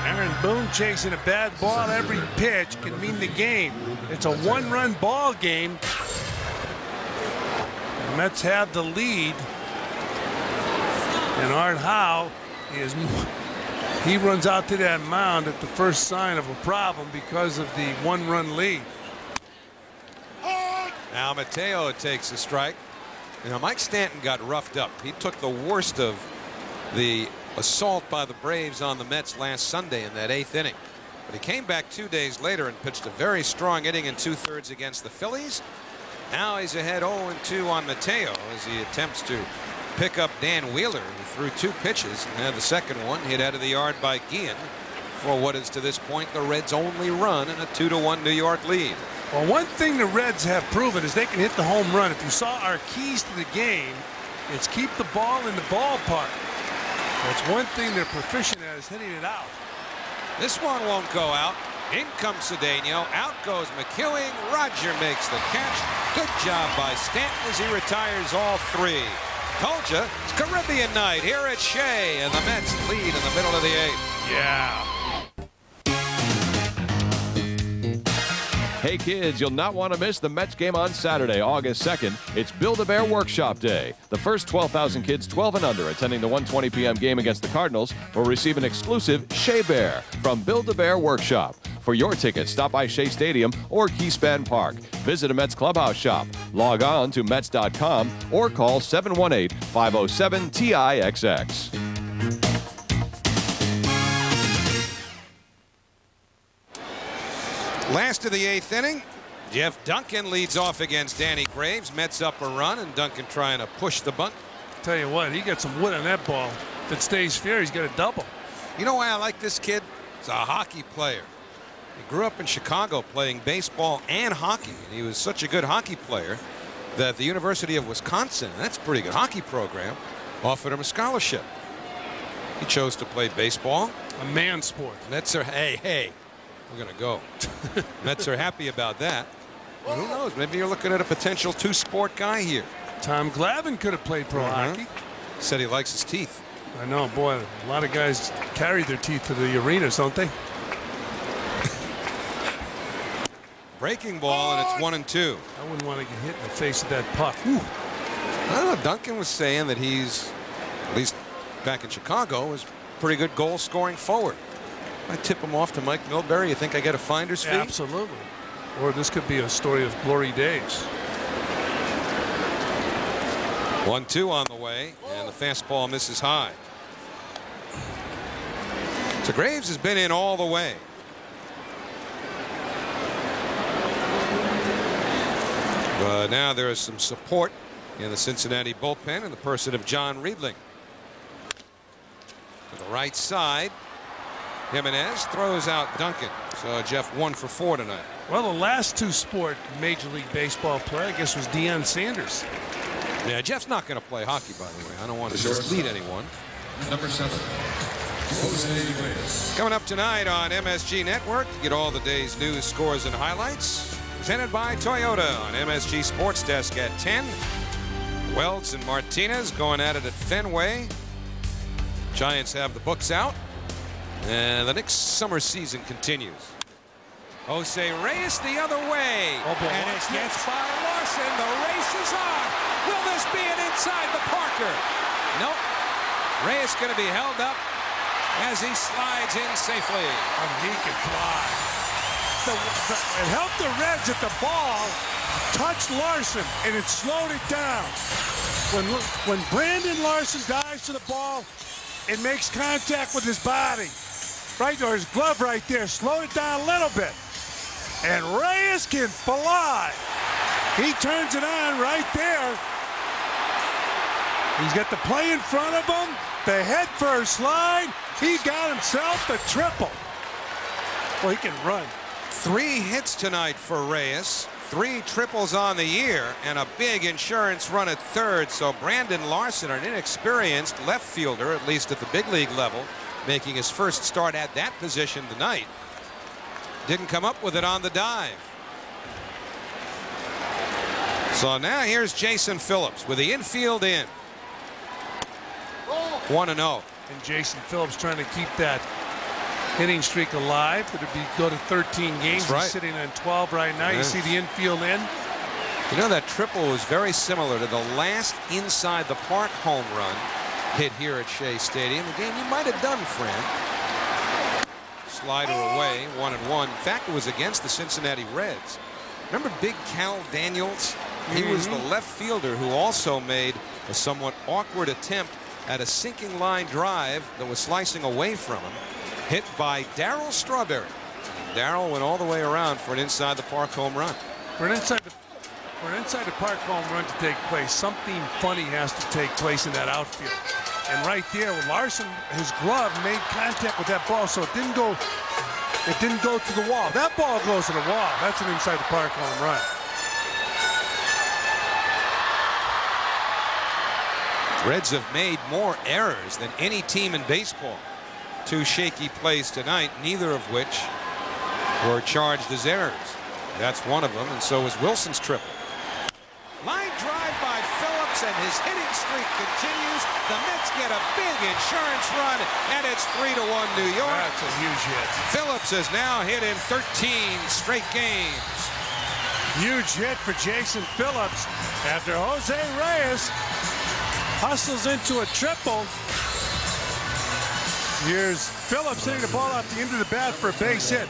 Aaron Boone chasing a bad ball every pitch can mean the game. It's a 1-run ball game. The Mets have the lead. And Art Howe he runs out to that mound at the first sign of a problem because of the 1-run lead. Now Mateo takes a strike. You know, Mike Stanton got roughed up. He took the worst of the assault by the Braves on the Mets last Sunday in that 8th inning. But he came back 2 days later and pitched a very strong inning in 2/3 against the Phillies. Now he's ahead 0-2 on Mateo as he attempts to pick up Dan Wheeler, who threw 2 pitches and had the second one hit out of the yard by Guillen for what is to this point the Reds' only run in a 2-1 New York lead. Well, one thing the Reds have proven is they can hit the home run. If you saw our keys to the game, it's keep the ball in the ballpark. That's one thing they're proficient at, is hitting it out. This one won't go out. In comes Cedeno. Out goes McEwing. Roger makes the catch. Good job by Stanton as he retires all 3. Told you, it's Caribbean night here at Shea, and the Mets lead in the middle of the 8th. Yeah. Hey kids, you'll not want to miss the Mets game on Saturday, August 2nd. It's Build-A-Bear Workshop Day. The first 12,000 kids 12 and under attending the 1:20 p.m. game against the Cardinals will receive an exclusive Shea Bear from Build-A-Bear Workshop. For your tickets, stop by Shea Stadium or Keyspan Park. Visit a Mets clubhouse shop. Log on to Mets.com or call 718-507-TIXX. Last of the 8th inning, Jeff Duncan leads off against Danny Graves. Mets up a run, and Duncan trying to push the bunt. Tell you what, he got some wood on that ball. If it stays fair, he's got a double. You know why I like this kid? He's a hockey player. He grew up in Chicago playing baseball and hockey, and he was such a good hockey player that the University of Wisconsin, that's a pretty good hockey program, offered him a scholarship. He chose to play baseball. A man sport. Mets are, hey, we're going to go. Mets are happy about that. Well, who knows? Maybe you're looking at a potential 2-sport guy here. Tom Glavine could have played pro hockey. Said he likes his teeth. I know, boy. A lot of guys carry their teeth to the arenas, don't they? Breaking ball, and it's 1-2. I wouldn't want to get hit in the face of that puck. Whew. I don't know. Duncan was saying that he's, at least back in Chicago, was pretty good goal scoring forward. I tip him off to Mike Milbury. You think I get a finder's fee? Absolutely. Or this could be a story of glory days. 1-2 on the way, and the fastball misses high. So Graves has been in all the way. But now there is some support in the Cincinnati bullpen in the person of John Riedling. To the right side. Jimenez throws out Duncan. So Jeff 1 for 4 tonight. Well, the last two sport Major League Baseball player, I guess, was Deion Sanders. Yeah, Jeff's not going to play hockey, by the way. I don't want to mislead anyone. Number 7, Jose Reyes. Coming up tonight on MSG Network, you get all the day's news, scores, and highlights. Presented by Toyota on MSG Sports Desk at 10. Wells and Martinez going at it at Fenway. Giants have the books out. And the Knicks' summer season continues. Jose Reyes the other way. Oh, boy. And it gets by Larson. The race is on. Will this be an inside the Parker? Nope. Reyes going to be held up as he slides in safely. He can fly. It helped the Reds at the ball touched Larson, and it slowed it down. When Brandon Larson dives to the ball, it makes contact with his body. Right, or his glove right there. Slowed it down a little bit. And Reyes can fly. He turns it on right there. He's got the play in front of him. The head first slide. He got himself the triple. Well, he can run. 3 hits tonight for Reyes. 3 triples on the year and a big insurance run at third. So Brandon Larson, an inexperienced left fielder, at least at the big league level, making his first start at that position tonight, didn't come up with it on the dive. So now here's Jason Phillips with the infield in. 1-0. And Jason Phillips trying to keep that hitting streak alive. It'll be go to 13 games. That's right. He's sitting on 12 right now. You see the infield in. You know, that triple was very similar to the last inside the park home run hit here at Shea Stadium. A game you might have done, Fran. Slider away, 1-1. In fact, it was against the Cincinnati Reds. Remember Big Cal Daniels? He was the left fielder who also made a somewhat awkward attempt at a sinking line drive that was slicing away from him, hit by Darryl Strawberry. Darryl went all the way around for an inside the park home run. For an inside the park home run to take place, something funny has to take place in that outfield. And right there, with Larson, his glove made contact with that ball, so it didn't go to the wall. That ball goes to the wall. That's an inside the park home run. Reds have made more errors than any team in baseball. 2 shaky plays tonight, neither of which were charged as errors. That's one of them, and so was Wilson's triple. Line drive by Phillips, and his hitting streak continues. The Mets get a big insurance run, and it's 3-1 New York. That's a huge hit. Phillips has now hit in 13 straight games. Huge hit for Jason Phillips after Jose Reyes hustles into a triple. Here's Phillips hitting the ball off the end of the bat for a base hit.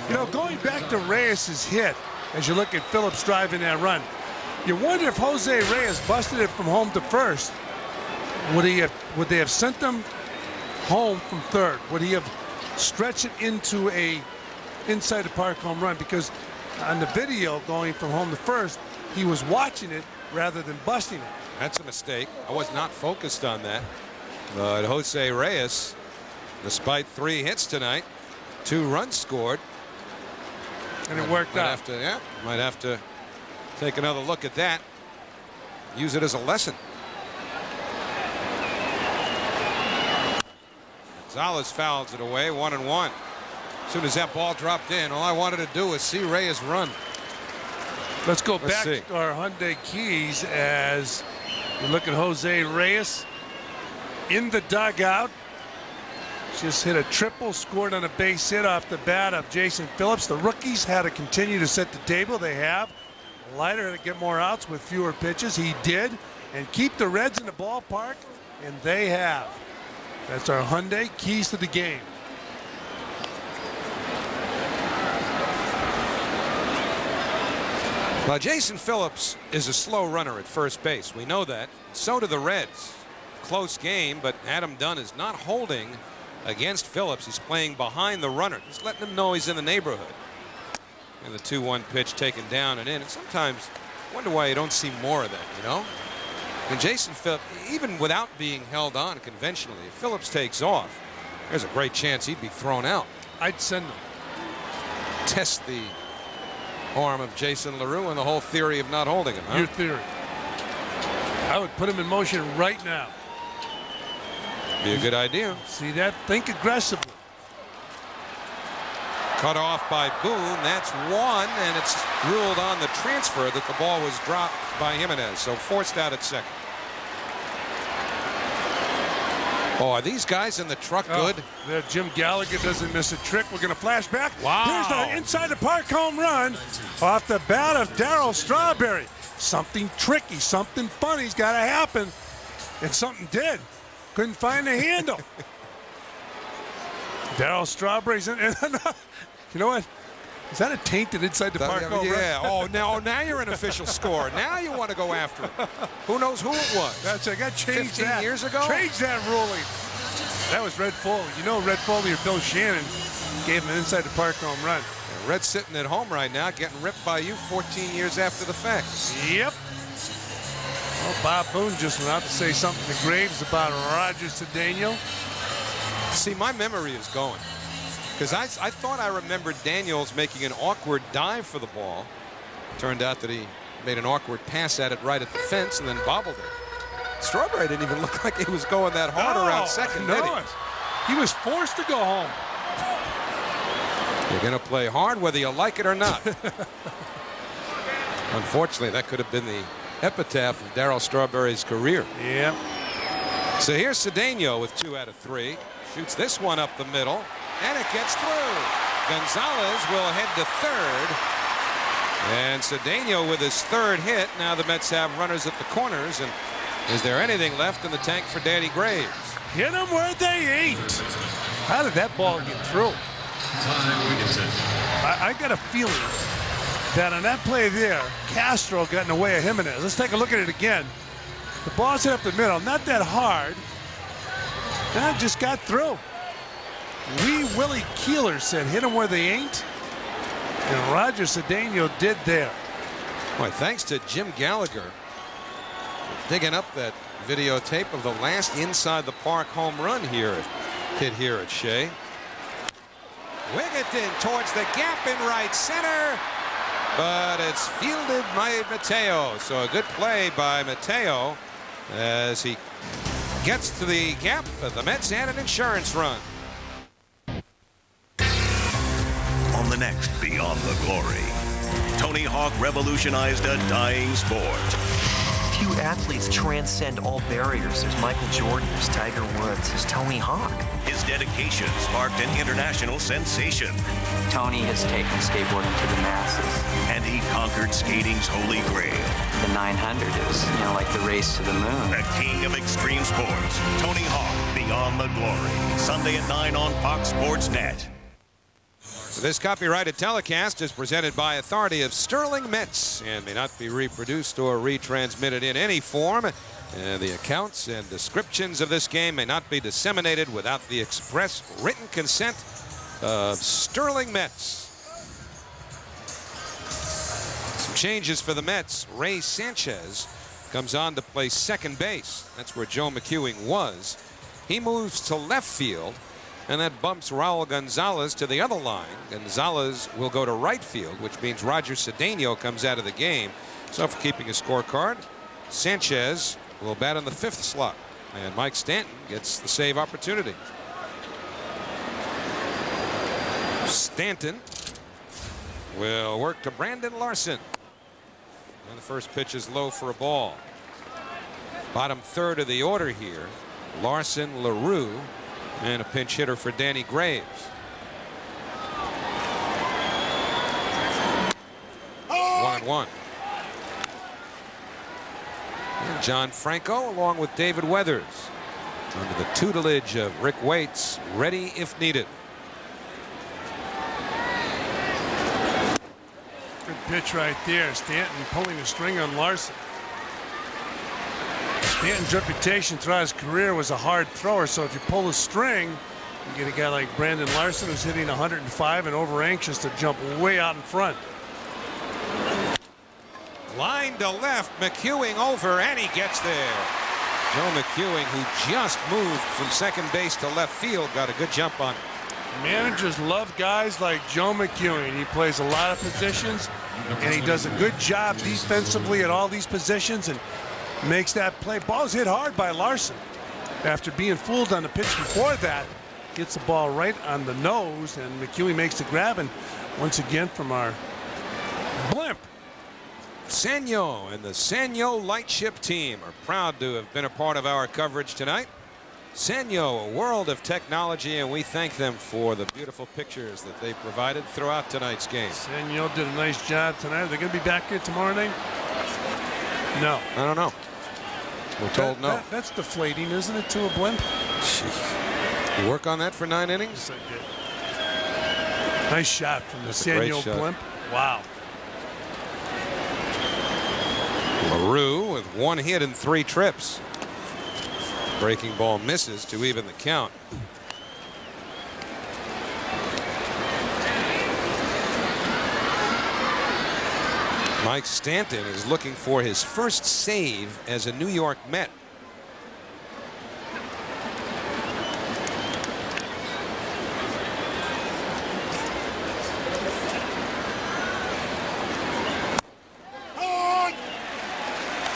You know, going back to Reyes' hit, as you look at Phillips driving that run, you wonder if Jose Reyes busted it from home to first. Would they have sent them home from third? Would he have stretched it into a inside the park home run? Because on the video going from home to first, he was watching it rather than busting it. That's a mistake. I was not focused on that. But Jose Reyes, despite 3 hits tonight, 2 runs scored. And it worked out. Might have to take another look at that. Use it as a lesson. Gonzalez fouls it away, 1-1. As soon as that ball dropped in, all I wanted to do was see Reyes run. Let's go back to our Hyundai Keys as we look at Jose Reyes in the dugout. Just hit a triple, scored on a base hit off the bat of Jason Phillips. The rookies had to continue to set the table. They have. Leiter had to get more outs with fewer pitches. He did. And keep the Reds in the ballpark. And they have. That's our Hyundai Keys to the game. Well, Jason Phillips is a slow runner at first base. We know that. So do the Reds. Close game, but Adam Dunn is not holding against Phillips. He's playing behind the runner. Just letting him know he's in the neighborhood. And the 2-1 pitch taken down and in. And sometimes I wonder why you don't see more of that, you know? And Jason Phillips, even without being held on conventionally, if Phillips takes off, There's a great chance he'd be thrown out. I'd send him. Test the arm of Jason LaRue and the whole theory of not holding him, huh? Your theory. I would put him in motion right now. Be a good idea. See that? Think aggressively. Cut off by Boone. That's one, and it's ruled on the transfer that the ball was dropped by Jimenez. So forced out at second. Oh, are these guys in the truck good? Jim Gallagher doesn't miss a trick. We're going to flash back. Wow. Here's the inside the park home run off the bat of Darryl Strawberry. Something tricky, something funny's got to happen. And something did. Couldn't find the handle. Darryl Strawberry's in. You know what? Is that a tainted inside the park home run? Yeah. Oh, now you're an official score. Now you want to go after it. Who knows who it was? That's it. Got changed 15 years ago? Change that ruling. That was Red Foley. You know Red Foley or Bill Shannon gave him an inside the park home run. And Red's sitting at home right now getting ripped by you 14 years after the fact. Yep. Well, Bob Boone just went out to say something to Graves about Roger Cedeno. See, my memory is going. Because I thought I remembered Daniels making an awkward dive for the ball. Turned out that he made an awkward pass at it right at the fence and then bobbled it. Strawberry didn't even look like he was going that hard around second, did he? He was forced to go home. You're going to play hard whether you like it or not. Unfortunately, that could have been the epitaph of Darryl Strawberry's career. Yeah. So here's Cedeno with 2 out of 3. Shoots this one up the middle. And it gets through. Gonzalez will head to third. And Cedeno with his third hit. Now the Mets have runners at the corners. And is there anything left in the tank for Danny Graves? Hit them where they ain't. How did that ball get through? I got a feeling that on that play there, Castro got in the way of Jimenez. Let's take a look at it again. The ball's hit up the middle. Not that hard. That just got through. Wee Willie Keeler said hit them where they ain't. And Roger Cedeno did there. Boy, thanks to Jim Gallagher digging up that videotape of the last inside the park home run hit here at Shea. Wigginton towards the gap in right center, but it's fielded by Mateo. So a good play by Mateo as he gets to the gap. The Mets had an insurance run. On the next Beyond the Glory, Tony Hawk revolutionized a dying sport. Few athletes transcend all barriers. There's Michael Jordan, there's Tiger Woods, there's Tony Hawk. His dedication sparked an international sensation. Tony has taken skateboarding to the masses. And he conquered skating's holy grail. The 900 is, like the race to the moon. The king of extreme sports, Tony Hawk, Beyond the Glory. Sunday at 9 on Fox Sports Net. This copyrighted telecast is presented by authority of Sterling Mets and may not be reproduced or retransmitted in any form. And the accounts and descriptions of this game may not be disseminated without the express written consent of Sterling Mets. Some changes for the Mets. Ray Sanchez comes on to play second base. That's where Joe McEwing was. He moves to left field. And that bumps Raul Gonzalez to the other line. Gonzalez will go to right field, which means Roger Cedeno comes out of the game. So for keeping a scorecard, Sanchez will bat in the 5th slot. And Mike Stanton gets the save opportunity. Stanton will work to Brandon Larson. And the first pitch is low for a ball. Bottom third of the order here. Larson, LaRue. And a pinch hitter for Danny Graves. 1-1. And John Franco along with David Weathers under the tutelage of Rick Waits, ready if needed. Good pitch right there. Stanton pulling the string on Larson. Stanton's reputation throughout his career was a hard thrower, so if you pull the string, you get a guy like Brandon Larson who's hitting 105 and over anxious to jump way out in front. Line to left, McEwing over, and he gets there. Joe McEwing, who just moved from second base to left field, got a good jump on it. Managers love guys like Joe McEwing. He plays a lot of positions, and he does a good job defensively at all these positions and makes that play. Ball's hit hard by Larson. After being fooled on the pitch before that, gets the ball right on the nose, and McEwing makes the grab. And once again from our blimp. Sanyo and the Sanyo Lightship team are proud to have been a part of our coverage tonight. Sanyo, a world of technology, and we thank them for the beautiful pictures that they provided throughout tonight's game. Sanyo did a nice job tonight. Are they going to be back here tomorrow night? No. I don't know. We're told no. That's deflating, isn't it, to a blimp? Jeez. You work on that for 9 innings? Yes, I did. Nice shot from the Sanyo blimp. Wow. LaRue with 1 hit and 3 trips. Breaking ball misses to even the count. Mike Stanton is looking for his first save as a New York Met.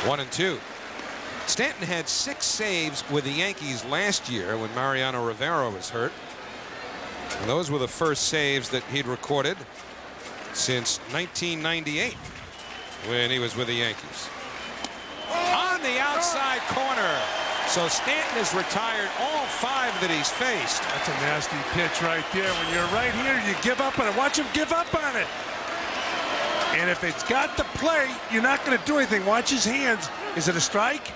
One and two. Stanton had 6 saves with the Yankees last year when Mariano Rivera was hurt. And those were the first saves that he'd recorded since 1998 when he was with the Yankees. On the outside corner. So Stanton has retired all 5 that he's faced. That's a nasty pitch right there. When you're right here, you give up on it. Watch him give up on it. And if it's got the play, you're not going to do anything. Watch his hands. Is it a strike?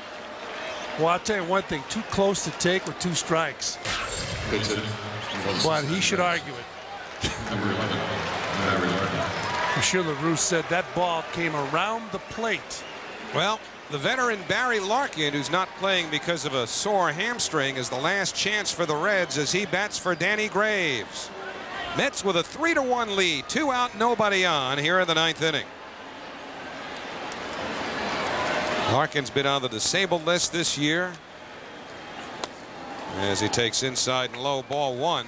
Well, I'll tell you one thing. Too close to take with 2 strikes. But he should argue it. I'm sure LaRue said that ball came around the plate. Well, the veteran Barry Larkin, who's not playing because of a sore hamstring, is the last chance for the Reds as he bats for Danny Graves. Mets with a 3-1 lead, 2 out, nobody on here in the 9th inning. Larkin's been on the disabled list this year as he takes inside and low, ball 1.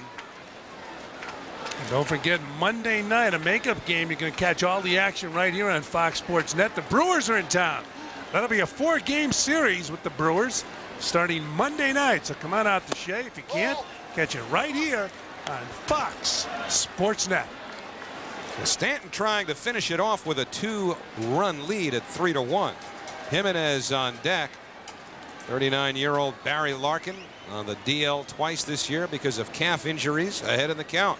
And don't forget Monday night, a makeup game. You're going to catch all the action right here on Fox Sports Net. The Brewers are in town. That'll be a 4-game series with the Brewers starting Monday night. So come on out to Shea. If you can't, catch it right here on Fox Sports Net. Stanton trying to finish it off with a 2-run lead at 3-1. Jimenez on deck. 39-year-old Barry Larkin on the DL twice this year because of calf injuries, ahead in the count.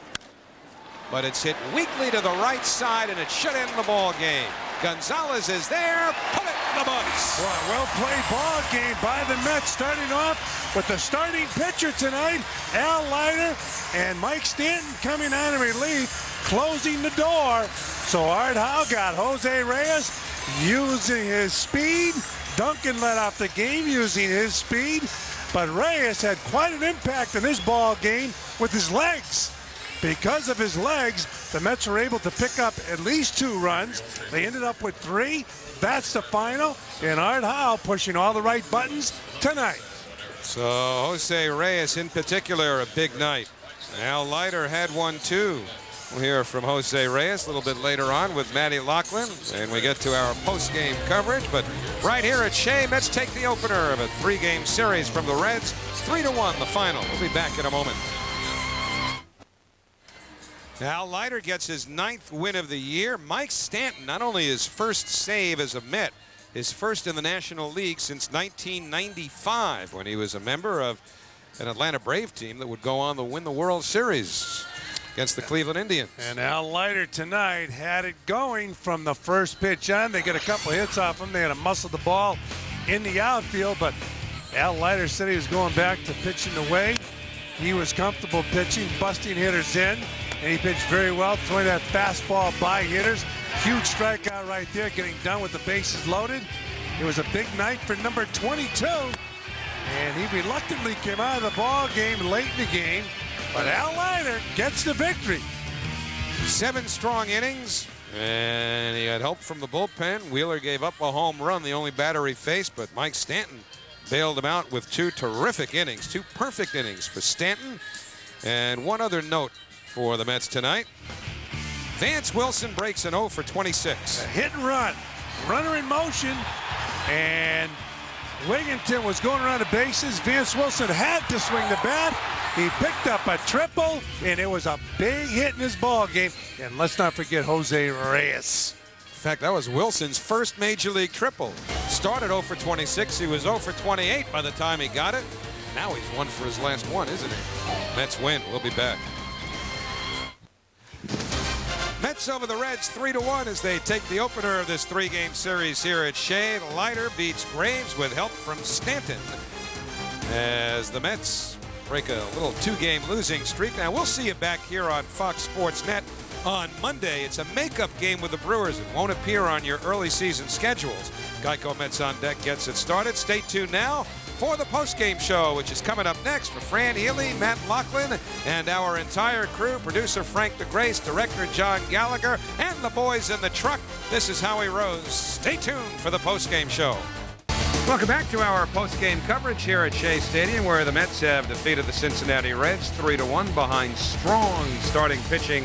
But it's hit weakly to the right side, and it should end the ball game. Gonzalez is there. Put it in the books. Well, well-played ball game by the Mets, starting off with the starting pitcher tonight, Al Leiter, and Mike Stanton coming on in relief, closing the door. So Art Howe got Jose Reyes using his speed. Duncan led off the game using his speed. But Reyes had quite an impact in this ball game with his legs. Because of his legs, the Mets were able to pick up at least 2 runs. They ended up with 3. That's the final. And Art Howe pushing all the right buttons tonight. So Jose Reyes in particular, a big night. Al Leiter had one too. We'll hear from Jose Reyes a little bit later on with Matt Loughlin, and we get to our post-game coverage. But right here at Shea, Mets take the opener of a 3-game series from the Reds. 3-1 the final. We'll be back in a moment. Al Leiter gets his 9th win of the year. Mike Stanton, not only his first save as a Met, his first in the National League since 1995 when he was a member of an Atlanta Brave team that would go on to win the World Series against the Cleveland Indians. And Al Leiter tonight had it going from the first pitch on. They get a couple hits off him. They had to muscle the ball in the outfield, but Al Leiter said he was going back to pitching away. He was comfortable pitching, busting hitters in, and he pitched very well, throwing that fastball by hitters. Huge strikeout right there, getting done with the bases loaded. It was a big night for number 22, and he reluctantly came out of the ball game late in the game, but Al Leiter gets the victory. 7 strong innings, and he had help from the bullpen. Wheeler gave up a home run, the only batter he faced, but Mike Stanton bailed him out with 2 terrific innings, 2 perfect innings for Stanton. And one other note for the Mets tonight. Vance Wilson breaks an 0 for 26. A hit and run. Runner in motion. And Wigginton was going around the bases. Vance Wilson had to swing the bat. He picked up a triple, and it was a big hit in his ball game. And let's not forget Jose Reyes. In fact, that was Wilson's first major league triple. Started 0 for 26. He was 0 for 28 by the time he got it. Now he's 1 for his last 1, isn't he? Mets win. We'll be back. Mets over the Reds 3-1 as they take the opener of this 3-game series here at Shea. Leiter beats Graves with help from Stanton as the Mets break a little 2-game losing streak. Now we'll see you back here on Fox Sports Net on Monday. It's a makeup game with the Brewers. It won't appear on your early season schedules. Geico Mets on Deck gets it started. Stay tuned now for the postgame show, which is coming up next for Fran, Healy, Matt Loughlin, and our entire crew. Producer Frank DeGrace, director John Gallagher, and the boys in the truck. This is Howie Rose. Stay tuned for the postgame show. Welcome back to our postgame coverage here at Shea Stadium, where the Mets have defeated the Cincinnati Reds 3-1 behind strong starting pitching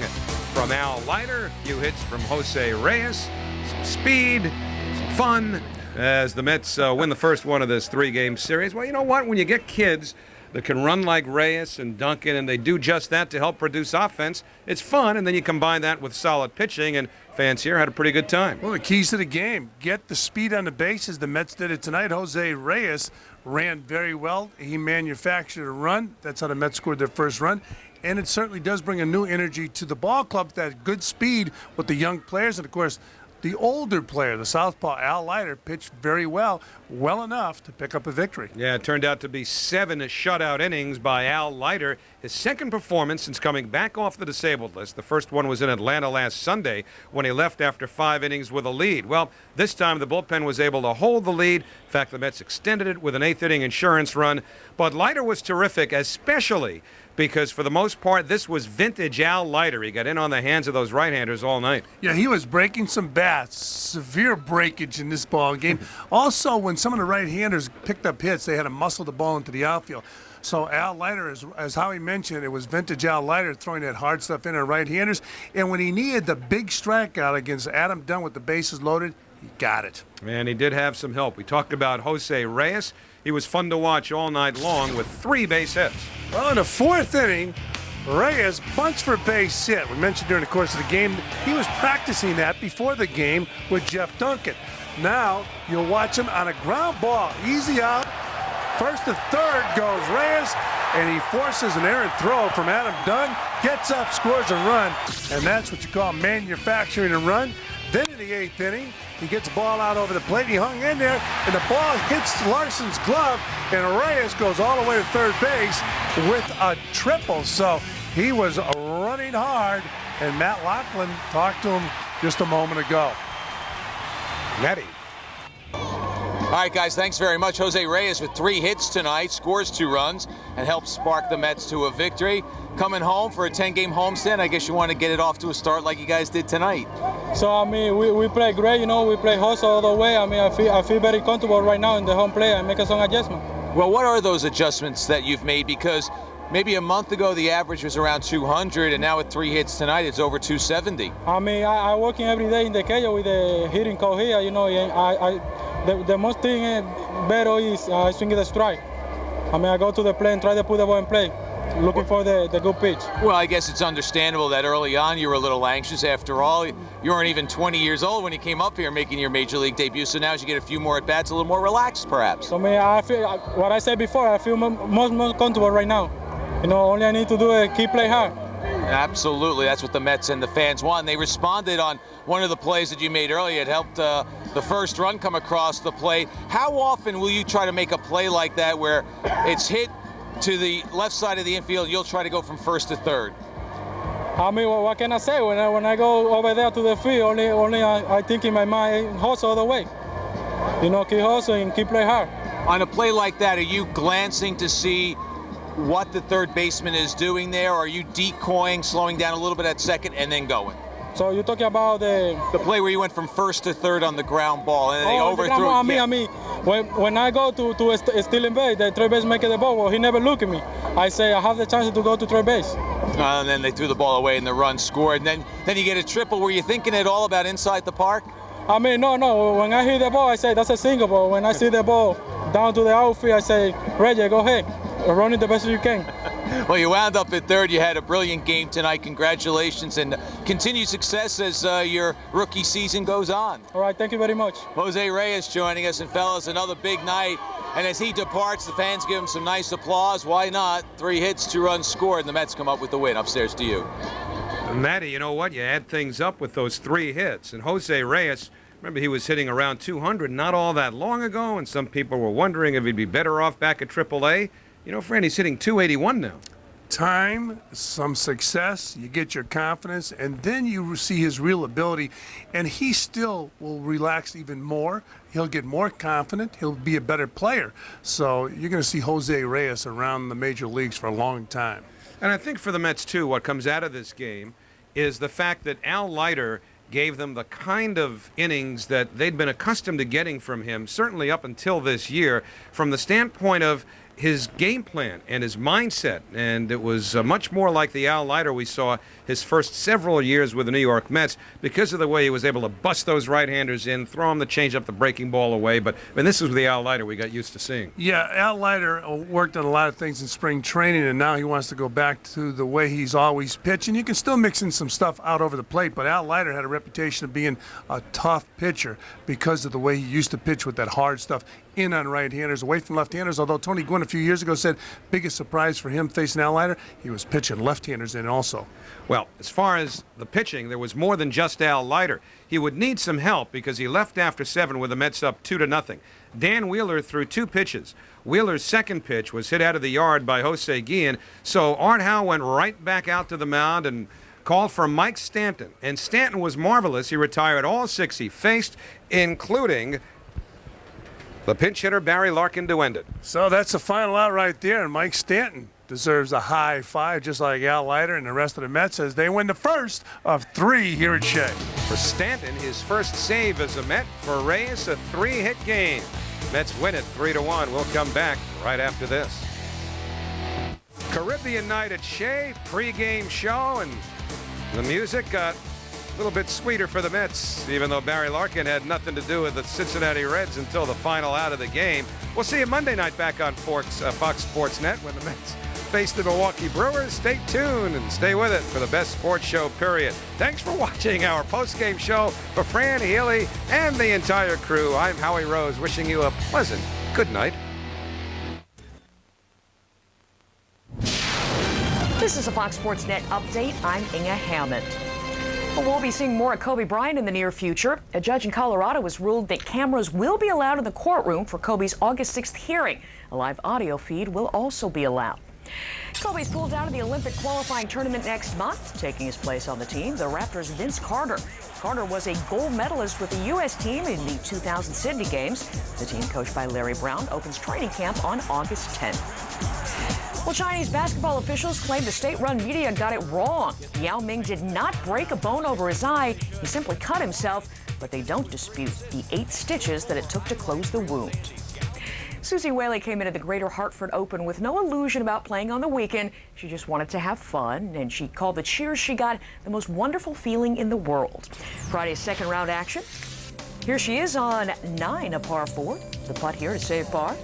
from Al Leiter. A few hits from Jose Reyes, some speed, some fun, as the Mets win the first one of this 3-game series. Well, you know what? When you get kids that can run like Reyes and Duncan, and they do just that to help produce offense, it's fun, and then you combine that with solid pitching, and fans here had a pretty good time. Well, the keys to the game, get the speed on the bases. The Mets did it tonight. Jose Reyes ran very well. He manufactured a run. That's how the Mets scored their first run. And it certainly does bring a new energy to the ball club, that good speed with the young players. And, of course, the older player, the southpaw, Al Leiter, pitched very well enough to pick up a victory. Yeah, it turned out to be 7 shutout innings by Al Leiter. His second performance since coming back off the disabled list. The first one was in Atlanta last Sunday when he left after 5 innings with a lead. Well, this time the bullpen was able to hold the lead. In fact, the Mets extended it with an 8th-inning insurance run. But Leiter was terrific, especially because for the most part, this was vintage Al Leiter. He got in on the hands of those right-handers all night. Yeah, he was breaking some bats. Severe breakage in this ball game. Also, when some of the right-handers picked up hits, they had to muscle the ball into the outfield. So Al Leiter, as Howie mentioned, it was vintage Al Leiter throwing that hard stuff in on right-handers. And when he needed the big strikeout against Adam Dunn with the bases loaded, he got it. And he did have some help. We talked about Jose Reyes. He was fun to watch all night long with 3 base hits. Well, in the 4th inning, Reyes bunts for base hit. We mentioned during the course of the game, he was practicing that before the game with Jeff Duncan. Now, you'll watch him on a ground ball. Easy out. First to third goes Reyes, and he forces an errant throw from Adam Dunn. Gets up, scores a run, and that's what you call manufacturing a run. Then in the 8th inning, he gets the ball out over the plate. He hung in there, and the ball hits Larson's glove, and Reyes goes all the way to third base with a triple. So he was running hard, and Matt Loughlin talked to him just a moment ago. Matty. All right, guys, thanks very much. Jose Reyes with 3 hits tonight, scores 2 runs, and helps spark the Mets to a victory. Coming home for a 10-game homestand, I guess you want to get it off to a start like you guys did tonight. So, I mean, we play great, you know, we play hustle all the way. I mean, I feel very comfortable right now in the home plate. I make some adjustments. Well, what are those adjustments that you've made? Because maybe a month ago the average was around 200, and now with 3 hits tonight it's over 270. I mean, I working every day in the cage with the hitting coach here, you know, and the most thing better is swinging the strike. I mean, I go to the play and try to put the ball in play, looking for the good pitch. Well, I guess it's understandable that early on you were a little anxious. After all, you weren't even 20 years old when you came up here making your major league debut, so now as you get a few more at-bats, a little more relaxed perhaps. I mean, I feel, what I said before, I feel most comfortable right now. You know, all I need to do is keep playing hard. Absolutely, that's what the Mets and the fans want. They responded on one of the plays that you made earlier. It helped the first run come across the plate. How often will you try to make a play like that where it's hit to the left side of the infield, you'll try to go from first to third? I mean, what can I say? When I go over there to the field, only I think in my mind, hustle all the way. You know, keep hustling, keep playing hard. On a play like that, are you glancing to see what the third baseman is doing there, or are you decoying, slowing down a little bit at second, and then going? So you're talking about the play where you went from first to third on the ground ball and they overthrew. I mean, when I go to stealing base, the third base make the ball. Well, he never look at me. I say I have the chance to go to third base. And then they threw the ball away and the run scored. And then you get a triple. Were you thinking at all about inside the park? I mean, no. When I hit the ball, I say that's a single ball. When I see the ball down to the outfield, I say, Reggie, go ahead, run it the best you can. Well, you wound up at third. You had a brilliant game tonight. Congratulations and continued success as your rookie season goes on. All right, thank you very much. Jose Reyes joining us, and fellas, another big night. And as he departs, the fans give him some nice applause. Why not? 3 hits, 2 runs scored, and the Mets come up with the win. Upstairs to you. Matty, you know what? You add things up with those 3 hits. And Jose Reyes, remember he was hitting around 200 not all that long ago, and some people were wondering if he'd be better off back at AAA. You know, Fran, he's hitting 281 now. Time, some success, you get your confidence, and then you see his real ability, and he still will relax even more. He'll get more confident. He'll be a better player. So you're going to see Jose Reyes around the major leagues for a long time. And I think for the Mets, too, what comes out of this game is the fact that Al Leiter gave them the kind of innings that they'd been accustomed to getting from him, certainly up until this year, from the standpoint of his game plan and his mindset. And it was much more like the Al Leiter we saw his first several years with the New York Mets because of the way he was able to bust those right-handers in, throw him the changeup, the breaking ball away. But I mean, this was the Al Leiter we got used to seeing. Yeah, Al Leiter worked on a lot of things in spring training, and now he wants to go back to the way he's always pitched. And you can still mix in some stuff out over the plate, but Al Leiter had a reputation of being a tough pitcher because of the way he used to pitch with that hard stuff in on right-handers, away from left-handers, although Tony Gwynn a few years ago said biggest surprise for him facing Al Leiter, he was pitching left-handers in also. Well, as far as the pitching, there was more than just Al Leiter. He would need some help because he left after 7 with the Mets up 2-0. Dan Wheeler threw 2 pitches. Wheeler's second pitch was hit out of the yard by Jose Guillen, so Art Howe went right back out to the mound and called for Mike Stanton. And Stanton was marvelous. He retired all 6 he faced, including the pinch hitter Barry Larkin to end it. So that's the final out right there, and Mike Stanton deserves a high 5, just like Al Leiter and the rest of the Mets, as they win the first of 3 here at Shea. For Stanton, his first save as a Met. For Reyes, a 3-hit game. Mets win it 3-1. We'll come back right after this. Caribbean night at Shea, pregame show, and the music got a little bit sweeter for the Mets, even though Barry Larkin had nothing to do with the Cincinnati Reds until the final out of the game. We'll see you Monday night back on Fox Sports Net when the Mets face the Milwaukee Brewers. Stay tuned and stay with it for the best sports show, period. Thanks for watching our post-game show. For Fran, Healy, and the entire crew, I'm Howie Rose, wishing you a pleasant good night. This is a Fox Sports Net update. I'm Inga Hammond. Well, we'll be seeing more of Kobe Bryant in the near future. A judge in Colorado has ruled that cameras will be allowed in the courtroom for Kobe's August 6th hearing. A live audio feed will also be allowed. Kobe's pulled out of the Olympic qualifying tournament next month. Taking his place on the team, the Raptors' Vince Carter. Carter was a gold medalist with the U.S. team in the 2000 Sydney Games. The team, coached by Larry Brown, opens training camp on August 10th. Well, Chinese basketball officials claim the state-run media got it wrong. Yao Ming did not break a bone over his eye. He simply cut himself, but they don't dispute the 8 stitches that it took to close the wound. Susie Whaley came into the Greater Hartford Open with no illusion about playing on the weekend. She just wanted to have fun, and she called the cheers she got the most wonderful feeling in the world. Friday's second round action. Here she is on 9, a par 4. The putt here to save par.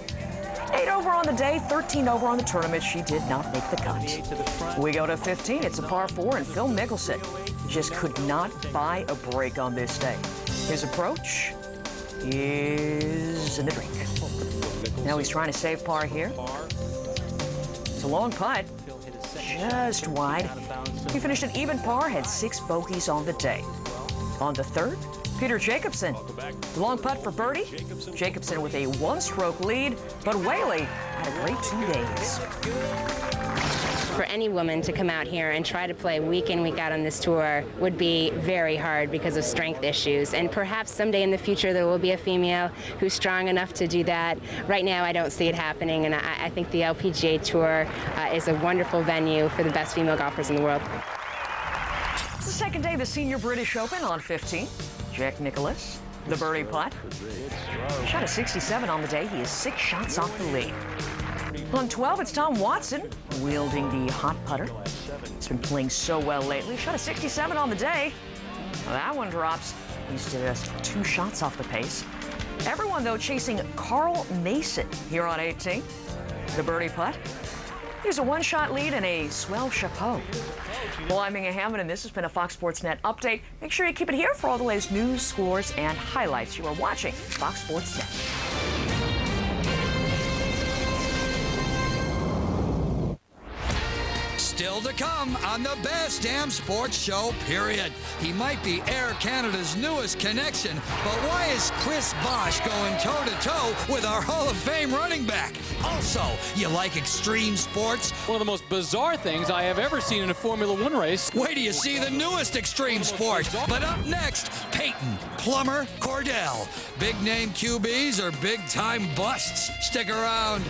8 over on the day, 13 over on the tournament. She did not make the cut. We go to 15. It's a par 4, and Phil Mickelson just could not buy a break on this day. His approach is in the drink. Now he's trying to save par here. It's a long putt, just wide. He finished an even par, had 6 bogeys on the day. On the third, Peter Jacobsen. Long putt for birdie. Jacobsen with a 1-stroke lead, but Whaley had a great 2 days. For any woman to come out here and try to play week in, week out on this tour would be very hard because of strength issues. And perhaps someday in the future there will be a female who's strong enough to do that. Right now I don't see it happening, and I think the LPGA Tour is a wonderful venue for the best female golfers in the world. the second day of the Senior British Open on 15. Jack Nicklaus, the birdie putt. Shot a 67 on the day. He is 6 shots off the lead. On 12, it's Tom Watson, wielding the hot putter. He's been playing so well lately. Shot a 67 on the day. Well, that one drops. He's just 2 shots off the pace. Everyone, though, chasing Carl Mason here on 18. The birdie putt. Here's a 1-shot lead and a swell chapeau. Well, I'm Inga Hammond, and this has been a Fox Sports Net update. Make sure you keep it here for all the latest news, scores, and highlights. You are watching Fox Sports Net. Still to come on the Best Damn Sports Show, period. He might be Air Canada's newest connection, but why is Chris Bosch going toe-to-toe with our Hall of Fame running back? Also, you like extreme sports? One of the most bizarre things I have ever seen in a Formula One race. Wait till you see the newest extreme sport. But up next, Peyton, Plummer, Cordell. Big name QBs or big time busts? Stick around.